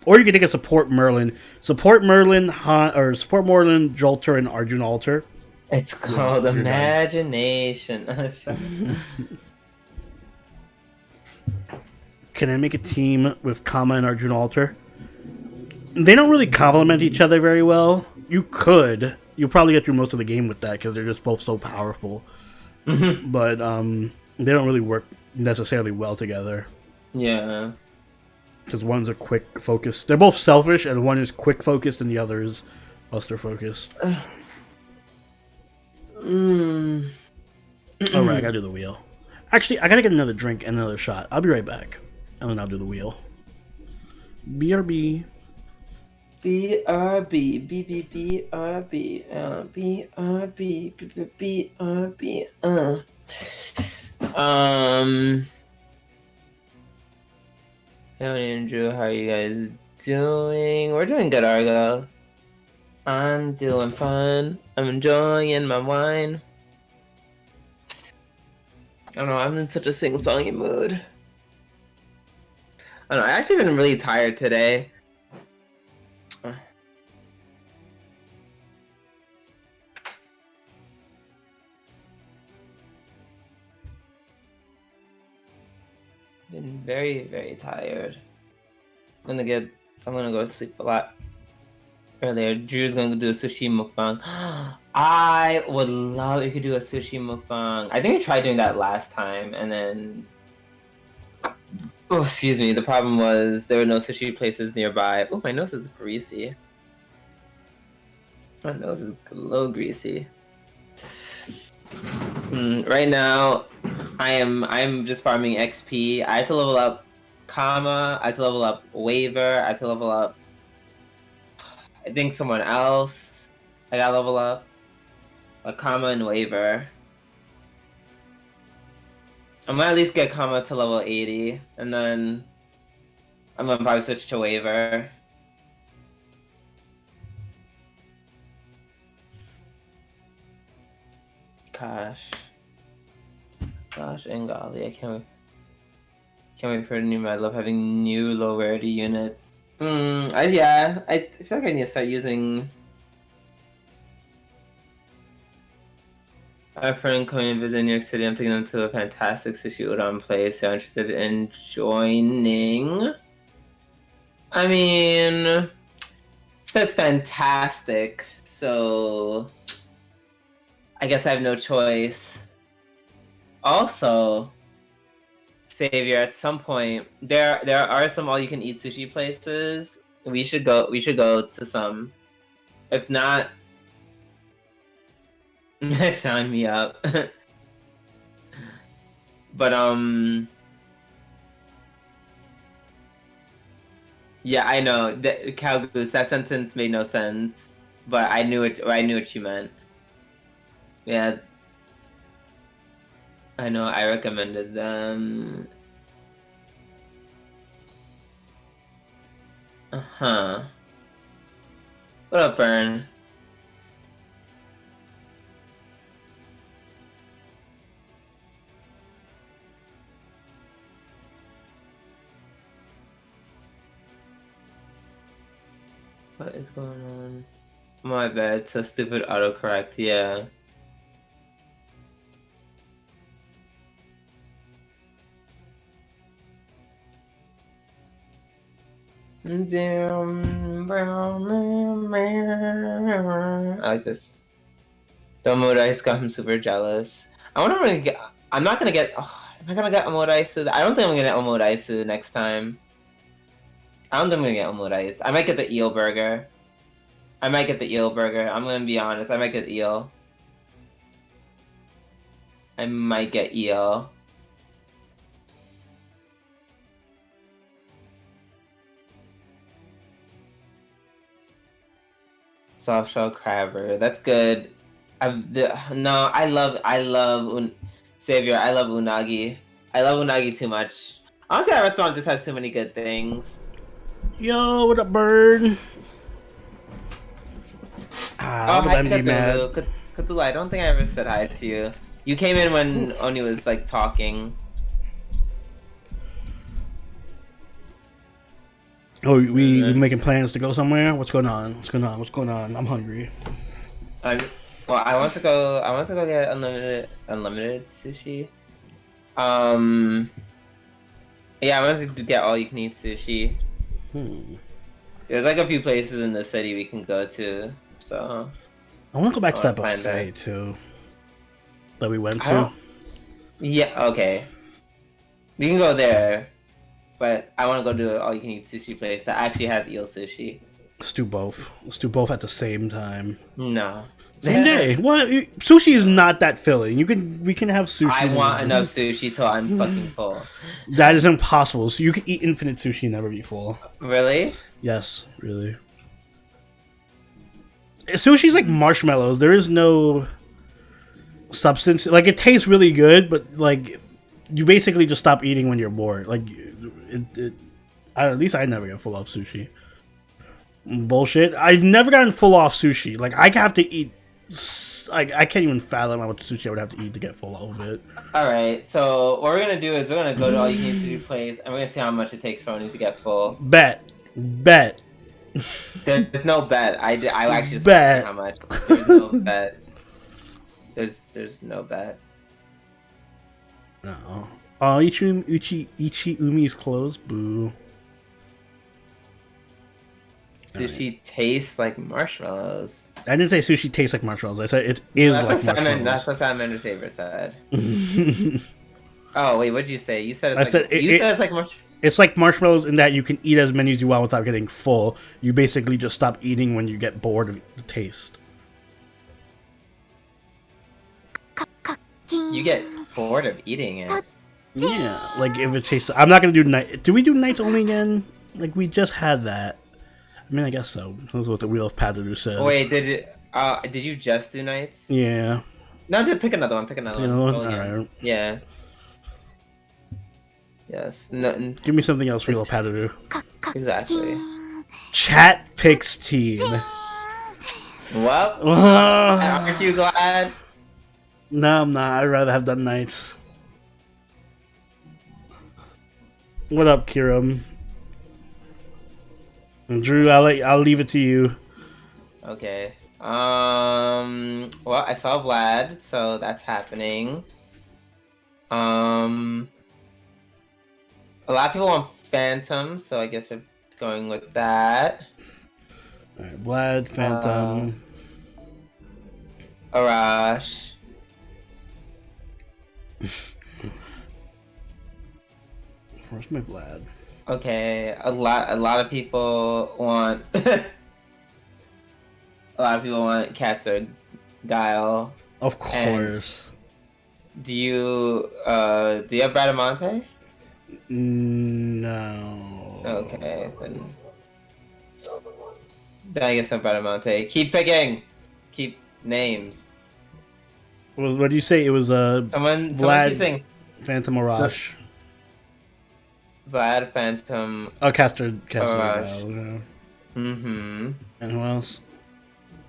Or you can take a support Merlin. Support Merlin, Jalter, and Arjuna Alter. It's called imagination. Can I make a team with Kama and Arjuna Alter? They don't really complement each other very well. You could. You'll probably get through most of the game with that because they're just both so powerful. But they don't really work necessarily well together. Yeah. Because one's a quick focus. They're both selfish, and one is quick focused, and the other is buster focused. Alright, I gotta do the wheel. Actually, I gotta get another drink and another shot. I'll be right back. And then I'll do the wheel. BRB. BRB, BB, BRB, BRB, BRB, Tony and Drew, how are you guys doing? We're doing good, Argo. I'm doing fun. I'm enjoying my wine. I don't know, I'm in such a sing-songy mood. I don't know, I've actually been really tired today. Been very, very tired. I'm gonna go to sleep a lot earlier. Drew's gonna do a sushi mukbang. I would love if you could do a sushi mukbang. I think I tried doing that last time, and then oh, excuse me. The problem was there were no sushi places nearby. Oh, my nose is greasy. My nose is a little greasy. Right now, I'm just farming XP. I have to level up Kama. I have to level up Waver. I have to level up, I think, someone else. I gotta level up Kama and Waver. I'm gonna at least get Kama to level 80, and then I'm gonna probably switch to Waver. Gosh, and golly, I can't wait for a new mod. I love having new low rarity units. I feel like I need to start using. I have a friend coming and visit New York City. I'm taking them to a fantastic sushi udon place. They're interested in joining. I mean, that's fantastic. So I guess I have no choice. Also, Savior, at some point there are some all-you-can-eat sushi places. We should go to some. If not, sign me up. But yeah, I know that Cow Goose. That sentence made no sense, but I knew what you meant. Yeah. I know, I recommended them. Uh-huh. What up, Burn? What is going on? My bad, it's a stupid autocorrect, yeah. I like this. The Omodaisu got him super jealous. I wonder when I'm not gonna get. Oh, am I gonna get Omodaisu? I don't think I'm gonna get Omodaisu next time. I don't think I'm gonna get Omodaisu. I might get the eel burger. I'm gonna be honest. I might get eel. I might get eel. Soft shell crabber. That's good. I love Savior, I love unagi. I love unagi too much. Honestly, that restaurant just has too many good things. Yo, what up, bird? Ah, Oh, what hi, would I be mad? Cthulhu. Cthulhu, I don't think I ever said hi to you. You came in when Oni was like talking. Oh, we making plans to go somewhere? What's going on? What's going on? What's going on? I'm hungry. Well, I want to go. I want to go get unlimited sushi. Yeah, I wanted to get all you can eat sushi. There's like a few places in the city we can go to, so. I want to go back to that find buffet too. That we went I to. don't- Yeah. Okay. We can go there, but I want to go to all you can eat sushi place that actually has eel sushi. Let's do both. Let's do both at the same time. No. Same day. What? Sushi is not that filling. We can have sushi. I want enough sushi till I'm fucking full. That is impossible. So you can eat infinite sushi and never be full. Really? Yes, really. Sushi's like marshmallows. There is no substance. Like, it tastes really good, but like you basically just stop eating when you're bored. Like, at least I never get full off sushi. Bullshit. I've never gotten full off sushi. Like, I have to eat. Like, I can't even fathom how much sushi I would have to eat to get full of it. All right. So what we're gonna do is we're gonna go to all you can eat sushi place, and we're gonna see how much it takes for me to get full. Bet. There's no bet. I actually just Bet. want to see how much. There's no bet. There's no bet. No. Oh, Ichi Umi's closed. Boo. Sushi tastes like marshmallows. I didn't say sushi tastes like marshmallows. I said it is That's like marshmallows. That's what Salamander Saber said. Oh wait, what did you say? You said it's said it's like marshmallows. It's like marshmallows in that you can eat as many as you want without getting full. You basically just stop eating when you get bored of the taste. You get bored of eating it. Yeah, like if it tastes. I'm not gonna do night. Do we do nights only again? Like, we just had that. I mean, I guess so. That's what the Wheel of Padadu says. Wait, did you just do nights? Yeah. No, just pick another one. Pick another one. All Go again. right. Yeah. Yes. No, Give me something else, Wheel of Padadu. exactly. Chat picks team. Well, aren't you glad? No, I'm not. I'd rather have done nights. What up, Kiram? And Drew, I'll leave it to you. Okay. Well, I saw Vlad, so that's happening. A lot of people want Phantom, so I guess we're going with that. Alright, Vlad, Phantom. Arash. Where's my Vlad? Okay, a lot of people want a lot of people want Caster Guile. Of course. Do you have Bradamante? No. Okay, then I guess no Bradamante. Keep picking. Keep names. What do you say? It was Someone Vlad, keep saying Phantom, Arash. Vlad, Phantom. Oh, Caster Arash. Guile, yeah. Mm-hmm. And who else?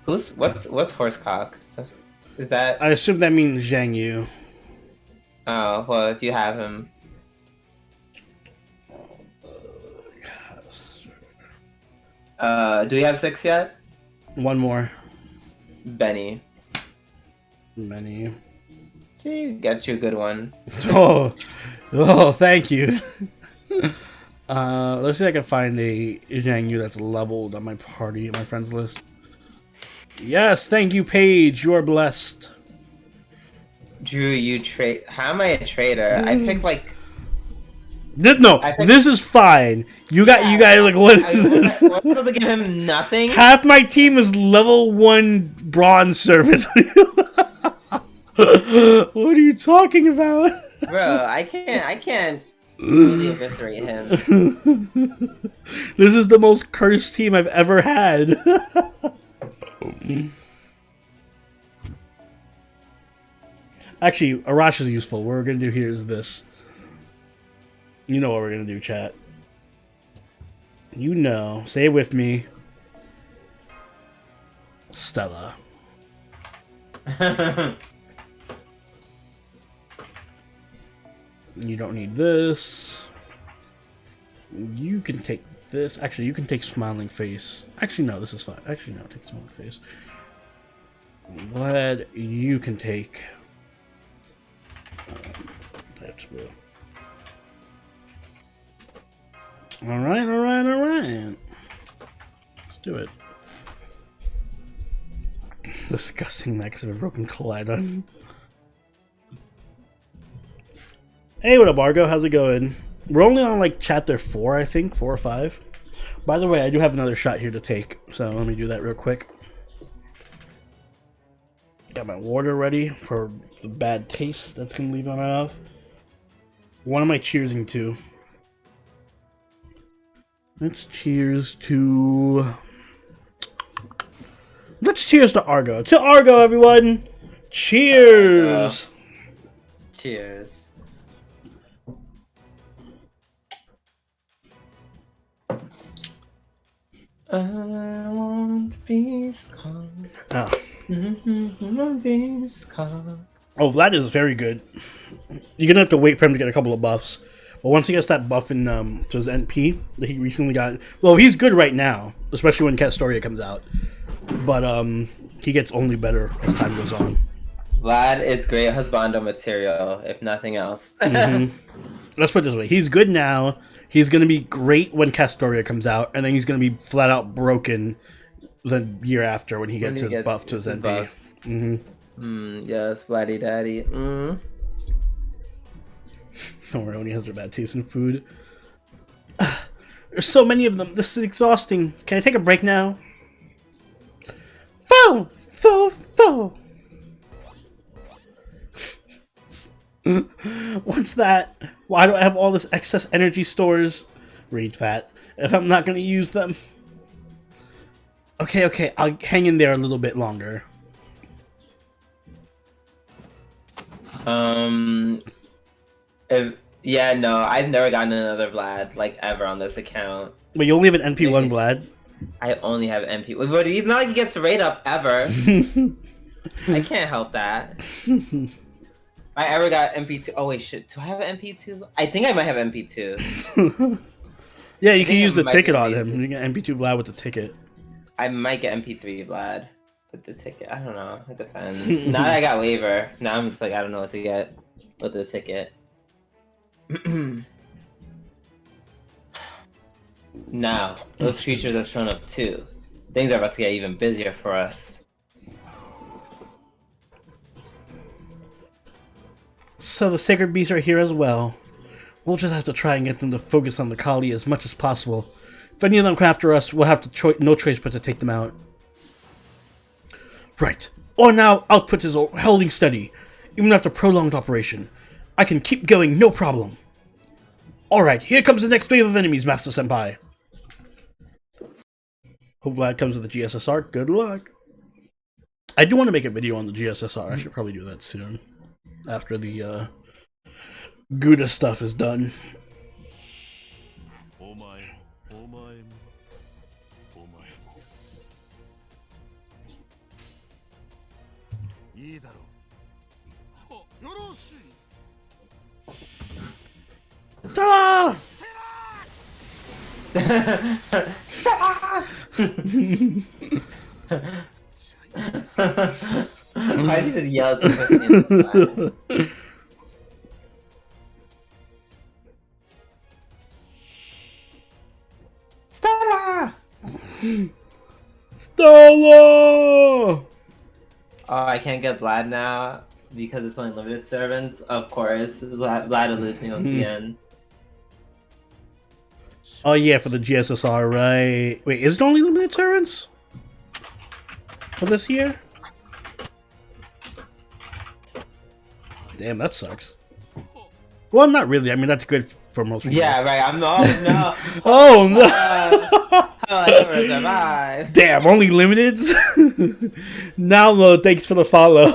What's Horsecock? Is that? I assume that means Zhang Yu. Oh well, if you have him. Do we have 6 yet? One more. Benny. Many. See, got you a good one. Oh, thank you. Let's see if I can find a Zhang Yu that's leveled on my party, my friends list. Yes, thank you, Paige. You are blessed. Drew, you trade. How am I a traitor? I picked like. This is fine. You guys like, what is this? What to give him nothing? Half my team is level 1 bronze service. What are you talking about? Bro, I can't really eviscerate him. This is the most cursed team I've ever had. Actually, Arash is useful. What we're gonna do here is this. You know what we're gonna do, chat. You know. Say it with me. Stella. You don't need this. You can take this. Actually, you can take smiling face. Actually, no, this is fine. Actually, no, take smiling face. Glad you can take. That's good. Alright, alright, alright. Let's do it. Disgusting Max of a broken collider. Hey, what up, Argo? How's it going? We're only on like chapter 4, I think. 4 or 5. By the way, I do have another shot here to take, so let me do that real quick. Got my water ready for the bad taste that's gonna leave on my mouth. What am I cheersing to? Let's cheers to... Let's cheers to Argo. To Argo, everyone! Cheers! Cheers. I want to be strong. Oh. Be strong. Oh, Vlad is very good. You're gonna have to wait for him to get a couple of buffs. But once he gets that buff in to his NP that he recently got, well, he's good right now, especially when Castoria comes out. But he gets only better as time goes on. Vlad is great husbando material, if nothing else. Let's put it this way: he's good now. He's gonna be great when Castoria comes out, and then he's gonna be flat out broken the year after when he gets his buff to his NP. Buffs. Yes, Vladdy Daddy. Don't worry, only has a bad taste in food. There's so many of them. This is exhausting. Can I take a break now? Fo! What's that? Why do I have all this excess energy stores? Rage fat. If I'm not going to use them. Okay, I'll hang in there a little bit longer. Yeah, no, I've never gotten another Vlad, like, ever on this account. But you only have an NP1 Vlad. I only have MP. But he's not like he gets to rate up ever. I can't help that. I ever got MP2. Oh, wait, shit. Do I have an MP2? I think I might have MP2. Yeah, you can use the ticket on him. You get MP2 Vlad with the ticket. I might get MP3 Vlad with the ticket. I don't know. It depends. Now that I got waiver, now I'm just like, I don't know what to get with the ticket. Now, those creatures have shown up too. Things are about to get even busier for us. So the sacred beasts are here as well. We'll just have to try and get them to focus on the Kali as much as possible. If any of them come after us, we'll have to no choice but to take them out. Right. Or now, output is holding steady. Even after prolonged operation. I can keep going, no problem. Alright, here comes the next wave of enemies, Master Senpai. Hope Vlad comes with the GSSR. Good luck. I do want to make a video on the GSSR. I should probably do that soon. After the Gouda stuff is done. Stella! Why did he just yell to put me in the side? Stella! Stella! Oh, I can't get Vlad now because it's only limited servants. Of course, Vlad alluded to me on TN. Oh yeah, for the GSSR, right? Wait, is it only limited servants for this year? Damn, that sucks. Well, not really. I mean, that's good for most people. Yeah, right. I'm no. Oh no! How I never survive. Damn, only limited. Now, though, thanks for the follow.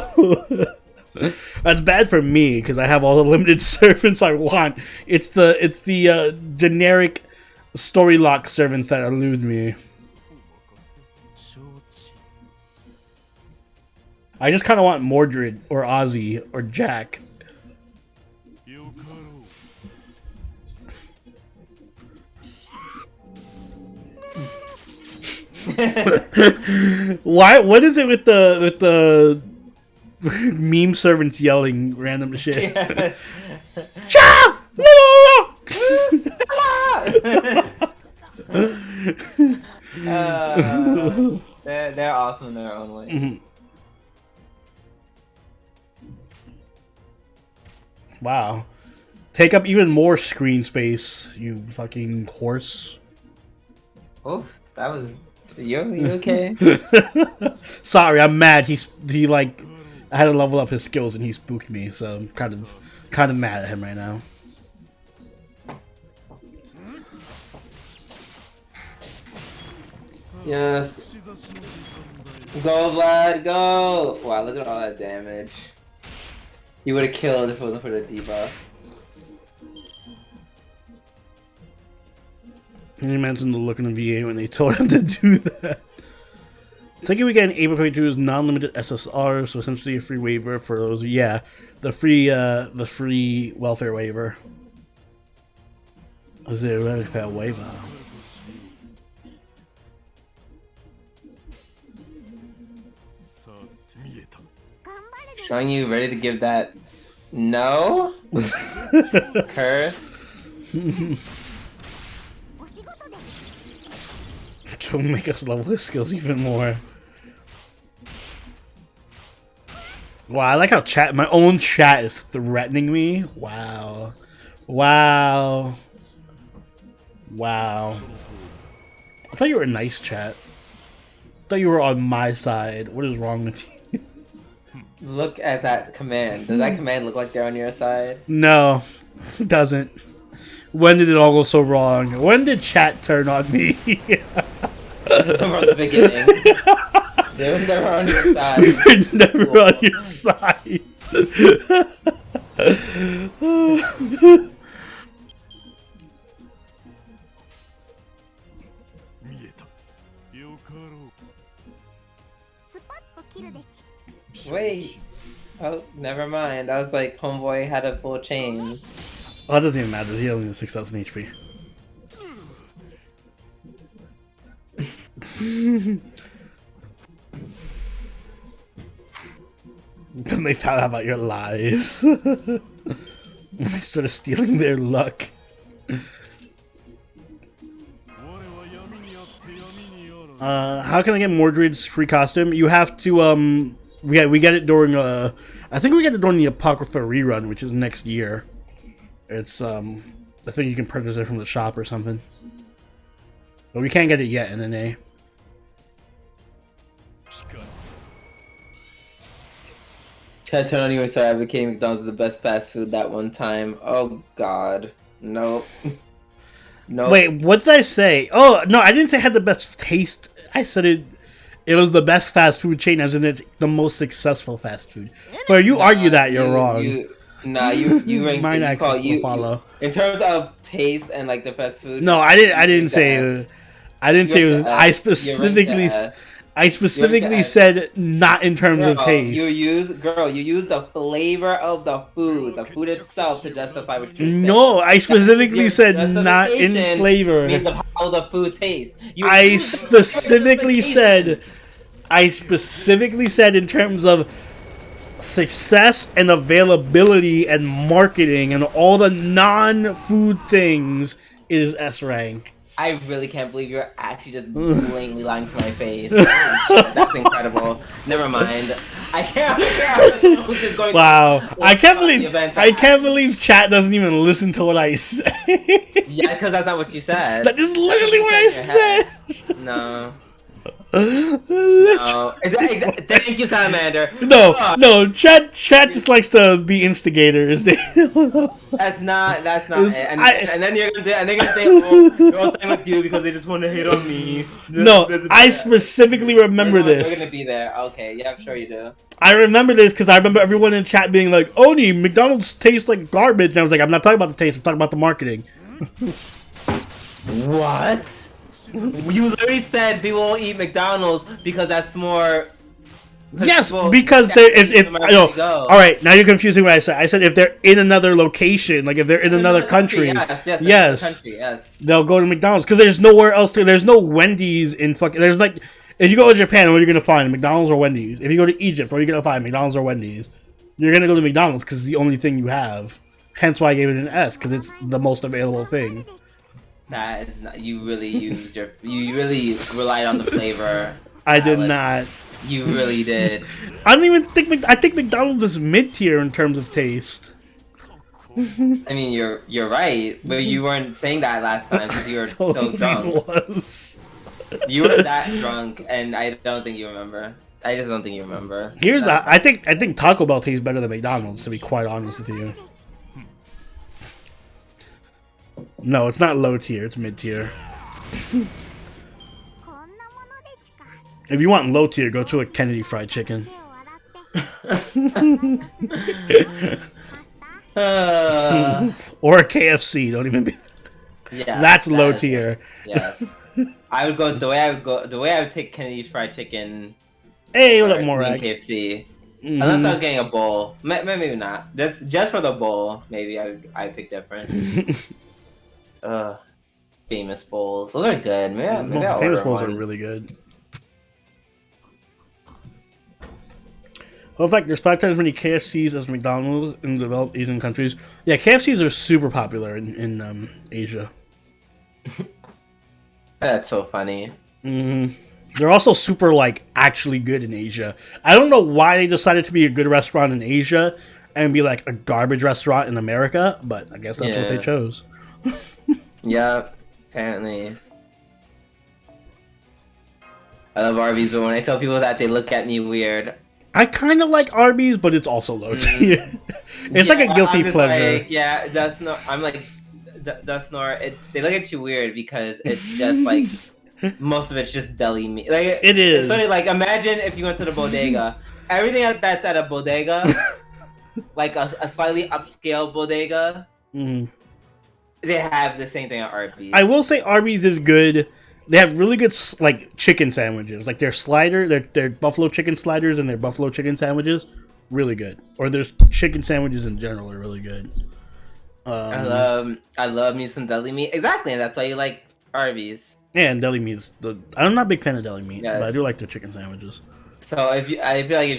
That's bad for me because I have all the limited servants I want. It's the generic story lock servants that elude me. I just kind of want Mordred or Ozzy or Jack. Why? What is it with the meme servants yelling random shit? Yeah. Cha! They're awesome in their own way. Mhm. Wow. Take up even more screen space, you fucking horse. Oh, that was you okay? Sorry, I'm mad. He like I had to level up his skills and he spooked me, so I'm kind of mad at him right now. Yes. Go, Vlad, go! Wow, look at all that damage. You would have killed if it wasn't for the debuff. Can you imagine the look in the VA when they told him to do that? Thinking we get an April 22's non-limited SSR, so essentially a free waiver for those. Yeah, the free welfare waiver. Is it a welfare waiver? Showing you ready to give that no curse. To make us level his skills even more. Wow, I like how my own chat is threatening me. Wow. Wow. Wow. I thought you were a nice chat. I thought you were on my side. What is wrong with you? Look at that command. Does that command look like they're on your side? No, it doesn't. When did it all go so wrong? When did chat turn on me? From the beginning. They were never on your side. They were never on your side. Wait. Oh, never mind. I was like, homeboy had a full chain. Oh, it doesn't even matter. He only has 6,000 HP. Then they found out about your lies. I started stealing their luck. How can I get Mordred's free costume? You have to we get it during I think we get it during the Apocrypha rerun, which is next year. It's I think you can purchase it from the shop or something. But we can't get it yet in NA. Chad Tony was sorry advocating McDonald's is the best fast food that one time. Oh god. Nope. Nope. Wait, what did I say? Oh no, I didn't say it had the best taste. I said it was the best fast food chain, as in it's the most successful fast food. So you argue that you're wrong. You rank Mine you actually call, you, follow. in terms of taste and like the fast food. No, I didn't say it. I didn't say it was. I specifically said not in terms of taste. You use the flavor of the food itself to justify what you're saying. No, I specifically said not in flavor. Means of how the food tastes. I specifically said in terms of success and availability and marketing and all the non-food things is S rank. I really can't believe you're actually just blatantly lying to my face. That's incredible. Never mind. I can't. Wow, I can't believe chat doesn't even listen to what I say. Yeah, because that's not what you said. That is literally what I said. No. No. Thank you, Salamander. No. Chat just likes to be instigators. That's not it. And then you're gonna say, oh, they're all saying with you because they just want to hate on me. No, I specifically remember this. You're gonna be there. Okay, yeah, I'm sure you do. I remember this because I remember everyone in chat being like, Oni, McDonald's tastes like garbage. And I was like, I'm not talking about the taste, I'm talking about the marketing. What? You literally said people won't eat McDonald's because that's more... Yes, because they're... all right, now you're confusing what I said. I said if they're in another location, like if they're in another country, yes, they'll go to McDonald's. Because there's nowhere else to... There's no Wendy's in fucking... There's like... If you go to Japan, what are you going to find? McDonald's or Wendy's? If you go to Egypt, what are you going to find? McDonald's or Wendy's? You're going to go to McDonald's because it's the only thing you have. Hence why I gave it an S, because it's the most available thing. That is not... You really used your... You really relied on the flavor. I did not. You really did. I don't even think... I think McDonald's is mid-tier in terms of taste. I mean, you're right, but you weren't saying that last time because you were so drunk. Was. You were that drunk, and I don't think you remember. I just don't think you remember. Here's the... I think Taco Bell tastes better than McDonald's, to be quite honest with you. No, it's not low tier, it's mid tier. If you want low tier, go to a Kennedy Fried Chicken. Or a KFC, don't even be... Yeah, that's low tier. Yes. I would go the way I would take Kennedy's Fried Chicken. Hey, what up, Morag? KFC. Unless I was getting a bowl. Maybe not. Just for the bowl, maybe I'd pick different. Famous bowls. Those are good. Maybe famous bowls are really good. Well, in fact, there's 5 times as many KFCs as McDonald's in developed Asian countries. Yeah, KFCs are super popular in Asia. That's so funny. They're also super, like, actually good in Asia. I don't know why they decided to be a good restaurant in Asia and be, like, a garbage restaurant in America, but I guess that's what they chose. Yeah, apparently. I love Arby's, but when I tell people that, they look at me weird. I kind of like Arby's, but it's also low tier. It's like a guilty pleasure. Like, yeah, that's not... I'm like... That's not... They look at you weird because it's just, like... most of it's just deli meat. Like, it is. It's funny, like, imagine if you went to the bodega. Everything that's at a bodega, like a slightly upscale bodega, they have the same thing at Arby's. I will say Arby's is good. They have really good, like, chicken sandwiches. Like, their buffalo chicken sliders and their buffalo chicken sandwiches, really good. Or their chicken sandwiches in general are really good. I love me some deli meat. Exactly, and that's why you like Arby's. Yeah, and deli meat I'm not a big fan of deli meat, but I do like their chicken sandwiches. So I feel like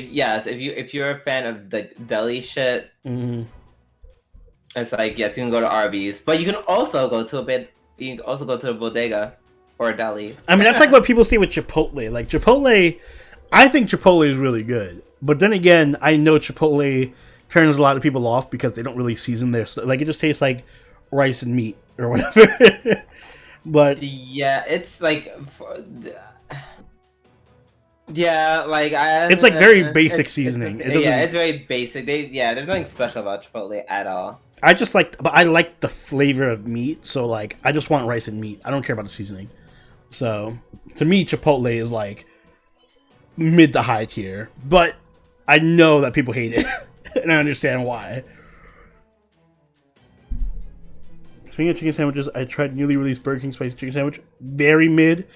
if you're a fan of the deli shit, it's like yes, you can go to Arby's, but you can also go to the bodega or a deli. I mean, that's like what people say with Chipotle. Like Chipotle, I think Chipotle is really good, but then again, I know Chipotle turns a lot of people off because they don't really season their stuff. Like it just tastes like rice and meat or whatever. But yeah, it's like, it's like very basic seasoning. It's very basic. There's nothing special about Chipotle at all. But I like the flavor of meat, so like I just want rice and meat. I don't care about the seasoning. So to me, Chipotle is like mid to high tier, but I know that people hate it, and I understand why. Speaking of chicken sandwiches, I tried newly released Burger King spicy chicken sandwich. Very mid.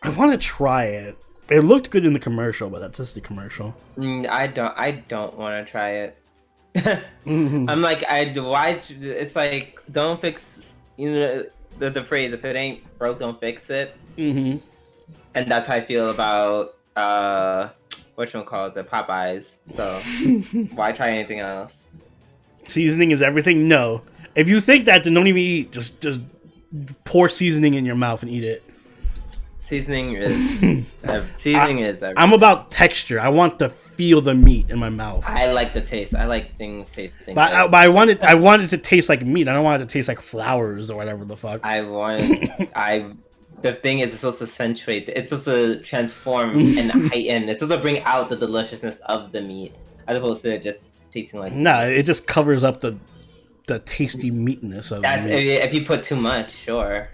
I want to try it. It looked good in the commercial, but that's just the commercial. I don't want to try it. I'm like, why? It's like, don't fix. You know the phrase, if it ain't broke, don't fix it. And that's how I feel about whatchamacallit, Popeyes. So why try anything else? Seasoning is everything. No. If you think that, then don't even eat. Just pour seasoning in your mouth and eat it. Seasoning is everything. I'm about texture. I want to feel the meat in my mouth. I like the taste. I like things tasting. But I want it to taste like meat. I don't want it to taste like flowers or whatever the fuck. They the thing is, it's supposed to accentuate. It's supposed to transform and heighten. It's supposed to bring out the deliciousness of the meat, as opposed to just tasting like. Nah, it just covers up the tasty meatness of That's the meat. if you put too much, sure.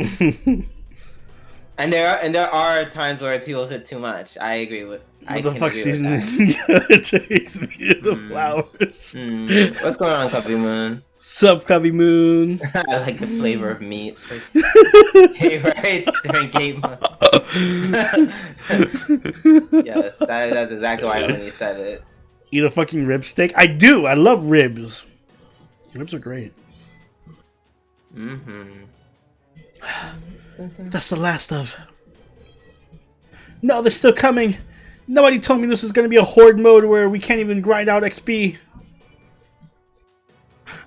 And there are times where people put too much. I agree with. What the fuck seasoning? It takes me to the flowers. What's going on, Cubby Moon? Sup, Cubby Moon? I like the flavor of meat. Hey, right? During game mode. Yes, that's exactly why when you said it. Eat a fucking rib steak? I do! I love ribs. Ribs are great. That's the last of. No, they're still coming! Nobody told me this is going to be a horde mode where we can't even grind out XP.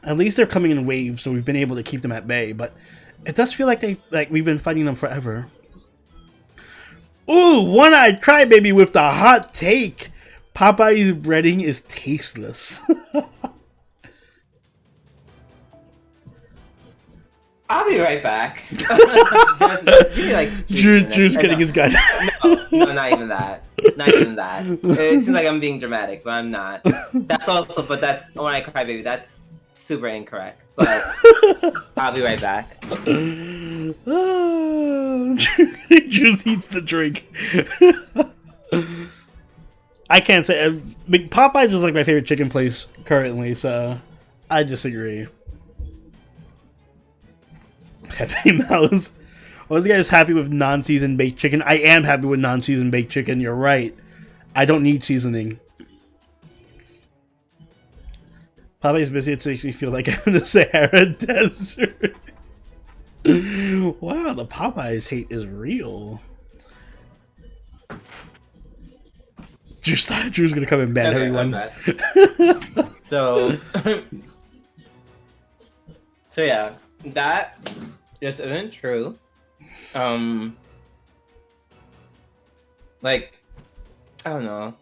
At least they're coming in waves, so we've been able to keep them at bay, but it does feel like we've been fighting them forever. Ooh, one-eyed crybaby with the hot take. Popeye's breading is tasteless. I'll be right back. Drew's getting his gun. No, not even that. Not even that. It seems like I'm being dramatic, but I'm not. But that's when I cry, baby. That's super incorrect. But I'll be right back. Drew eats the drink. I can't say. Popeye's is like my favorite chicken place currently, so I disagree. Pepe Mouse. Was the guys happy with non-seasoned baked chicken? I am happy with non-seasoned baked chicken. You're right. I don't need seasoning. Popeye's biscuits makes me feel like I'm in the Sahara Desert. Wow, the Popeyes hate is real. Drew's gonna come in bed, Okay, everyone. So yeah, that just isn't true. Like, I don't know.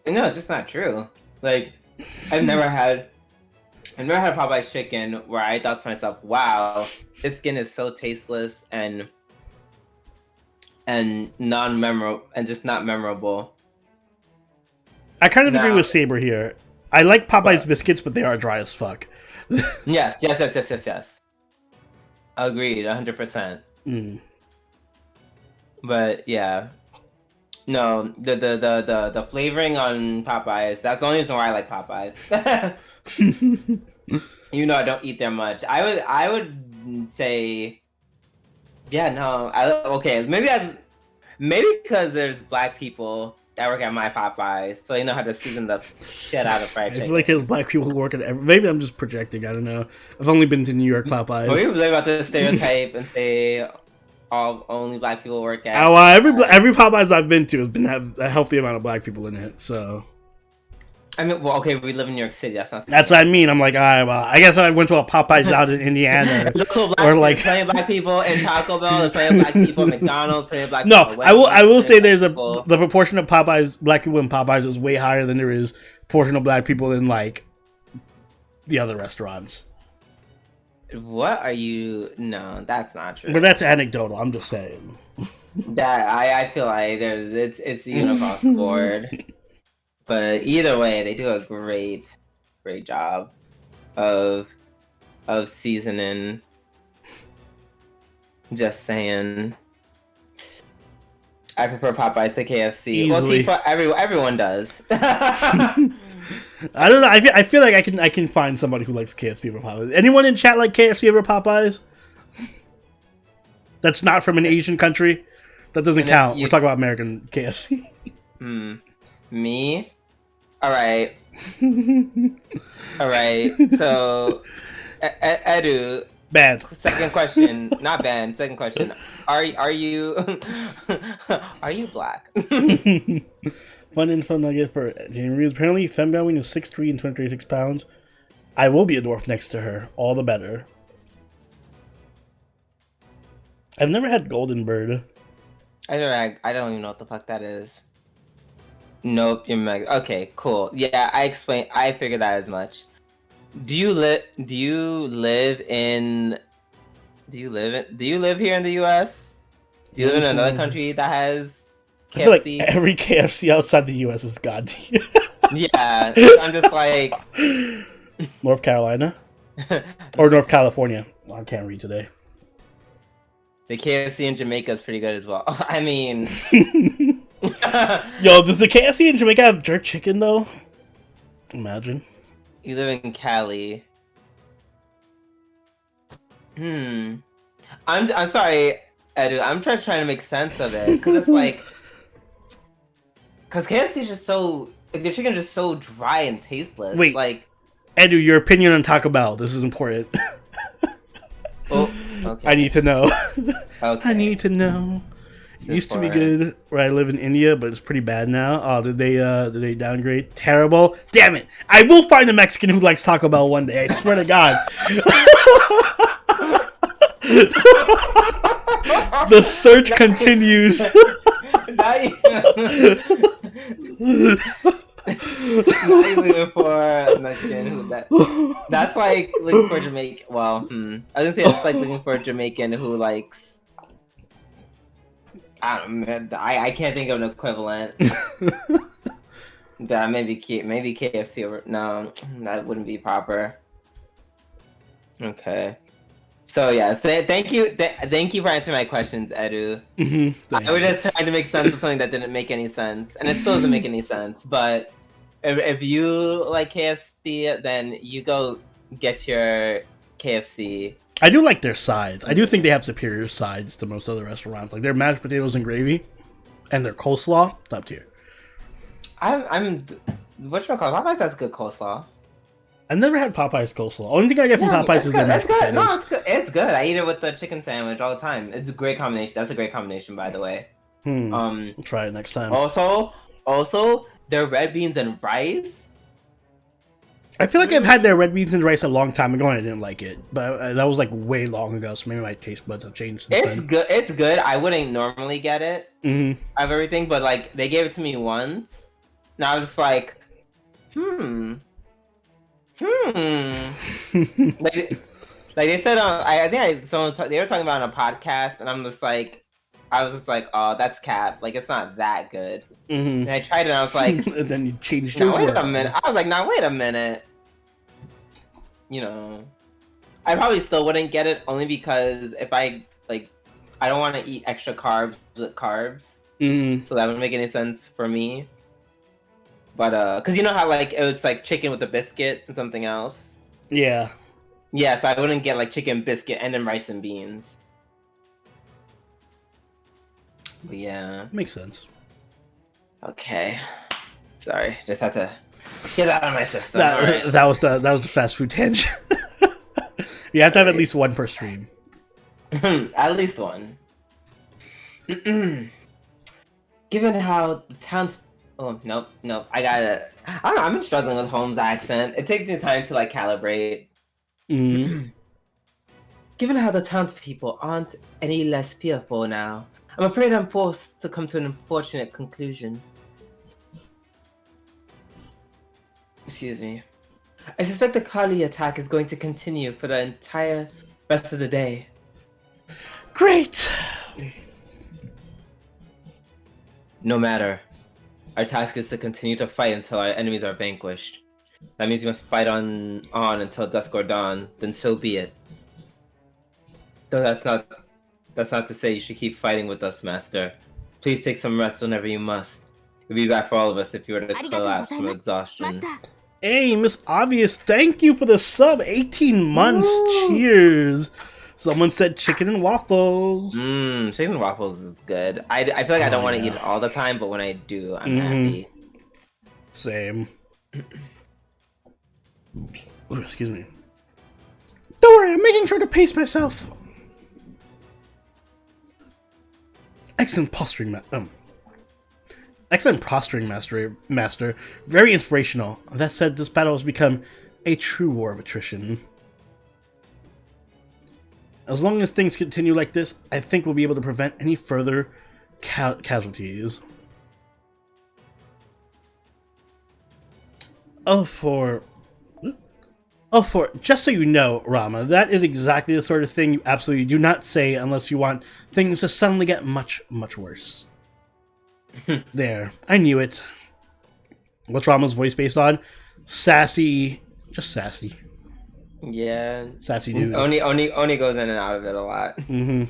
No, it's just not true. Like, I've never had Popeye's chicken where I thought to myself, "Wow, this skin is so tasteless and non-memorable and just not memorable." I kind of agree with Saber here. I like Popeye's biscuits, but they are dry as fuck. Yes. Agreed, 100%. But yeah, no, the flavoring on Popeyes. That's the only reason why I like Popeyes. You know, I don't eat there much. I would say, yeah, no, okay, maybe because there's black people that work at my Popeyes, so you know how to season the shit out of fried chicken. I feel like there's black people who work at maybe I'm just projecting, I don't know. I've only been to New York Popeyes. Are we really about to stereotype and say only black people work at... Oh, every Popeyes I've been to have a healthy amount of black people in it, so... I mean, well, okay, we live in New York City. That's not. That's what I mean. I'm like, all right, well, I guess I went to a Popeyes out in Indiana, or like plenty of black people in Taco Bell, there's plenty of black people in McDonald's, plenty of black no, people. I will say there's the proportion of Popeyes, black people in Popeyes is way higher than there is proportion of black people in like the other restaurants. What are you? No, that's not true. But that's anecdotal. I'm just saying. That I feel like it's across the board. But either way, they do a great job of seasoning. Just saying. I prefer Popeyes to KFC. Easily. Well, everyone does. I don't know. I feel like I can find somebody who likes KFC over Popeyes. Anyone in chat like KFC over Popeyes? That's not from an Asian country. That doesn't count. We're talking about American KFC. Me? Alright. Alright. So, Edu. Bad. Second question. Not bad. Second question. Are you are you black? Fun info nugget for January. Apparently, fembound is 6'3" and 236 pounds. I will be a dwarf next to her. All the better. I've never had Golden Bird. I don't even know what the fuck that is. Nope, you're Meg. Okay, cool. Yeah, I figured that as much. Do you live here in the US? Do you live in another country that has KFC? I feel like every KFC outside the U.S. is god tier. Yeah, I'm just like North Carolina or North California. Well, I can't read today. the KFC in Jamaica is pretty good as well. I mean, Yo, does the KFC in Jamaica have jerk chicken though? Imagine. you live in Cali. I'm sorry, Edu. I'm just trying to make sense of it because it's like, because KFC is just so like the chicken's just so dry and tasteless. Wait. Like, Edu, your opinion on Taco Bell. This is important. oh, okay. I need to know. Okay. I need to know. It's It used to be important. good where I live in India, but it's pretty bad now. Oh, did they downgrade? Terrible. Damn it! I will find a Mexican who likes Taco Bell one day. I swear to God. The search continues. Not even for Mexican. That's like looking for Jamaican. Well, I was gonna say it's like looking for a Jamaican who likes. I don't know. I can't think of an equivalent. That maybe KFC over. No, that wouldn't be proper. Okay. So yes, thank you for answering my questions, Edu. I was just trying to make sense of something that didn't make any sense, and it still doesn't make any sense. But if you like KFC, then you go get your KFC. I do like their sides. I do think they have superior sides to most other restaurants. Like their mashed potatoes and gravy, and their coleslaw, top tier. I'm whatchamacallit? Popeyes has good coleslaw. I've never had Popeye's coleslaw. Only thing I get from Popeye's is their mashed potatoes. No, it's good. It's good. I eat it with the chicken sandwich all the time. It's a great combination. That's a great combination, by the way. We'll try it next time. Also, their red beans and rice. I feel like I've had their red beans and rice a long time ago and I didn't like it. But that was like way long ago, so maybe my taste buds have changed since It's then. good. It's good. I wouldn't normally get it Mm-hmm. of everything, but like they gave it to me once, and I was just like, like they said on they were talking about on a podcast, and I was just like, oh, that's cap. Like it's not that good. Mm-hmm. And I tried it, and I was like, And then you changed your now wait word. a minute. I was like, now wait a minute. You know, I probably still wouldn't get it only because if I don't want to eat extra carbs with carbs, so that wouldn't make any sense for me. But because you know how like it was like chicken with a biscuit and something else. Yeah. Yeah, so I wouldn't get like chicken, biscuit, and then rice and beans. But yeah. Makes sense. Okay. Sorry, just had to get that out of my system. That was the fast food tangent. You have to have at least one per stream. At least one. Given how the town's... Oh, nope. I don't know, I've been struggling with Holmes' accent. It takes me time to, like, calibrate. Given how the townspeople aren't any less fearful now, I'm afraid I'm forced to come to an unfortunate conclusion. Excuse me. I suspect the Kali attack is going to continue for the entire rest of the day. Great! No matter. Our task is to continue to fight until our enemies are vanquished. That means we must fight on until dusk or dawn, then so be it. Though that's not to say you should keep fighting with us, Master. Please take some rest whenever you must. You'll be back for all of us if you were to collapse from exhaustion. Hey, Miss Obvious, thank you for the sub. 18 months. Ooh. Cheers. Someone said chicken and waffles. Chicken and waffles is good. I feel like I don't want to eat it all the time, but when I do, I'm happy. Same. Ooh, excuse me. Don't worry, I'm making sure to pace myself. Excellent posturing, master. Very inspirational. That said, this battle has become a true war of attrition. As long as things continue like this, I think we'll be able to prevent any further casualties. Oh, just so you know, Rama, that is exactly the sort of thing you absolutely do not say unless you want things to suddenly get much, much worse. There. I knew it. What's Rama's voice based on? Sassy. Just sassy. Yeah. Sassy dude. Oni goes in and out of it a lot. Mm-hmm.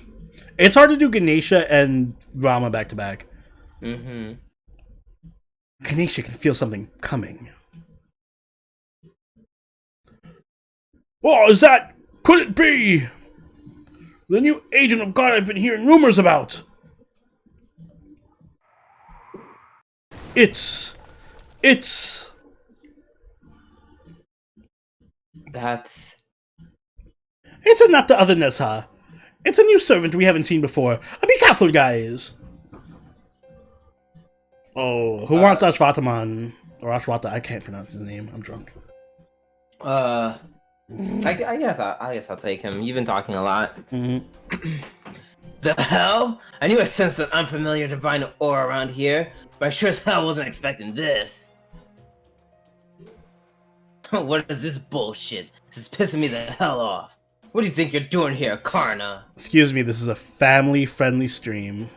It's hard to do Ganesha and Rama back to back. Mm-hmm. Ganesha can feel something coming. Oh, is that... Could it be? The new agent of God I've been hearing rumors about. It's... That's... It's not the other Nezha. It's a new servant we haven't seen before. Be careful, guys. Oh, who wants Ashwataman? Or Ashwata, I can't pronounce his name. I'm drunk. I guess I'll take him. You've been talking a lot. Mm-hmm. The hell? I knew I sensed an unfamiliar divine aura around here, but I sure as hell wasn't expecting this. What is this bullshit? This is pissing me the hell off. What do you think you're doing here, Karna? Excuse me, this is a family-friendly stream.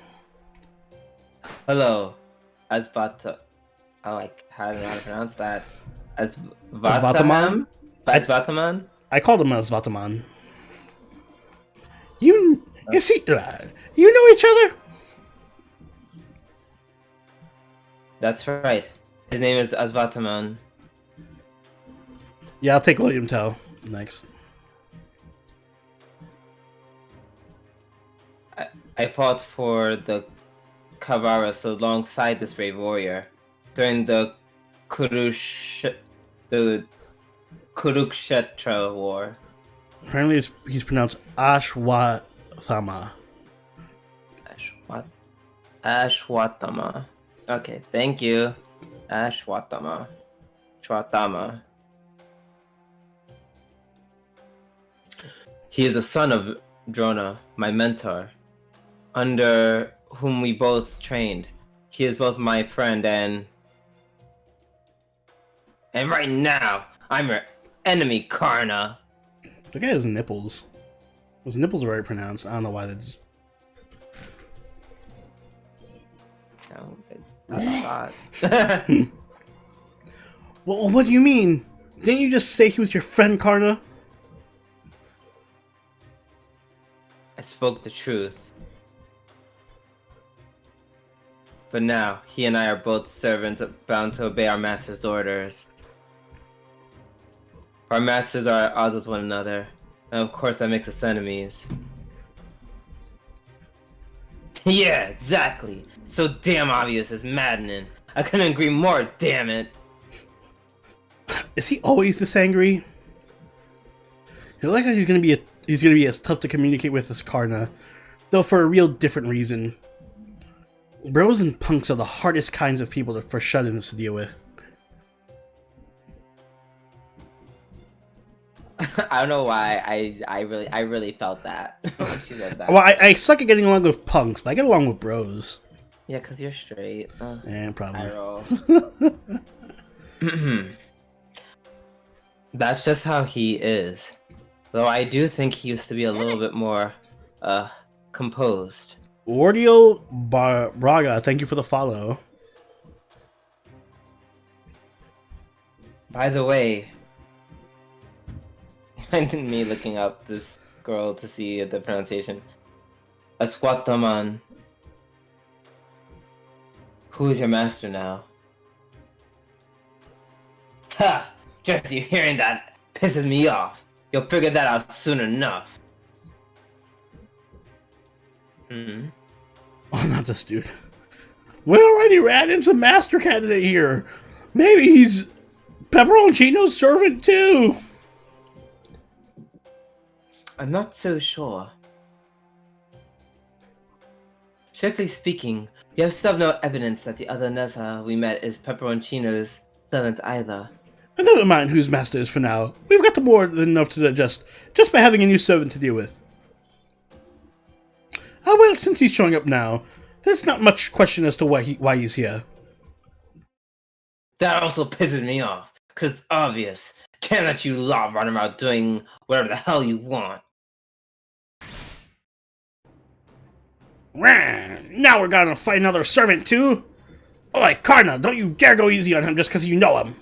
Hello. Asvata. I like how to pronounce that. Asvataman? Asvataman? I called him Asvataman. You know each other? That's right. His name is Asvataman. Yeah, I'll take William Tell next. I fought for the Kavaras alongside this brave warrior during the Kurukshetra War. Apparently he's pronounced Ashwatthama. Ashwatthama. Okay, thank you. Ashwatthama. Ashwatthama. He is a son of Drona, my mentor, under whom we both trained. He is both my friend and right now, I'm your enemy, Karna. The guy has nipples. Those nipples are very pronounced. I don't know why they just... Well, what do you mean? Didn't you just say he was your friend, Karna? I spoke the truth. But now, he and I are both servants bound to obey our master's orders. Our masters are at odds with one another, and of course that makes us enemies. Yeah, exactly! So damn obvious, it's maddening. I couldn't agree more, damn it! Is he always this angry? It looks like he's gonna be as tough to communicate with as Karna, though for a real different reason. Bros and punks are the hardest kinds of people for shut-ins to deal with. I don't know why I really felt that when she said that. Well, I suck at getting along with punks, but I get along with bros. Yeah, cause you're straight. Yeah, probably. I roll. That's just how he is. Though I do think he used to be a little bit more, composed. Ordio Braga, thank you for the follow. By the way, me looking up this girl to see the pronunciation. Aswataman. Who is your master now? Ha! Just you hearing that pisses me off. You'll figure that out soon enough. Hmm? Oh, not this dude. We already ran into master candidate here. Maybe he's Pepperoncino's servant too. I'm not so sure. Strictly speaking, we have still no evidence that the other Nezha we met is Pepperoncino's servant either. And never mind whose master is for now. We've got more than enough to digest just by having a new servant to deal with. Ah, well, since he's showing up now, there's not much question as to why he's here. That also pisses me off, 'cause it's obvious. Can't let you lot run around doing whatever the hell you want. Now we're gonna fight another servant too? Oi, Karna, don't you dare go easy on him just because you know him.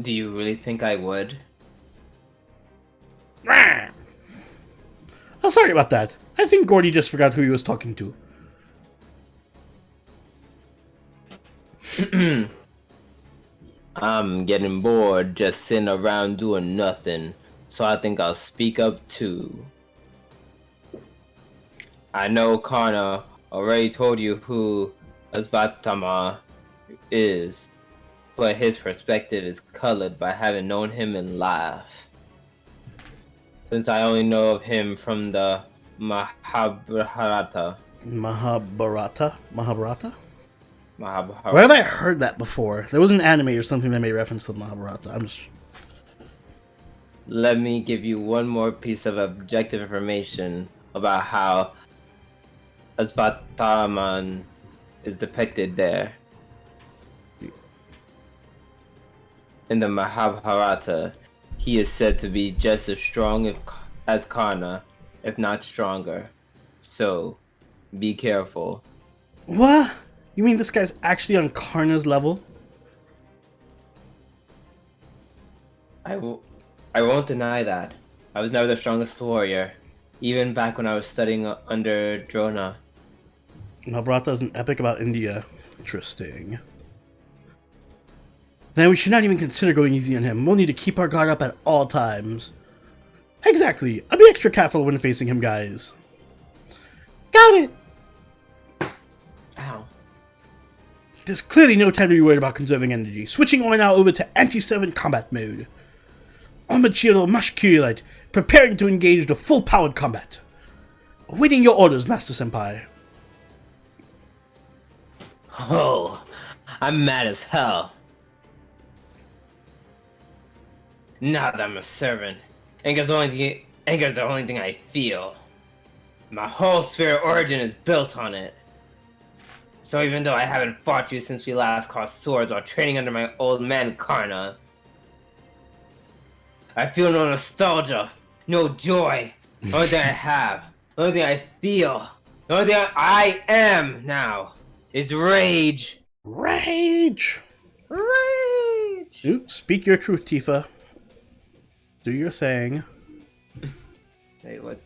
Do you really think I would? Oh, sorry about that. I think Gordy just forgot who he was talking to. I'm getting bored just sitting around doing nothing, so I think I'll speak up too. I know Karna already told you who Asvatama is, but his perspective is colored by having known him in life. Since I only know of him from the Mahabharata. Mahabharata? Mahabharata? Mahabharata. Where have I heard that before? There was an anime or something that made reference to the Mahabharata. I'm just... Let me give you one more piece of objective information about how Asvataman is depicted there. In the Mahabharata, he is said to be just as strong as Karna, if not stronger. So, be careful. What? You mean this guy's actually on Karna's level? I won't deny that. I was never the strongest warrior, even back when I was studying under Drona. Mahabharata is an epic about India. Interesting. Then we should not even consider going easy on him. We'll need to keep our guard up at all times. Exactly. I'll be extra careful when facing him, guys. Got it! Ow. There's clearly no time to be worried about conserving energy. Switching on now over to anti-servant combat mode. Omachiro Mashkirite, preparing to engage the full-powered combat. Awaiting your orders, Master Senpai. Oh, I'm mad as hell. Now that I'm a servant, anger's the only thing I feel. My whole spirit origin is built on it. So even though I haven't fought you since we last crossed swords while training under my old man Karna, I feel no nostalgia, no joy. The only thing I have, the only thing I feel, the only thing I am now is rage. Rage! Rage! Ooh, speak your truth, Tifa. Do your thing. Wait, what?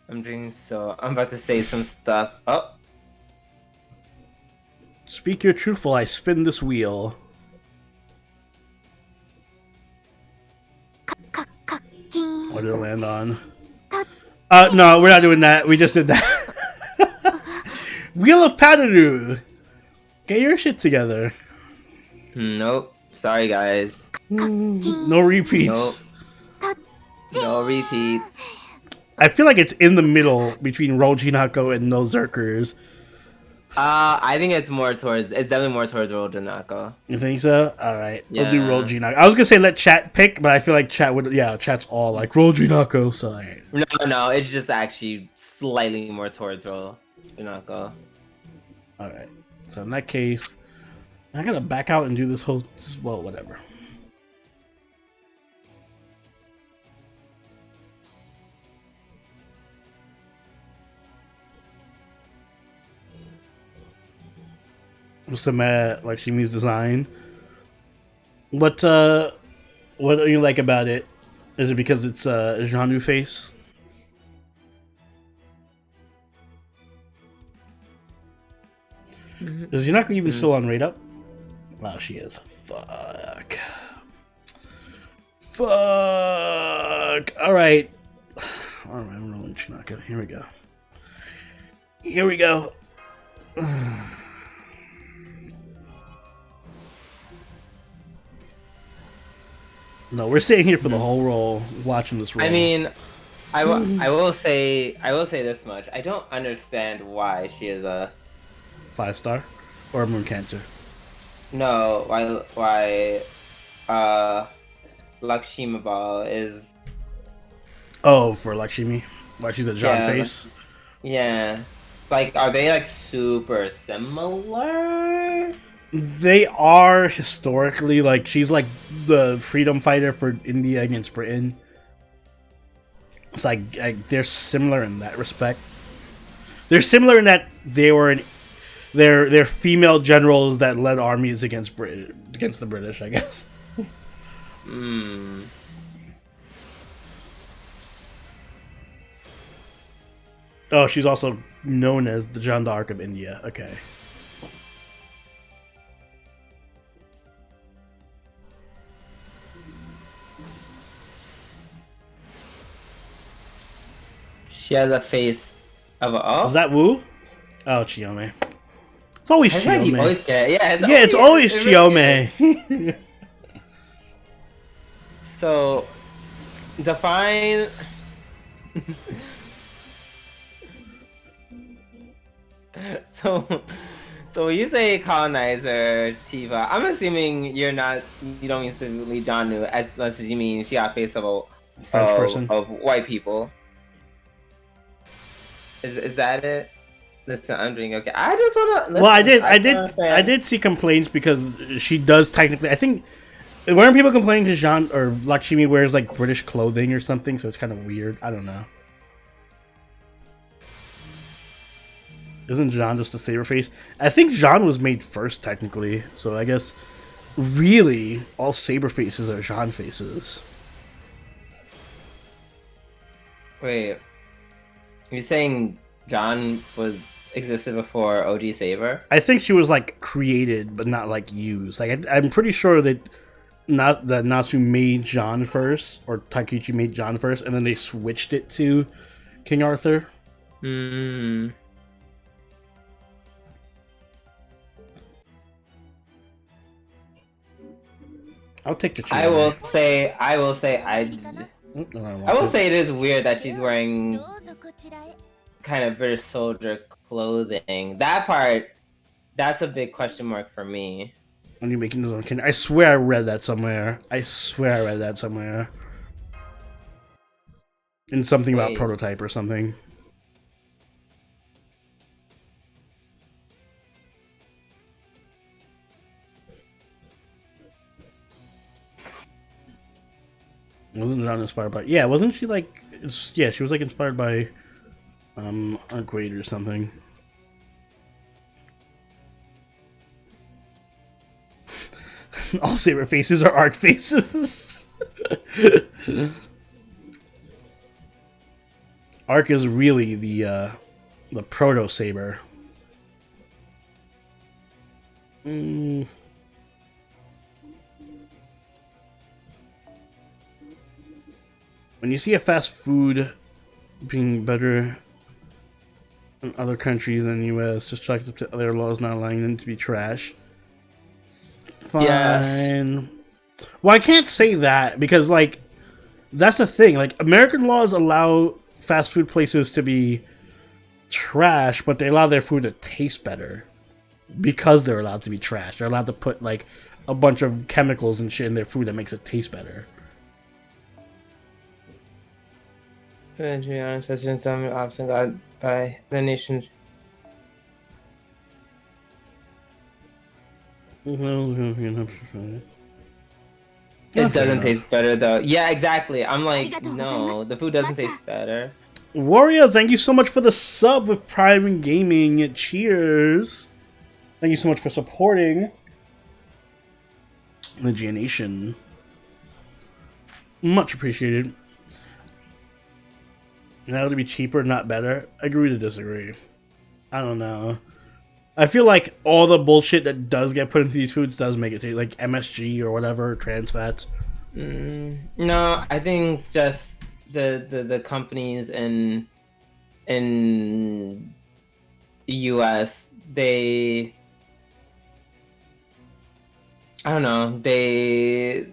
I'm about to say some stuff. Oh. Speak your truth while I spin this wheel. What did it land on? No, we're not doing that. We just did that. Wheel of Padaru! Get your shit together. Nope. Sorry, guys. No repeats. Nope. No repeats. I feel like it's in the middle between Roll Jinako and No Zerkers. I think it's definitely more towards Roll Jinako. You think so? Alright. Yeah. We'll do Roll Jinako. I was gonna say let chat pick, but I feel like chat's all like Roll Jinako, so alright. No, it's just actually slightly more towards Roll Jinako. Alright. So in that case, I'm gonna back out and do this whole... well, whatever. Some like Shimi's design. What do you like about it? Is it because it's a Jeanu face? Is Jinako even still on rate up? Oh, she is. Fuck. Alright. Alright, I'm rolling Jinako. Here we go. Here we go. No, we're sitting here for the whole roll, watching this roll. I mean, I will say this much. I don't understand why she is a 5-star or a Moon Cancer. No, why Lakshmi Ball is... Oh, for Lakshmi? Why she's a John Yeah, face? Yeah. Like, are they, like, super similar? They are historically like she's like the freedom fighter for India against Britain. It's like they're similar in that respect. They're similar in that they're female generals that led armies against the British, I guess. Hmm. Oh, she's also known as the Jeanne d'Arc of India. Okay. She has a face of a. Oh, Is that Wu? Oh, Chiyome. It's always I feel like you Chiyome. always get it. Yeah, It's always it really Chiyome. So, define. so, so when you say colonizer, Tiva, I'm assuming you don't mean specifically Janu as much as you mean she got face of a French person. of white people. Is that it? Listen, I'm drinking. Okay, I just wanna. Well, listen, I did see complaints because she does technically. I think weren't people complaining because Jean or Lakshmi wears like British clothing or something, so it's kind of weird. I don't know. Isn't Jean just a saber face? I think Jean was made first technically, so I guess really all saber faces are Jean faces. Wait, you're saying John existed before OG Saber? I think she was like created, but not like used. Like I'm pretty sure that Natsu made John first, or Taikuchi made John first, and then they switched it to King Arthur. Hmm. I'll take the. I will say it is weird that she's wearing どうぞこちらへ kind of British soldier clothing. That part, that's a big question mark for me. When you're making those on, I swear I read that somewhere. In something about Wait. prototype or something. Wasn't John inspired by? Yeah, wasn't she like? Yeah, she was like inspired by, Arcade or something. All saber faces are arc faces. Arc is really the proto saber. When you see a fast food being better in other countries than the US, just chalk it up to other laws not allowing them to be trash. Fine. Yes. Well, I can't say that because, like, that's the thing. Like, American laws allow fast food places to be trash, but they allow their food to taste better because they're allowed to be trash. They're allowed to put, like, a bunch of chemicals and shit in their food that makes it taste better. To be honest, has been some often got by the nations. It doesn't taste better though. Yeah, exactly. I'm like, no, the food doesn't taste better. Warrior, thank you so much for the sub with Prime and Gaming. Cheers. Thank you so much for supporting the G Nation. Much appreciated. Now to be cheaper, not better. Agree to disagree. I don't know. I feel like all the bullshit that does get put into these foods does make it taste like MSG or whatever, trans fats. No, I think just the companies in the US, I don't know, they're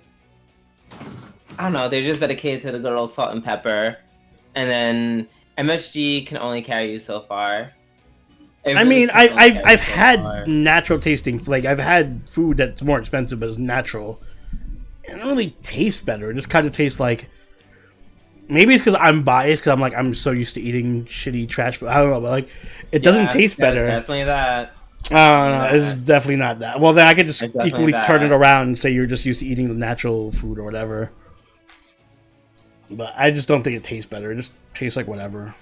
just dedicated to the good old salt and pepper. And then MSG can only carry you so far. I mean, I've had natural tasting, like I've had food that's more expensive but is natural. It don't really taste better. It just kind of tastes like, maybe it's because I'm biased because I'm so used to eating shitty trash food. I don't know, but like it doesn't taste better. Definitely that. No, it's definitely not that. Well, then I could just It's definitely equally turn it that. around and say you're just used to eating the natural food or whatever. But I just don't think it tastes better. It just tastes like whatever.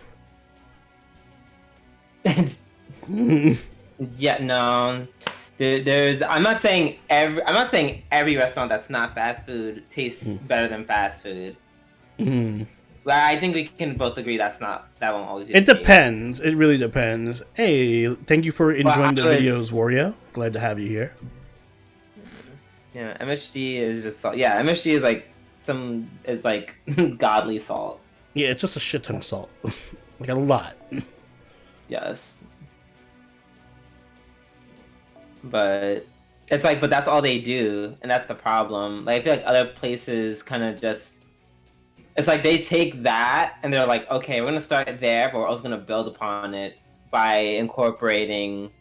Yeah, no. There's. I'm not saying every restaurant that's not fast food tastes better than fast food. But I think we can both agree that won't always be It the case. depends. It really depends. Hey, thank you for enjoying the I would- videos, Wario. Glad to have you here. Yeah, MSG is just salt. Yeah, MSG is like godly salt. Yeah, it's just a shit ton of salt. Like a lot. Yes. But it's like, but that's all they do, and that's the problem. Like, I feel like other places kind of just, it's like they take that and they're like, okay, we're gonna start there, but we're also gonna build upon it by incorporating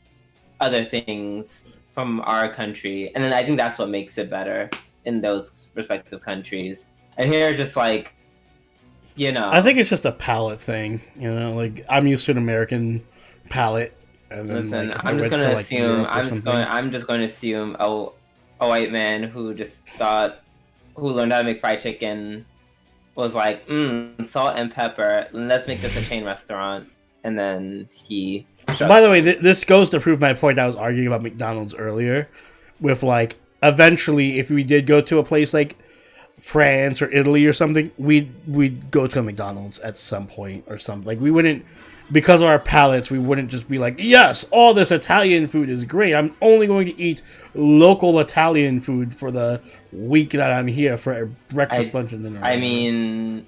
other things from our country, and then I think that's what makes it better in those respective countries. And here, just like, you know, I think it's just a palate thing. You know, like I'm used to an American palate. And then, listen, like, if I I'm just went gonna to, like, assume. Europe or I'm something- just going to assume a white man who learned how to make fried chicken was like, salt and pepper. Let's make this a chain restaurant, and then he. By the way, this goes to prove my point I was arguing about McDonald's earlier. With like, eventually, if we did go to a place like France or Italy or something, we'd go to a McDonald's at some point or something. Like we wouldn't. Because of our palates, we wouldn't just be like, yes, all this Italian food is great. I'm only going to eat local Italian food for the week that I'm here for breakfast, lunch, and dinner. I mean,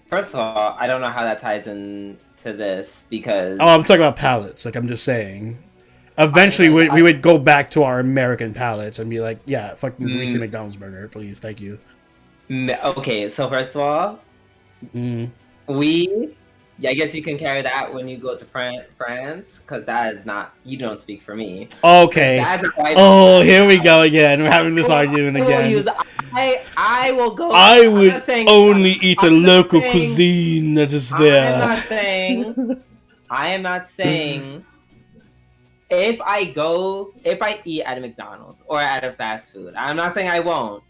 first of all, I don't know how that ties in to this because. Oh, I'm talking about palates. Like, I'm just saying. Eventually, we would go back to our American palates and be like, yeah, fucking greasy McDonald's burger, please, thank you. Okay, so first of all, yeah, I guess you can carry that when you go to France, because that is not, you don't speak for me. Okay. Oh, here we go again. We're having this argument again. I will go. I would only eat the local cuisine that is there. I am not saying if I eat at a McDonald's or at a fast food, I'm not saying I won't.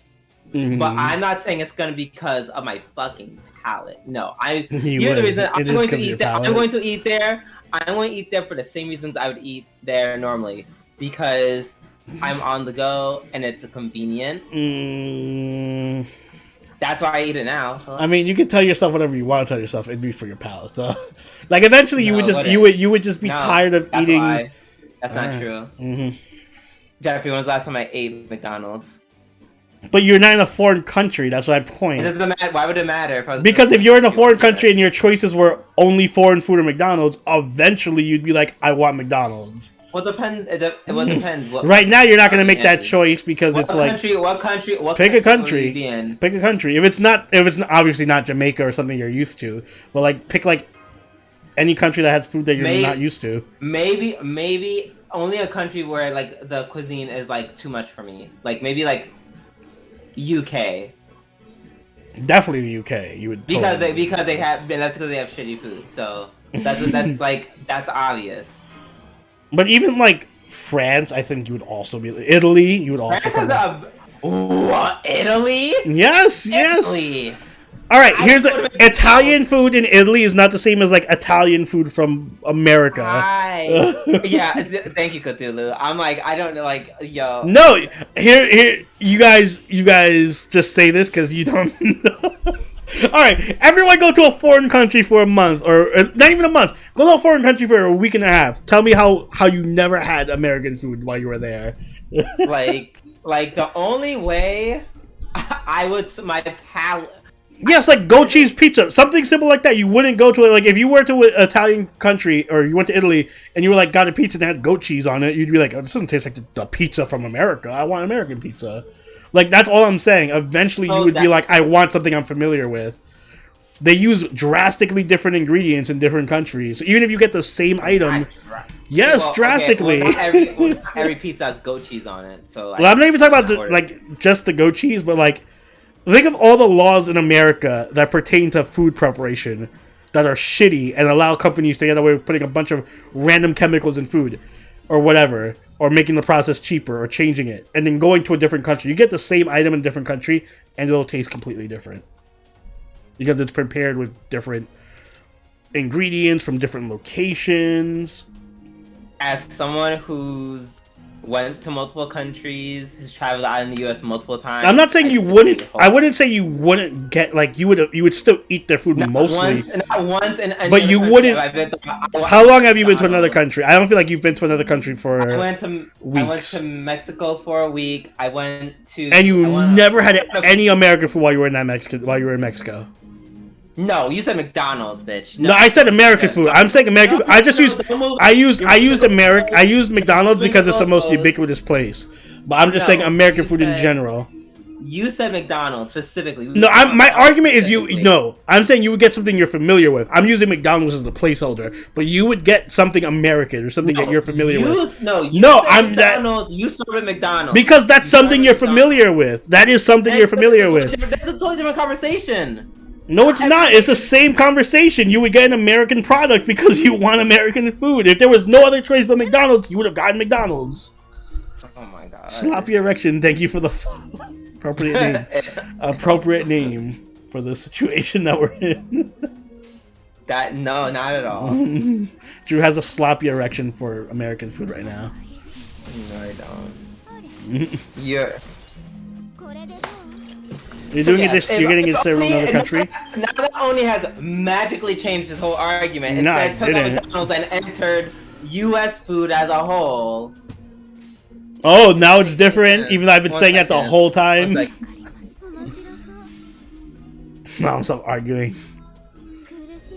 But I'm not saying it's gonna be because of my fucking palate. No, here's the reason I'm going to eat there. I'm going to eat there. I'm going to eat there for the same reasons I would eat there normally, because I'm on the go and it's convenient. That's why I eat it now. I mean, you can tell yourself whatever you want to tell yourself. It'd be for your palate, though. Like eventually, you would just be tired of eating. That's not true. Jeffrey, when was the last time I ate McDonald's? But you're not in a foreign country. That's my point. It doesn't matter. Why would it matter? Because if you're in a foreign country and your choices were only foreign food or McDonald's, eventually you'd be like, I want McDonald's. Well, depends. It depends. Right now, you're not going to make that choice because what it's country, like what country? Pick a country. Pick a country. If it's obviously not Jamaica or something you're used to, but like pick like any country that has food that you're not used to. Maybe only a country where like the cuisine is like too much for me. Like maybe like UK. Definitely the UK. You would because they have shitty food. So that's obvious. But even like France, I think you would also be Italy. You would also. Italy? Yes. Italy. All right, here's the Italian food in Italy is not the same as like Italian food from America. Yeah, thank you, Cthulhu. I'm like, I don't know, like, yo. No, here, you guys just say this because you don't know. All right, everyone go to a foreign country for a month, or not even a month. Go to a foreign country for a week and a half. Tell me how you never had American food while you were there. like the only way I would my palate. Yes, like goat cheese pizza, something simple like that. You wouldn't go to it. Like if you were to an Italian country or you went to Italy and you were like got a pizza and had goat cheese on it, you'd be like, "Oh, this doesn't taste like the pizza from America. I want American pizza." Like that's all I'm saying. Eventually, you would be like, "I want something I'm familiar with." They use drastically different ingredients in different countries. So even if you get the same item, yes, drastically. Okay, well, every pizza has goat cheese on it. So well, I'm not even talking about just the goat cheese, but like. Think of all the laws in America that pertain to food preparation that are shitty and allow companies to get away with putting a bunch of random chemicals in food or whatever, or making the process cheaper or changing it, and then going to a different country. You get the same item in a different country and it'll taste completely different because it's prepared with different ingredients from different locations. As someone who's went to multiple countries, has traveled out in the U.S. multiple times. I'm not saying you wouldn't. I wouldn't say you wouldn't get like you would still eat their food mostly. Not once in any but you country wouldn't. How long have you been to another country? I don't feel like you've been to another country for weeks. I went to Mexico for a week. And you never had any American food while you were in Mexico. No, you said McDonald's, bitch. No, I said American food. I'm saying American food. I used McDonald's because it's the most ubiquitous place. But I'm just saying American food in general. You said McDonald's specifically. No, my argument is I'm saying you would get something you're familiar with. I'm using McDonald's as the placeholder, but you would get something American or something that you're familiar with. McDonald's. You started McDonald's because that's something you're familiar with. That is something you're familiar with. That's a totally different conversation. No, it's not. It's the same conversation. You would get an American product because you want American food. If there was no other choice but McDonald's, you would have gotten McDonald's. Oh my god. Sloppy erection. Thank you for the appropriate name. Appropriate name for the situation that we're in. No, not at all. Drew has a sloppy erection for American food right now. No, I don't. You're getting it served in another country? Now that only has magically changed this whole argument. Instead, took out McDonald's and entered U.S. food as a whole. Oh, now it's different? Even though I've been saying that the whole time? No, I'm still arguing.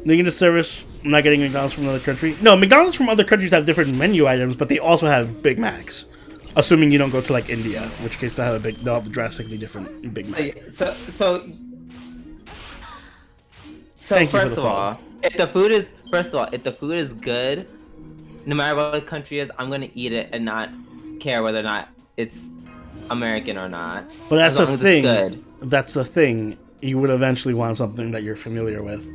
Linking the service, I'm not getting McDonald's from another country. No, McDonald's from other countries have different menu items, but they also have Big Macs. Assuming you don't go to like India, in which case they'll have a drastically different Big Mac. So first of all, if the food is good, no matter what country it is, I'm gonna eat it and not care whether or not it's American or not. But that's the thing. That's the thing. You would eventually want something that you're familiar with.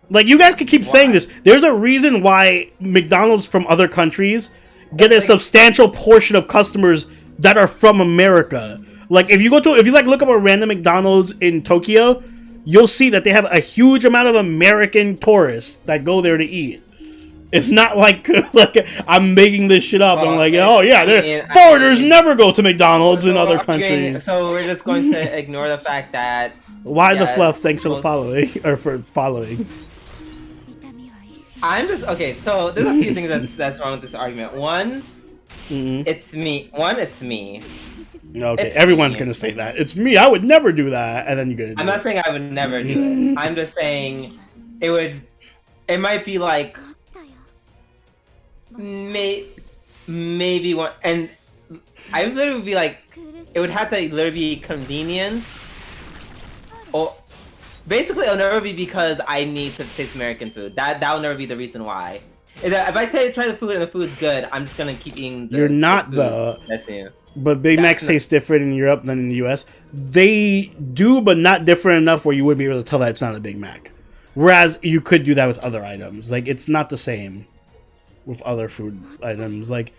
Like, you guys could keep saying this. There's a reason why McDonald's from other countries get a substantial portion of customers that are from America. Like, if you look up a random McDonald's in Tokyo, you'll see that they have a huge amount of American tourists that go there to eat. It's not like I'm making this shit up. I'm like, oh yeah, foreigners never go to McDonald's in other countries. So we're just going to ignore the fact that. Why the fluff? Thanks for the following for following. I'm just okay. So there's a few things that's wrong with this argument. One, it's me. It's me. Okay, everyone's gonna say that. It's me. I would never do that, and then you're gonna. I'm not saying I would never do it. I'm just saying it would. It might be like maybe one, and I would literally be like, it would have to literally be convenience, or basically it'll never be because I need to taste American food. That will never be the reason why. If I try the food and the food's good, I'm just gonna keep eating. You're not though. That's you. But Big Macs taste different in Europe than in the US. They do, but not different enough where you would be able to tell that it's not a Big Mac. Whereas you could do that with other items. Like, it's not the same with other food items. Like,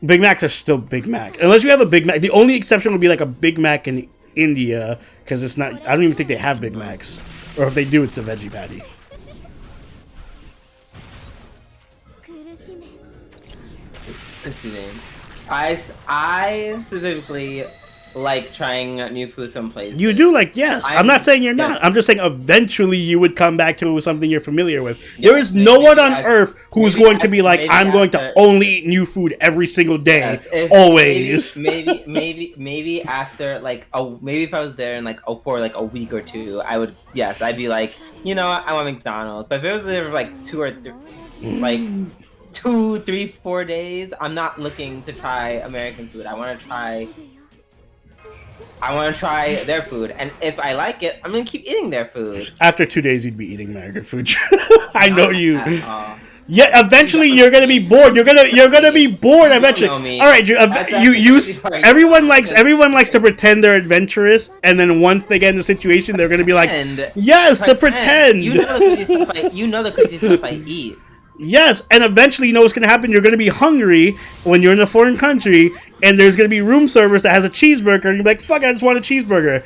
Big Macs are still Big Mac. Unless you have a Big Mac. The only exception would be like a Big Mac in India, because it's not. I don't even think they have Big Macs. Or if they do, it's a veggie patty. What's your name? I specifically like trying new food someplace. You do, like, yes. I'm not saying you're not. I'm just saying eventually you would come back to something you're familiar with. There is no one on earth who's going to be like, I'm going to only eat new food every single day, always. Maybe after like maybe if I was there in like for like a week or two, I would I'd be like, you know what, I want McDonald's. But if it was there for like 2 or 3, like 2, 3, 4 days, I'm not looking to try American food. I want to try their food, and if I like it, I'm gonna keep eating their food. After 2 days, you'd be eating American food. I know you. Yeah, eventually you're gonna be bored. You're gonna be bored eventually. know me. All right, That's you the part. everyone likes to pretend they're adventurous, and then once they get in the situation, they're gonna be like, yes, to pretend. You know the crazy stuff I eat. Yes, and eventually, you know what's gonna happen. You're gonna be hungry when you're in a foreign country, and there's gonna be room service that has a cheeseburger, and you're like, fuck, I just want a cheeseburger.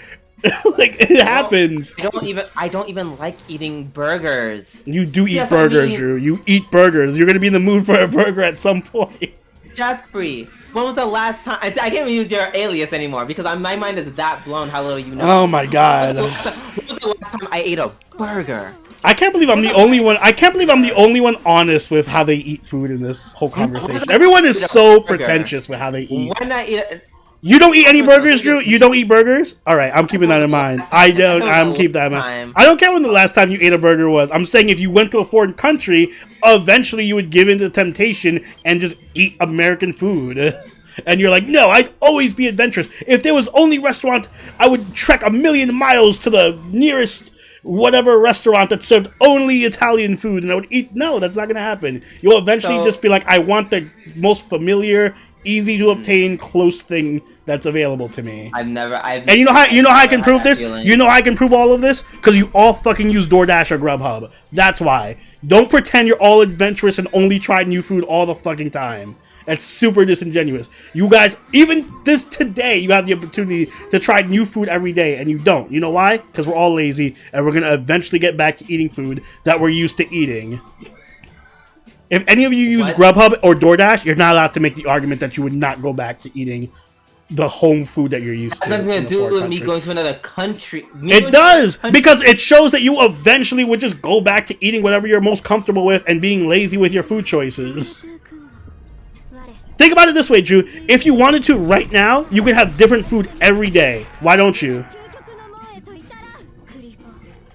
Like it happens. I don't even like eating burgers. You do eat Yes, burgers, I mean- Drew. You eat burgers. You're gonna be in the mood for a burger at some point. Jeffrey, when was the last time? I can't even use your alias anymore because my mind is that blown. How little you know. Oh my god. When was the last time I ate a burger? I can't believe I'm the only one. I can't believe I'm the only one honest with how they eat food in this whole conversation. Everyone is so pretentious with how they eat. When I eat it, You don't eat any burgers, Drew? You don't eat burgers? All right, I'm keeping that in mind. I'm keeping that in mind. I don't care when the last time you ate a burger was. I'm saying if you went to a foreign country, eventually you would give in to temptation and just eat American food. And you're like, no, I'd always be adventurous. If there was only restaurant, I would trek 1,000,000 miles to the nearest whatever restaurant that served only Italian food, and I would eat. No, that's not going to happen. You'll eventually just be like, I want the most familiar, easy to obtain, close thing that's available to me. And you know how I can prove this? You know how I can prove all of this? Because you all fucking use DoorDash or Grubhub. That's why. Don't pretend you're all adventurous and only try new food all the fucking time. That's super disingenuous. You guys, even today, you have the opportunity to try new food every day, and you don't. You know why? Because we're all lazy, and we're going to eventually get back to eating food that we're used to eating. If any of you use Grubhub or DoorDash, you're not allowed to make the argument that you would not go back to eating the home food that you're used to. That's nothing to do with me going to another country. It does, because it shows that you eventually would just go back to eating whatever you're most comfortable with and being lazy with your food choices. Think about it this way, Drew. If you wanted to right now, you could have different food every day. Why don't you?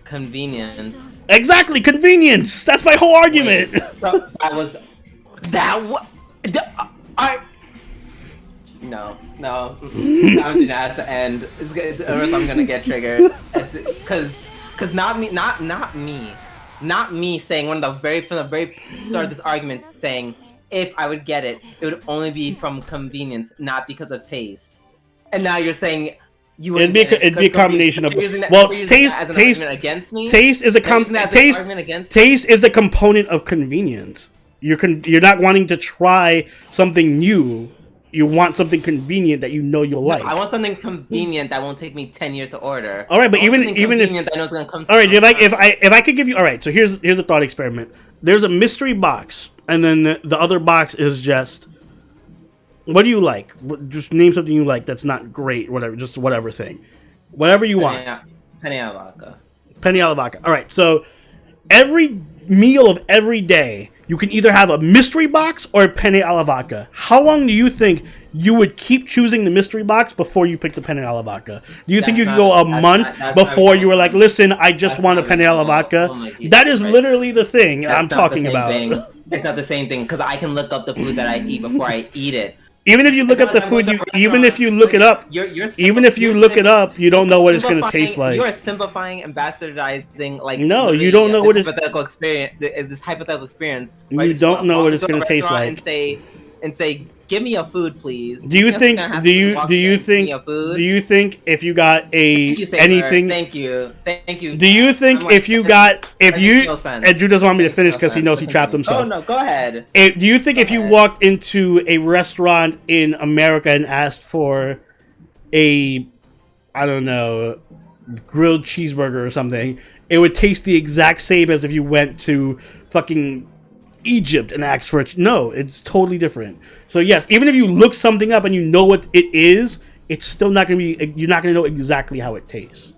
Convenience. Exactly, convenience. That's my whole argument. No. I'm gonna have to end. Or else I'm gonna get triggered. Cause not me saying from the very start of this argument saying if I would get it, it would only be from convenience, not because of taste. And now you're saying you would. It'd be a combination of. Taste against me. Taste is a component of convenience. You're not wanting to try something new. You want something convenient that you know you'll like. I want something convenient that won't take me 10 years to order. All right, but even if I know it's gonna come. All right, if I could give you, all right. So here's a thought experiment. There's a mystery box, and then the other box is just, what do you like? Just name something you like that's not great, whatever, just whatever thing, whatever you want. Penny alla vodka. Penny alla vodka. All right, so every meal of every day, you can either have a mystery box or a penne alla vodka. How long do you think you would keep choosing the mystery box before you pick the penne alla vodka? Do you think you could go a month before you were like, listen, I just want a penne alla vodka? That is literally the thing I'm talking about. It's not the same thing because I can look up the food that I eat before I eat it. Even if you look up the food, even if you look it up, you don't know what it's going to taste like. You're simplifying and bastardizing, like, no, you don't know what it's hypothetical experience. This hypothetical experience. You don't know what it's going to taste like. And say, give me a food, please. Do you think if you got anything? Thank you. Do you think and Drew doesn't want me to finish because he knows he trapped himself. Oh no, go ahead. Do you think if you walked into a restaurant in America and asked for a, I don't know, grilled cheeseburger or something, it would taste the exact same as if you went to fucking Egypt and asked for it? No, it's totally different. So yes, even if you look something up and you know what it is, it's still not going to be, you're not going to know exactly how it tastes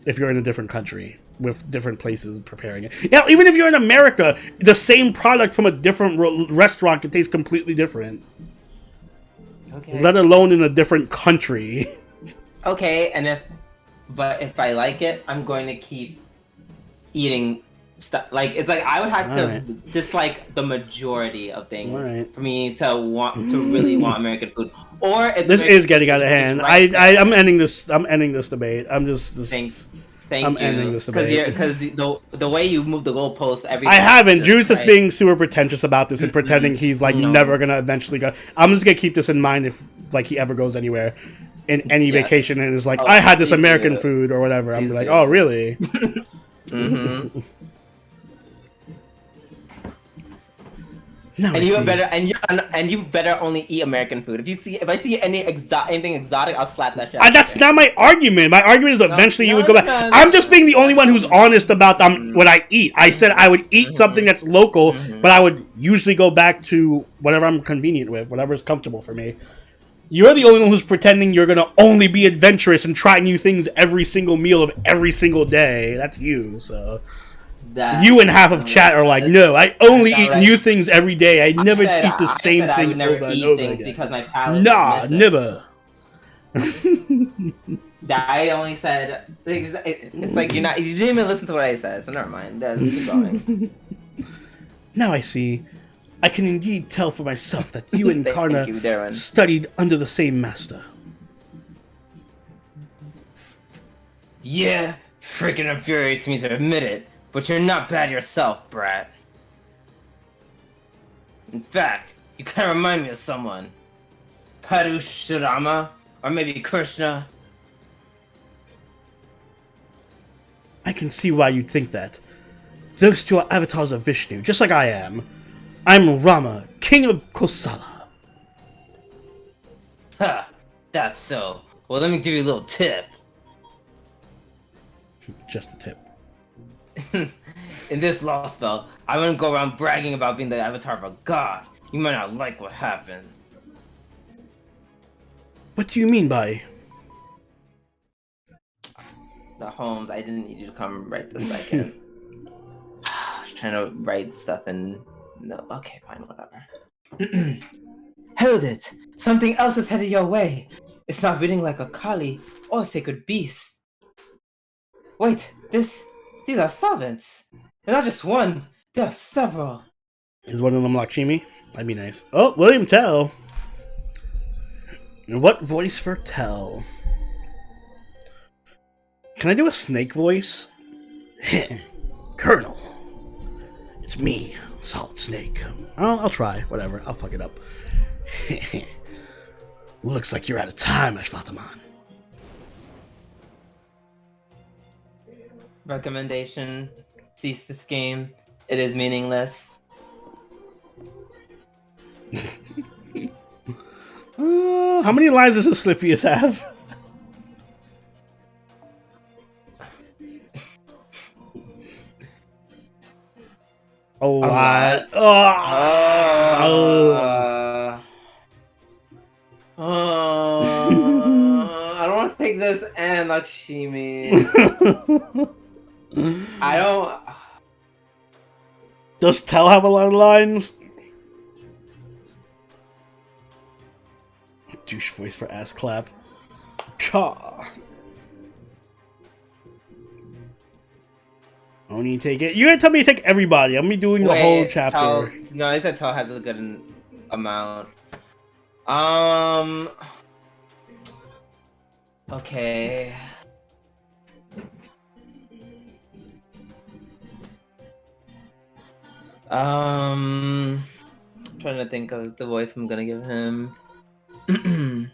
if you're in a different country with different places preparing it. Yeah, even if you're in America, the same product from a different restaurant can taste completely different. Okay. Let alone in a different country. Okay, but if I like it, I'm going to keep eating stuff. Like, it's like I would have to dislike the majority of things for me to really want American food. Or this is getting out of hand. I'm ending this debate. Thank I'm ending you. this debate. Because the way you move the goalpost every I time haven't. is Juice is right. being super pretentious about this and pretending he's like No. never gonna eventually go. I'm just gonna keep this in mind if like he ever goes anywhere in any Yes. vacation and is like, Oh, I had this please American do. food or whatever. I'm Please like, do. oh really? Mm-hmm. No, And you better only eat American food. If I see anything exotic, I'll slap that shit. That's not my argument. My argument is eventually you would go back. no, I'm just being the only one who's honest about what I eat. I said I would eat something that's local, but I would usually go back to whatever I'm convenient with, whatever's comfortable for me. You're the only one who's pretending you're gonna only be adventurous and try new things every single meal of every single day. That's you. So you and half of chat are like, no, I only eat new things every day. I never eat the same I thing would never over and eat over things again. because my palate Nah, would miss it. never. I only said it's like you didn't even listen to what I said, so never mind. Let's keep going. Now I see. I can indeed tell for myself that you and Thank Karna you, Darren. studied under the same master. Yeah, freaking infuriates me to admit it, but you're not bad yourself, brat. In fact, you kind of remind me of someone. Parushurama, or maybe Krishna. I can see why you'd think that. Those two are avatars of Vishnu, just like I am. I'm Rama, king of Kosala. Ha, that's so. Well, let me give you a little tip. Just a tip. In this lost spell, I wouldn't go around bragging about being the avatar of a god. You might not like what happens. What do you mean by... The Holmes, I didn't need you to come right this second. I was trying to write stuff and... No, okay, fine, whatever. Hold it! Something else is headed your way! It's not reading like a Kali or a sacred beast. Wait, these are servants! They're not just one, there are several! Is one of them Lakshmi? That'd be nice. Oh, William Tell. What voice for Tell? Can I do a snake voice? Colonel. It's me, Solid Snake. I'll try. Whatever. I'll fuck it up. Looks like you're out of time, Ashfataman. Recommendation: cease this game. It is meaningless. How many lines does Asclepius have? A lot. I don't want to take this and Lakshmi. I don't. Does Tell have a lot of lines? Douche voice for ass clap. Caw. Only take it. You're gonna tell me to take everybody. I'm gonna be doing the whole chapter. No, I said Tell has a good amount. Okay. Trying to think of the voice I'm gonna give him. I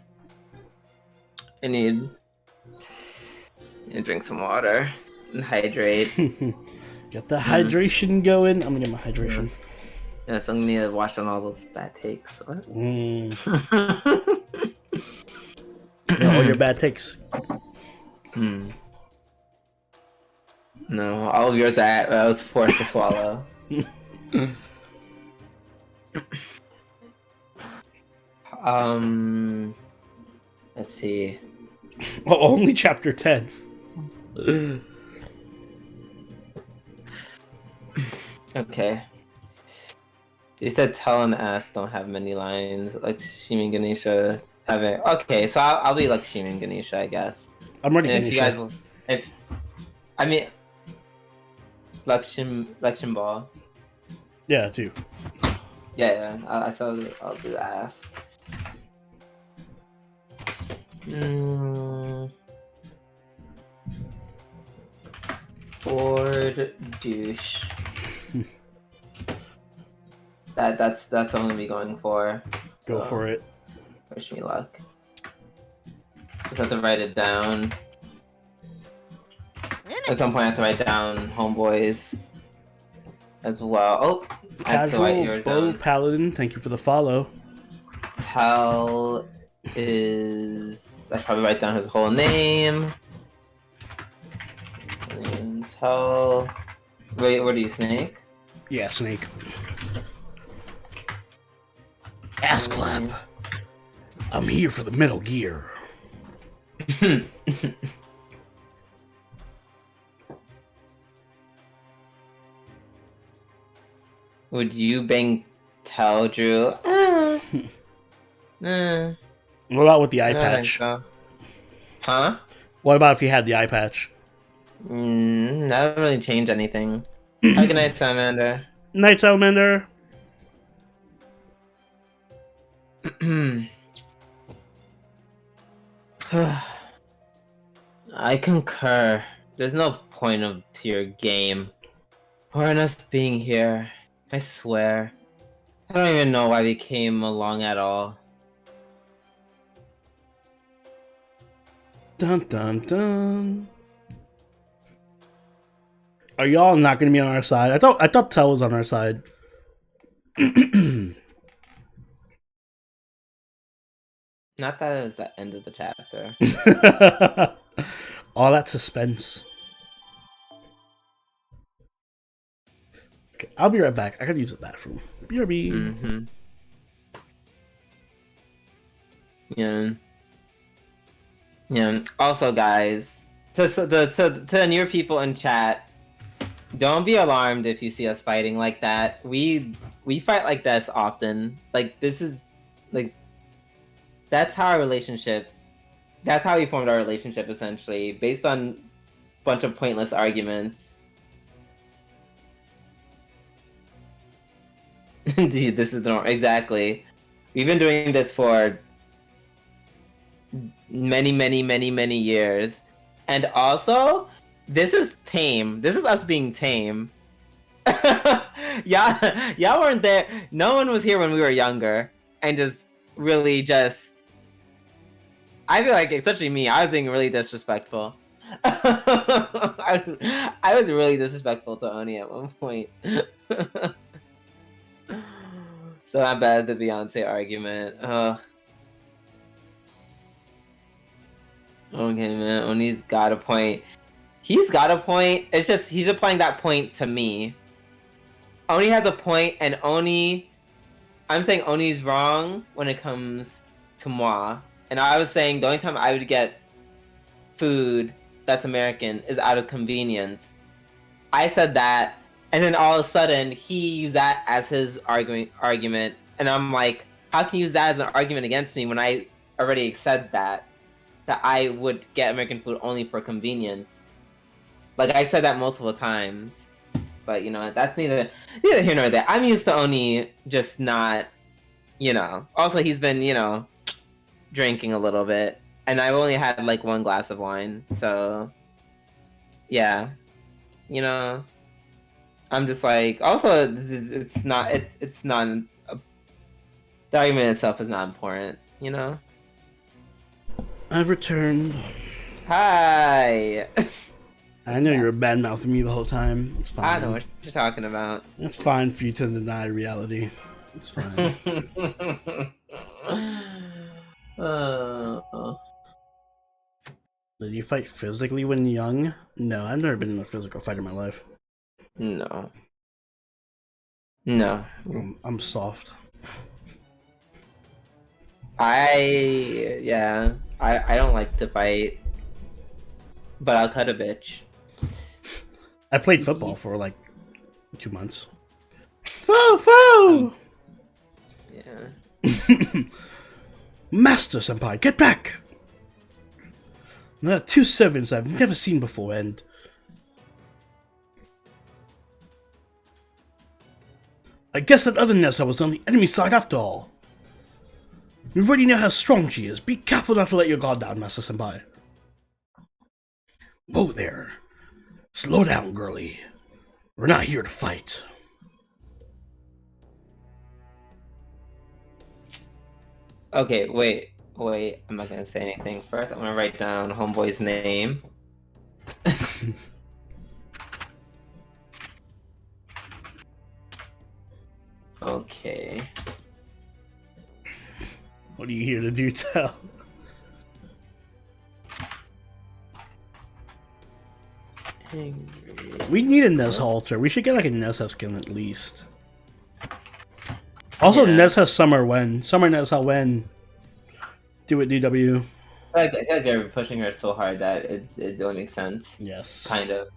need to drink some water and hydrate. Get the hydration going. I'm gonna get my hydration. Yeah, so I'm gonna need to wash down all those bad takes. What? Yeah, all your bad takes. No, all of yours that I was forced to swallow. Let's see. Oh, only chapter 10. Okay. You said Tell and Ass don't have many lines. Lakshmi and Ganesha have it. Okay, so I'll be Lakshmi and Ganesha, I guess. I'm ready. And if you guys, Lakshmi Ball. Yeah, too. Yeah, I'll do Ass. Bored douche. That's what I'm gonna be going for. Go So, for it. Wish me luck. Just have to write it down. At some point, I have to write down homeboys as well. Oh, I have to write Casual yours Bow down. Paladin, thank you for the follow. Tal is. I should probably write down his whole name. And Tal. Wait, what are you, Snake? Yeah, Snake. Ass clap. I'm here for the Metal Gear. Would you bang Tal, Drew? Nah, What about with the eye I don't think patch? so. Huh? What about if you had the eye patch? That doesn't really change anything. Have a good night, Salamander. Night Salamander. I concur. There's no point to your game. Or in us being here. I swear. I don't even know why we came along at all. Dun dun dun. Are y'all not gonna be on our side? I thought Tell was on our side. Not that it was the end of the chapter. All that suspense. Okay, I'll be right back. I gotta use the bathroom. BRB. Mm-hmm. Yeah. Yeah. Also, guys, to the newer people in chat, don't be alarmed if you see us fighting like that. We fight like this often. Like, this is like, that's how our relationship. That's how we formed our relationship, essentially, based on a bunch of pointless arguments. Indeed, this is normal. Exactly. We've been doing this for many years. And also, this is tame. This is us being tame. Y'all weren't there. No one was here when we were younger. And just really just... I feel like, especially me, I was being really disrespectful. I was really disrespectful to Oni at one point. So not bad as the Beyonce argument. Okay, man. Oni's got a point. He's got a point. It's just he's applying that point to me. Oni has a point, and Oni... I'm saying Oni's wrong when it comes to moi. And I was saying the only time I would get food that's American is out of convenience. I said that, and then all of a sudden he used that as his argument, and I'm like, how can you use that as an argument against me when I already said that I would get American food only for convenience? Like, I said that multiple times, but you know, that's neither here nor there. I'm used to Oni just not, you know. Also, he's been, you know, drinking a little bit, and I've only had like one glass of wine, so yeah, you know, I'm just like, also it's not the argument itself is not important, you know. I've returned. Hi. I know you're bad mouthing me the whole time. It's fine. I know what you're talking about. It's fine for you to deny reality. It's fine. Did you fight physically when young? No, I've never been in a physical fight in my life. No. I'm soft. I don't like to fight, but I'll cut a bitch. I played football for like 2 months. Fo! Yeah. Master Senpai, get back! There are 2 servants I've never seen before, and I guess that other Nessa was on the enemy side after all. You already know how strong she is. Be careful not to let your guard down, Master Senpai. Whoa there. Slow down, girlie. We're not here to fight. Okay, wait. I'm not gonna say anything. First, I'm gonna write down homeboy's name. Okay. What are you here to do, Tell? We need a Ness halter. We should get like a Nessa skin at least. Also, Yeah. Nessa Summer when. Summer Nessa when. Do it, DW. I feel like they're pushing her so hard that it don't make sense. Yes. Kind of.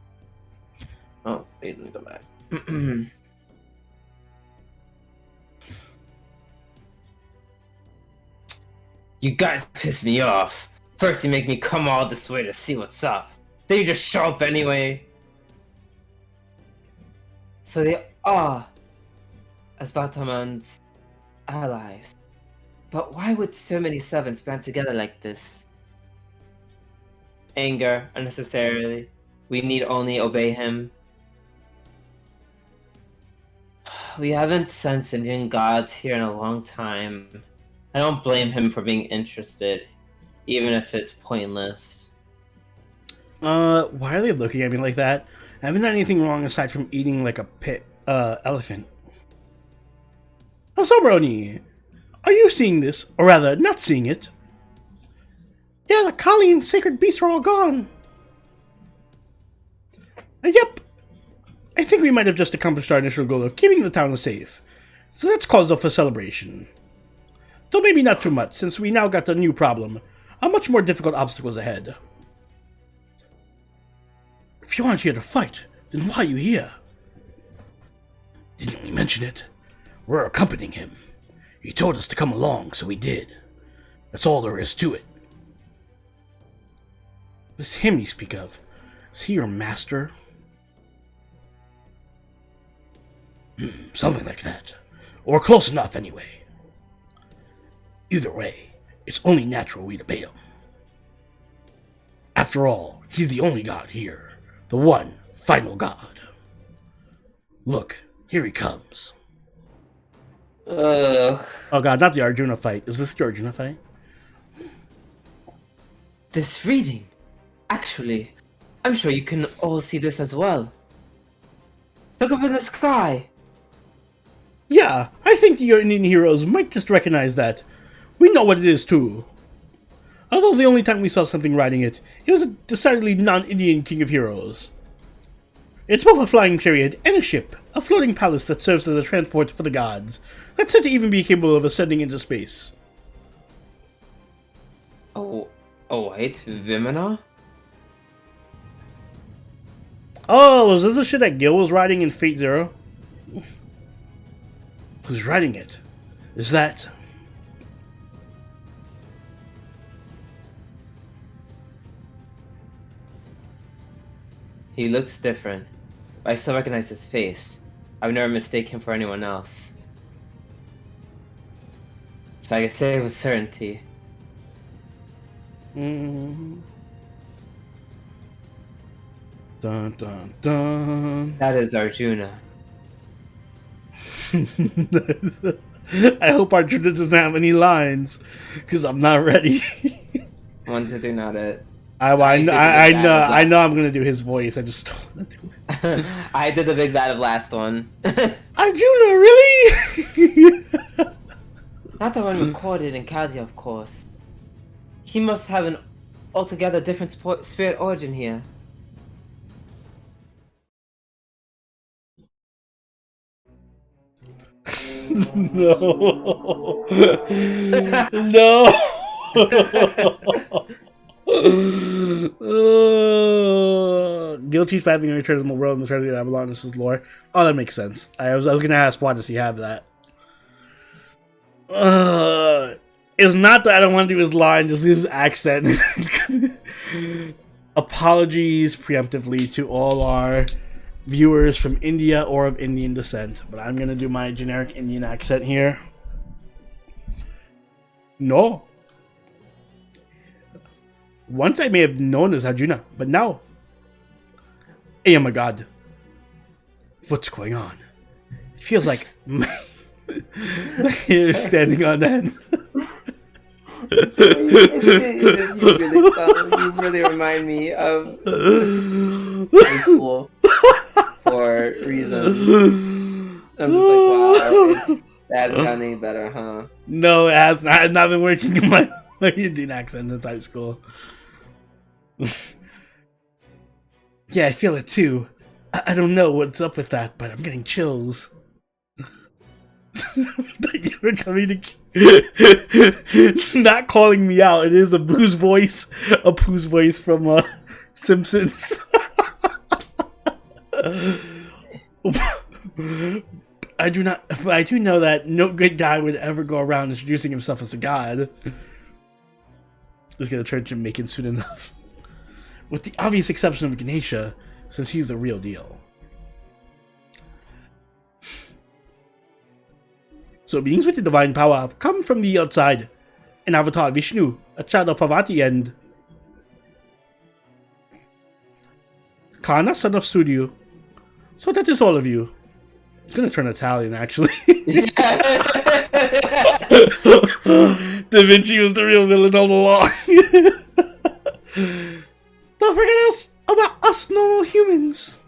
Oh, wait, let me go back. You guys piss me off. First you make me come all this way to see what's up. Then you just show up anyway. So they are Asbataman's allies. But why would so many servants band together like this? Anger, unnecessarily. We need only obey him. We haven't sent Indian gods here in a long time. I don't blame him for being interested, even if it's pointless. Why are they looking at me like that? I haven't done anything wrong aside from eating like a elephant. So, Brony, are you seeing this? Or rather, not seeing it? Yeah, the Kali and sacred beasts are all gone. Yep. I think we might have just accomplished our initial goal of keeping the town safe. So that's cause for celebration. Though maybe not too much, since we now got a new problem. A much more difficult obstacles ahead. If you aren't here to fight, then why are you here? Didn't we mention it? We're accompanying him. He told us to come along, so we did. That's all there is to it. This him you speak of, is he your master? Something like that. Or close enough, anyway. Either way, it's only natural we'd obey him. After all, he's the only god here. The one final god. Look, here he comes. Ugh. Oh god, not the Arjuna fight. Is this the Arjuna fight? This reading. Actually, I'm sure you can all see this as well. Look up in the sky. Yeah, I think the Indian heroes might just recognize that. We know what it is, too. Although the only time we saw something riding it, it was a decidedly non-Indian king of heroes. It's both a flying chariot and a ship, a floating palace that serves as a transport for the gods, that's said to even be capable of ascending into space. Oh wait, Vimana? Oh, was this the shit that Gil was riding in Fate Zero? Who's riding it? Is that... He looks different, but I still recognize his face. I would never mistake him for anyone else. So I can say with certainty. Dun dun dun. That is Arjuna. I hope Arjuna doesn't have any lines, because I'm not ready. 1, 2, 3, not it. I know I'm gonna do his voice. I just don't want to do it. I did the big bad of last one. Arjuna, really? Not the one recorded in Kalia, of course. He must have an altogether different spirit origin here. No. No. Guilty for having a return in the world and the treasure of Babylon. This is lore. Oh, that makes sense. I was gonna ask, why does he have that? It's not that I don't want to do his line, just his accent. Apologies preemptively to all our viewers from India or of Indian descent, but I'm gonna do my generic Indian accent here. No. Once I may have known as Arjuna, but now Hey, oh my god. What's going on? It feels like my hair is standing on end. You really remind me of high school for reasons. I'm just like, wow, that hasn't gotten any better, huh? No, it has not. I've not been working in my Indian accent since high school. Yeah, I feel it too. I don't know what's up with that, but I'm getting chills. That you were coming to not calling me out. It is a Pooh's voice from Simpsons. I do know that no good guy would ever go around introducing himself as a god. He's gonna turn Jamaican soon enough. With the obvious exception of Ganesha, since he's the real deal. So beings with the divine power have come from the outside. An avatar Vishnu, a child of Parvati, and Kana, son of Surya. So that is all of you. It's gonna turn Italian, actually. Da Vinci was the real villain all along. Don't forget us about us normal humans.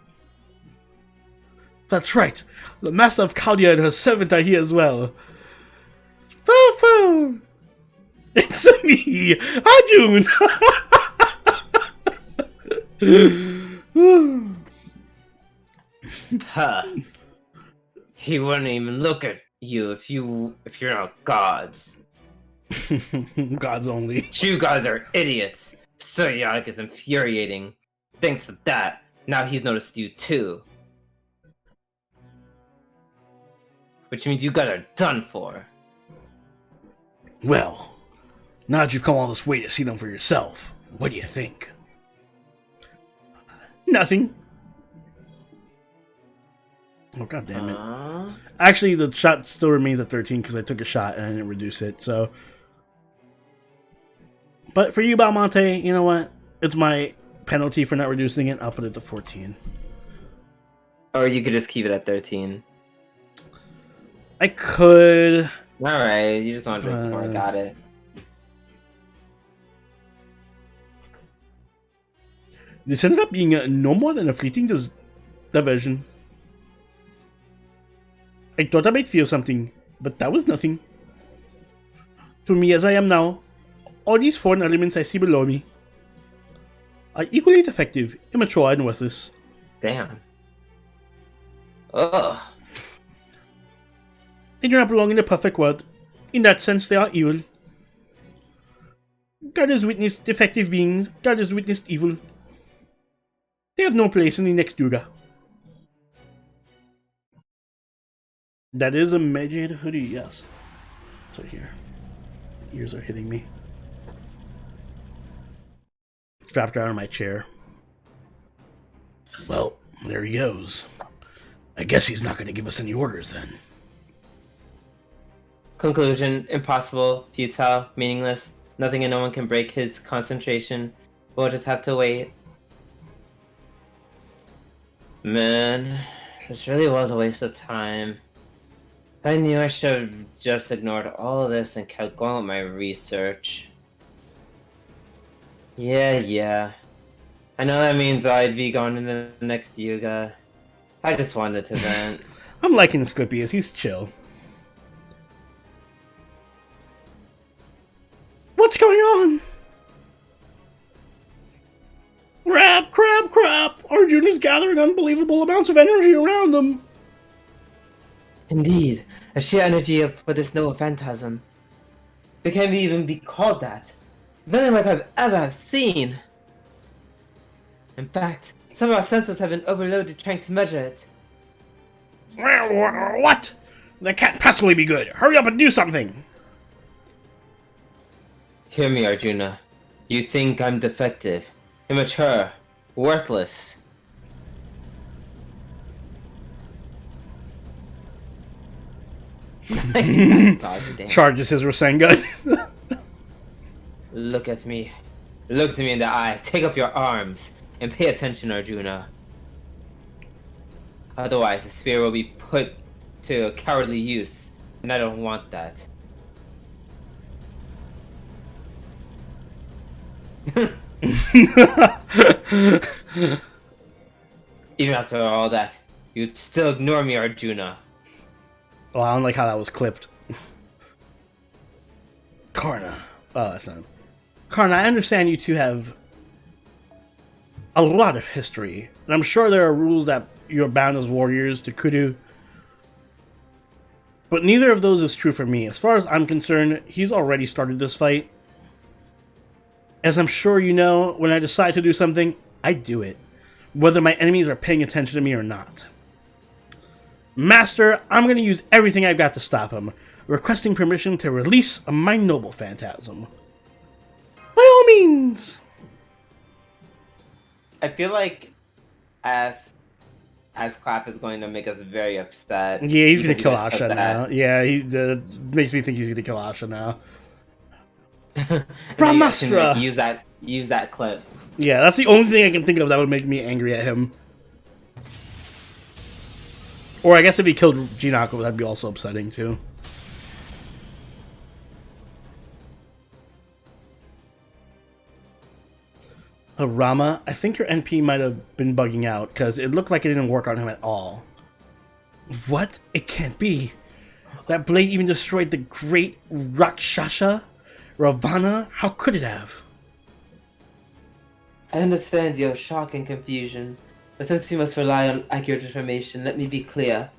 That's right. The master of Chaldea and her servant are here as well. Fofo! It's me, Arjun! Huh. He wouldn't even look at you if you're not gods. Gods only. You guys are idiots. Surya gets infuriating. Thanks to that, now he's noticed you too. Which means you guys are done for. Well, now that you've come all this way to see them for yourself, what do you think? Nothing. Oh, god damn it. Actually, the shot still remains at 13 because I took a shot and I didn't reduce it, so. But for you, Balmonte, you know what? It's my penalty for not reducing it. I'll put it to 14. Or you could just keep it at 13. I could. Alright, you just want to drink more. Got it. This ended up being no more than a fleeting diversion. I thought I might feel something, but that was nothing. To me as I am now, all these foreign elements I see below me are equally defective, immature, and worthless. Damn. Ugh. They do not belong in the perfect world. In that sense, they are evil. God has witnessed defective beings. God has witnessed evil. They have no place in the next Yuga. That is a magic hoodie, yes. It's right here. Ears are hitting me. Strapped around my chair. Well, there he goes. I guess he's not going to give us any orders then. Conclusion: impossible, futile, meaningless. Nothing and no one can break his concentration. We'll just have to wait. Man, this really was a waste of time. I knew I should have just ignored all of this and kept going with my research. Yeah. I know that means I'd be gone in the next Yuga. I just wanted to vent. I'm liking Slippy, he's chill. What's going on? Crap! Arjun is gathering unbelievable amounts of energy around him. Indeed, a sheer energy for this Noah phantasm. It can't even be called that. It's nothing like I've ever seen. In fact, some of our sensors have been overloaded trying to measure it. What? That can't possibly be good. Hurry up and do something. Hear me, Arjuna. You think I'm defective, immature, worthless. God damn. Charges his Rasengan. Look at me. Look to me in the eye. Take up your arms. And pay attention, Arjuna. Otherwise, the sphere will be put to cowardly use, and I don't want that. Even after all that, you'd still ignore me, Arjuna. Well, I don't like how that was clipped. Karna. Oh, that's not. Karna, I understand you two have a lot of history, and I'm sure there are rules that you're bound as warriors to kudu. But neither of those is true for me. As far as I'm concerned, he's already started this fight. As I'm sure you know, when I decide to do something, I do it, whether my enemies are paying attention to me or not. Master, I'm going to use everything I've got to stop him, requesting permission to release my noble phantasm. By all means! I feel like as Clap is going to make us very upset. Yeah, he's going to because kill he just Asha said now. that. Yeah, he makes me think he's going to kill Asha now. And then you Brahmastra! can, like, use that clip. Yeah, that's the only thing I can think of that would make me angry at him. Or I guess if he killed Jinako, that'd be also upsetting too. Rama, I think your NP might have been bugging out, because it looked like it didn't work on him at all. What? It can't be. That blade even destroyed the great Rakshasa? Ravana? How could it have? I understand your shock and confusion, but since you must rely on accurate information, let me be clear.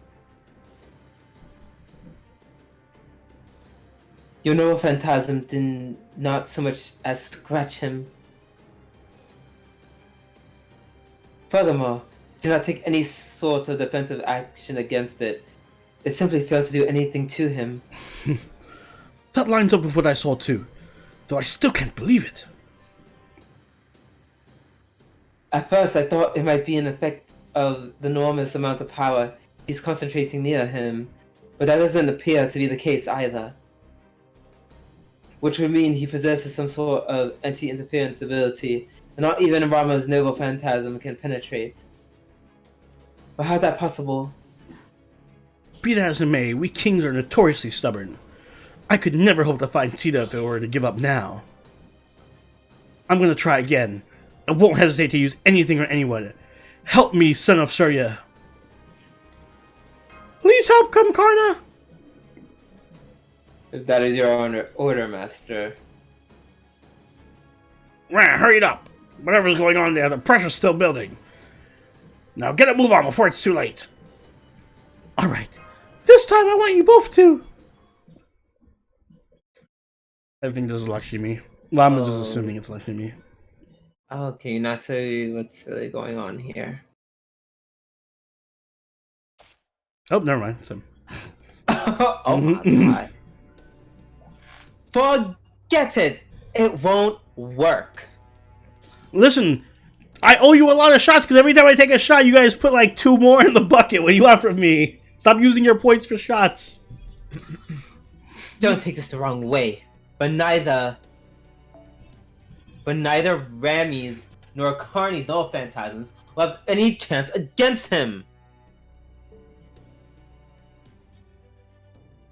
Your noble phantasm did not so much as scratch him. Furthermore, do not take any sort of defensive action against it. It simply failed to do anything to him. That lines up with what I saw too, though I still can't believe it. At first, I thought it might be an effect of the enormous amount of power he's concentrating near him, but that doesn't appear to be the case either. Which would mean he possesses some sort of anti-interference ability that not even Rama's noble phantasm can penetrate. But how's that possible? Be that as it may, we kings are notoriously stubborn. I could never hope to find Cheetah if it were to give up now. I'm gonna try again. I won't hesitate to use anything or anyone. Help me, son of Surya. Please help Karna! If that is your order, Master. Hurry it up. Whatever's going on there, the pressure's still building. Now get a move on before it's too late. Alright. This time I want you both to. I think this is Lakshmi. Well, I'm just assuming it's Lakshmi. Okay, now so what's really going on here? Oh, never mind. So. Oh my god. Forget it! It won't work. Listen, I owe you a lot of shots because every time I take a shot, you guys put like 2 more in the bucket. What do you want from me? Stop using your points for shots. Don't take this the wrong way, but neither Rami's nor Carney's noble phantasms will have any chance against him.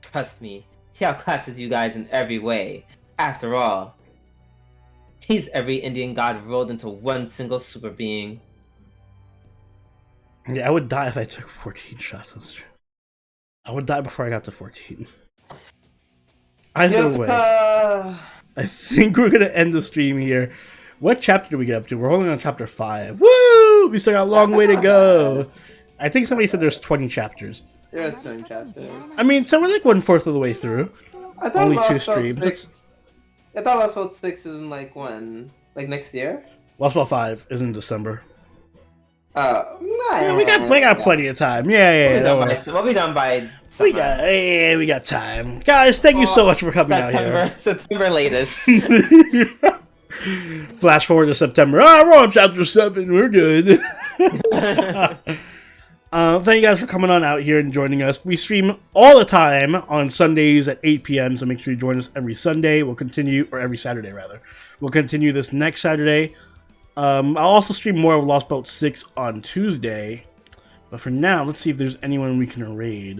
Trust me, he outclasses you guys in every way. After all, he's every Indian god rolled into one single super being. Yeah, I would die if I took 14 shots on stream. I would die before I got to 14. Either way, I think we're gonna end the stream here. What chapter do we get up to? We're only on chapter 5. Woo! We still got a long way to go. I think somebody said there's 20 chapters. There's 10 chapters. I mean, so we're like 1/4 of the way through. I thought Only 2 Lost Boat streams. 6 I thought Lost Boat 6 is in like when? Like next year? Lost Ball 5 is in December. Oh, Yeah, we got plenty of time. Yeah. We'll be done by We summer. got time, guys. Thank you so much for coming out here. September latest. Flash forward to September. We're on chapter 7. We're good. Thank you guys for coming on out here and joining us. We stream all the time on Sundays at 8 p.m. So make sure you join us every Sunday. We'll continue, or every Saturday rather. We'll continue this next Saturday. I'll also stream more of Lost Boat 6 on Tuesday. But for now, let's see if there's anyone we can raid.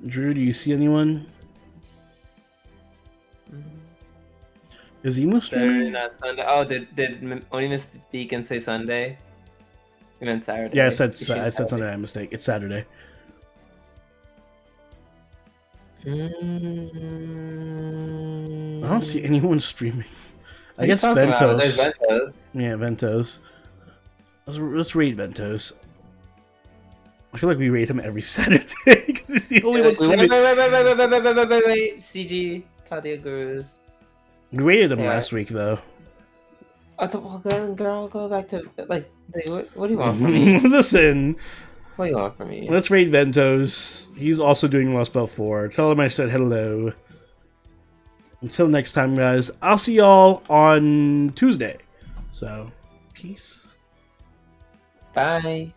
Drew, do you see anyone? Is Emu Saturday, streaming? not Sunday. Oh, did only Miss Beacon say Sunday? You meant Saturday. Yeah, I said You should Sunday. I mistake. It's Saturday. I don't see anyone streaming. I guess There's Ventos. Ventos. Yeah, Ventos. Let's raid Ventos. I feel like we raid him every Saturday because he's the only one Wait, streaming. wait. CG, Claudia Gurus. We raided him Yeah. last week though. I thought, well, girl, go back to like. What do you want from me? Listen, What do you want from me? let's raid Ventos. He's also doing Lost Belt 4. Tell him I said hello. Until next time, guys. I'll see y'all on Tuesday. So, peace. Bye.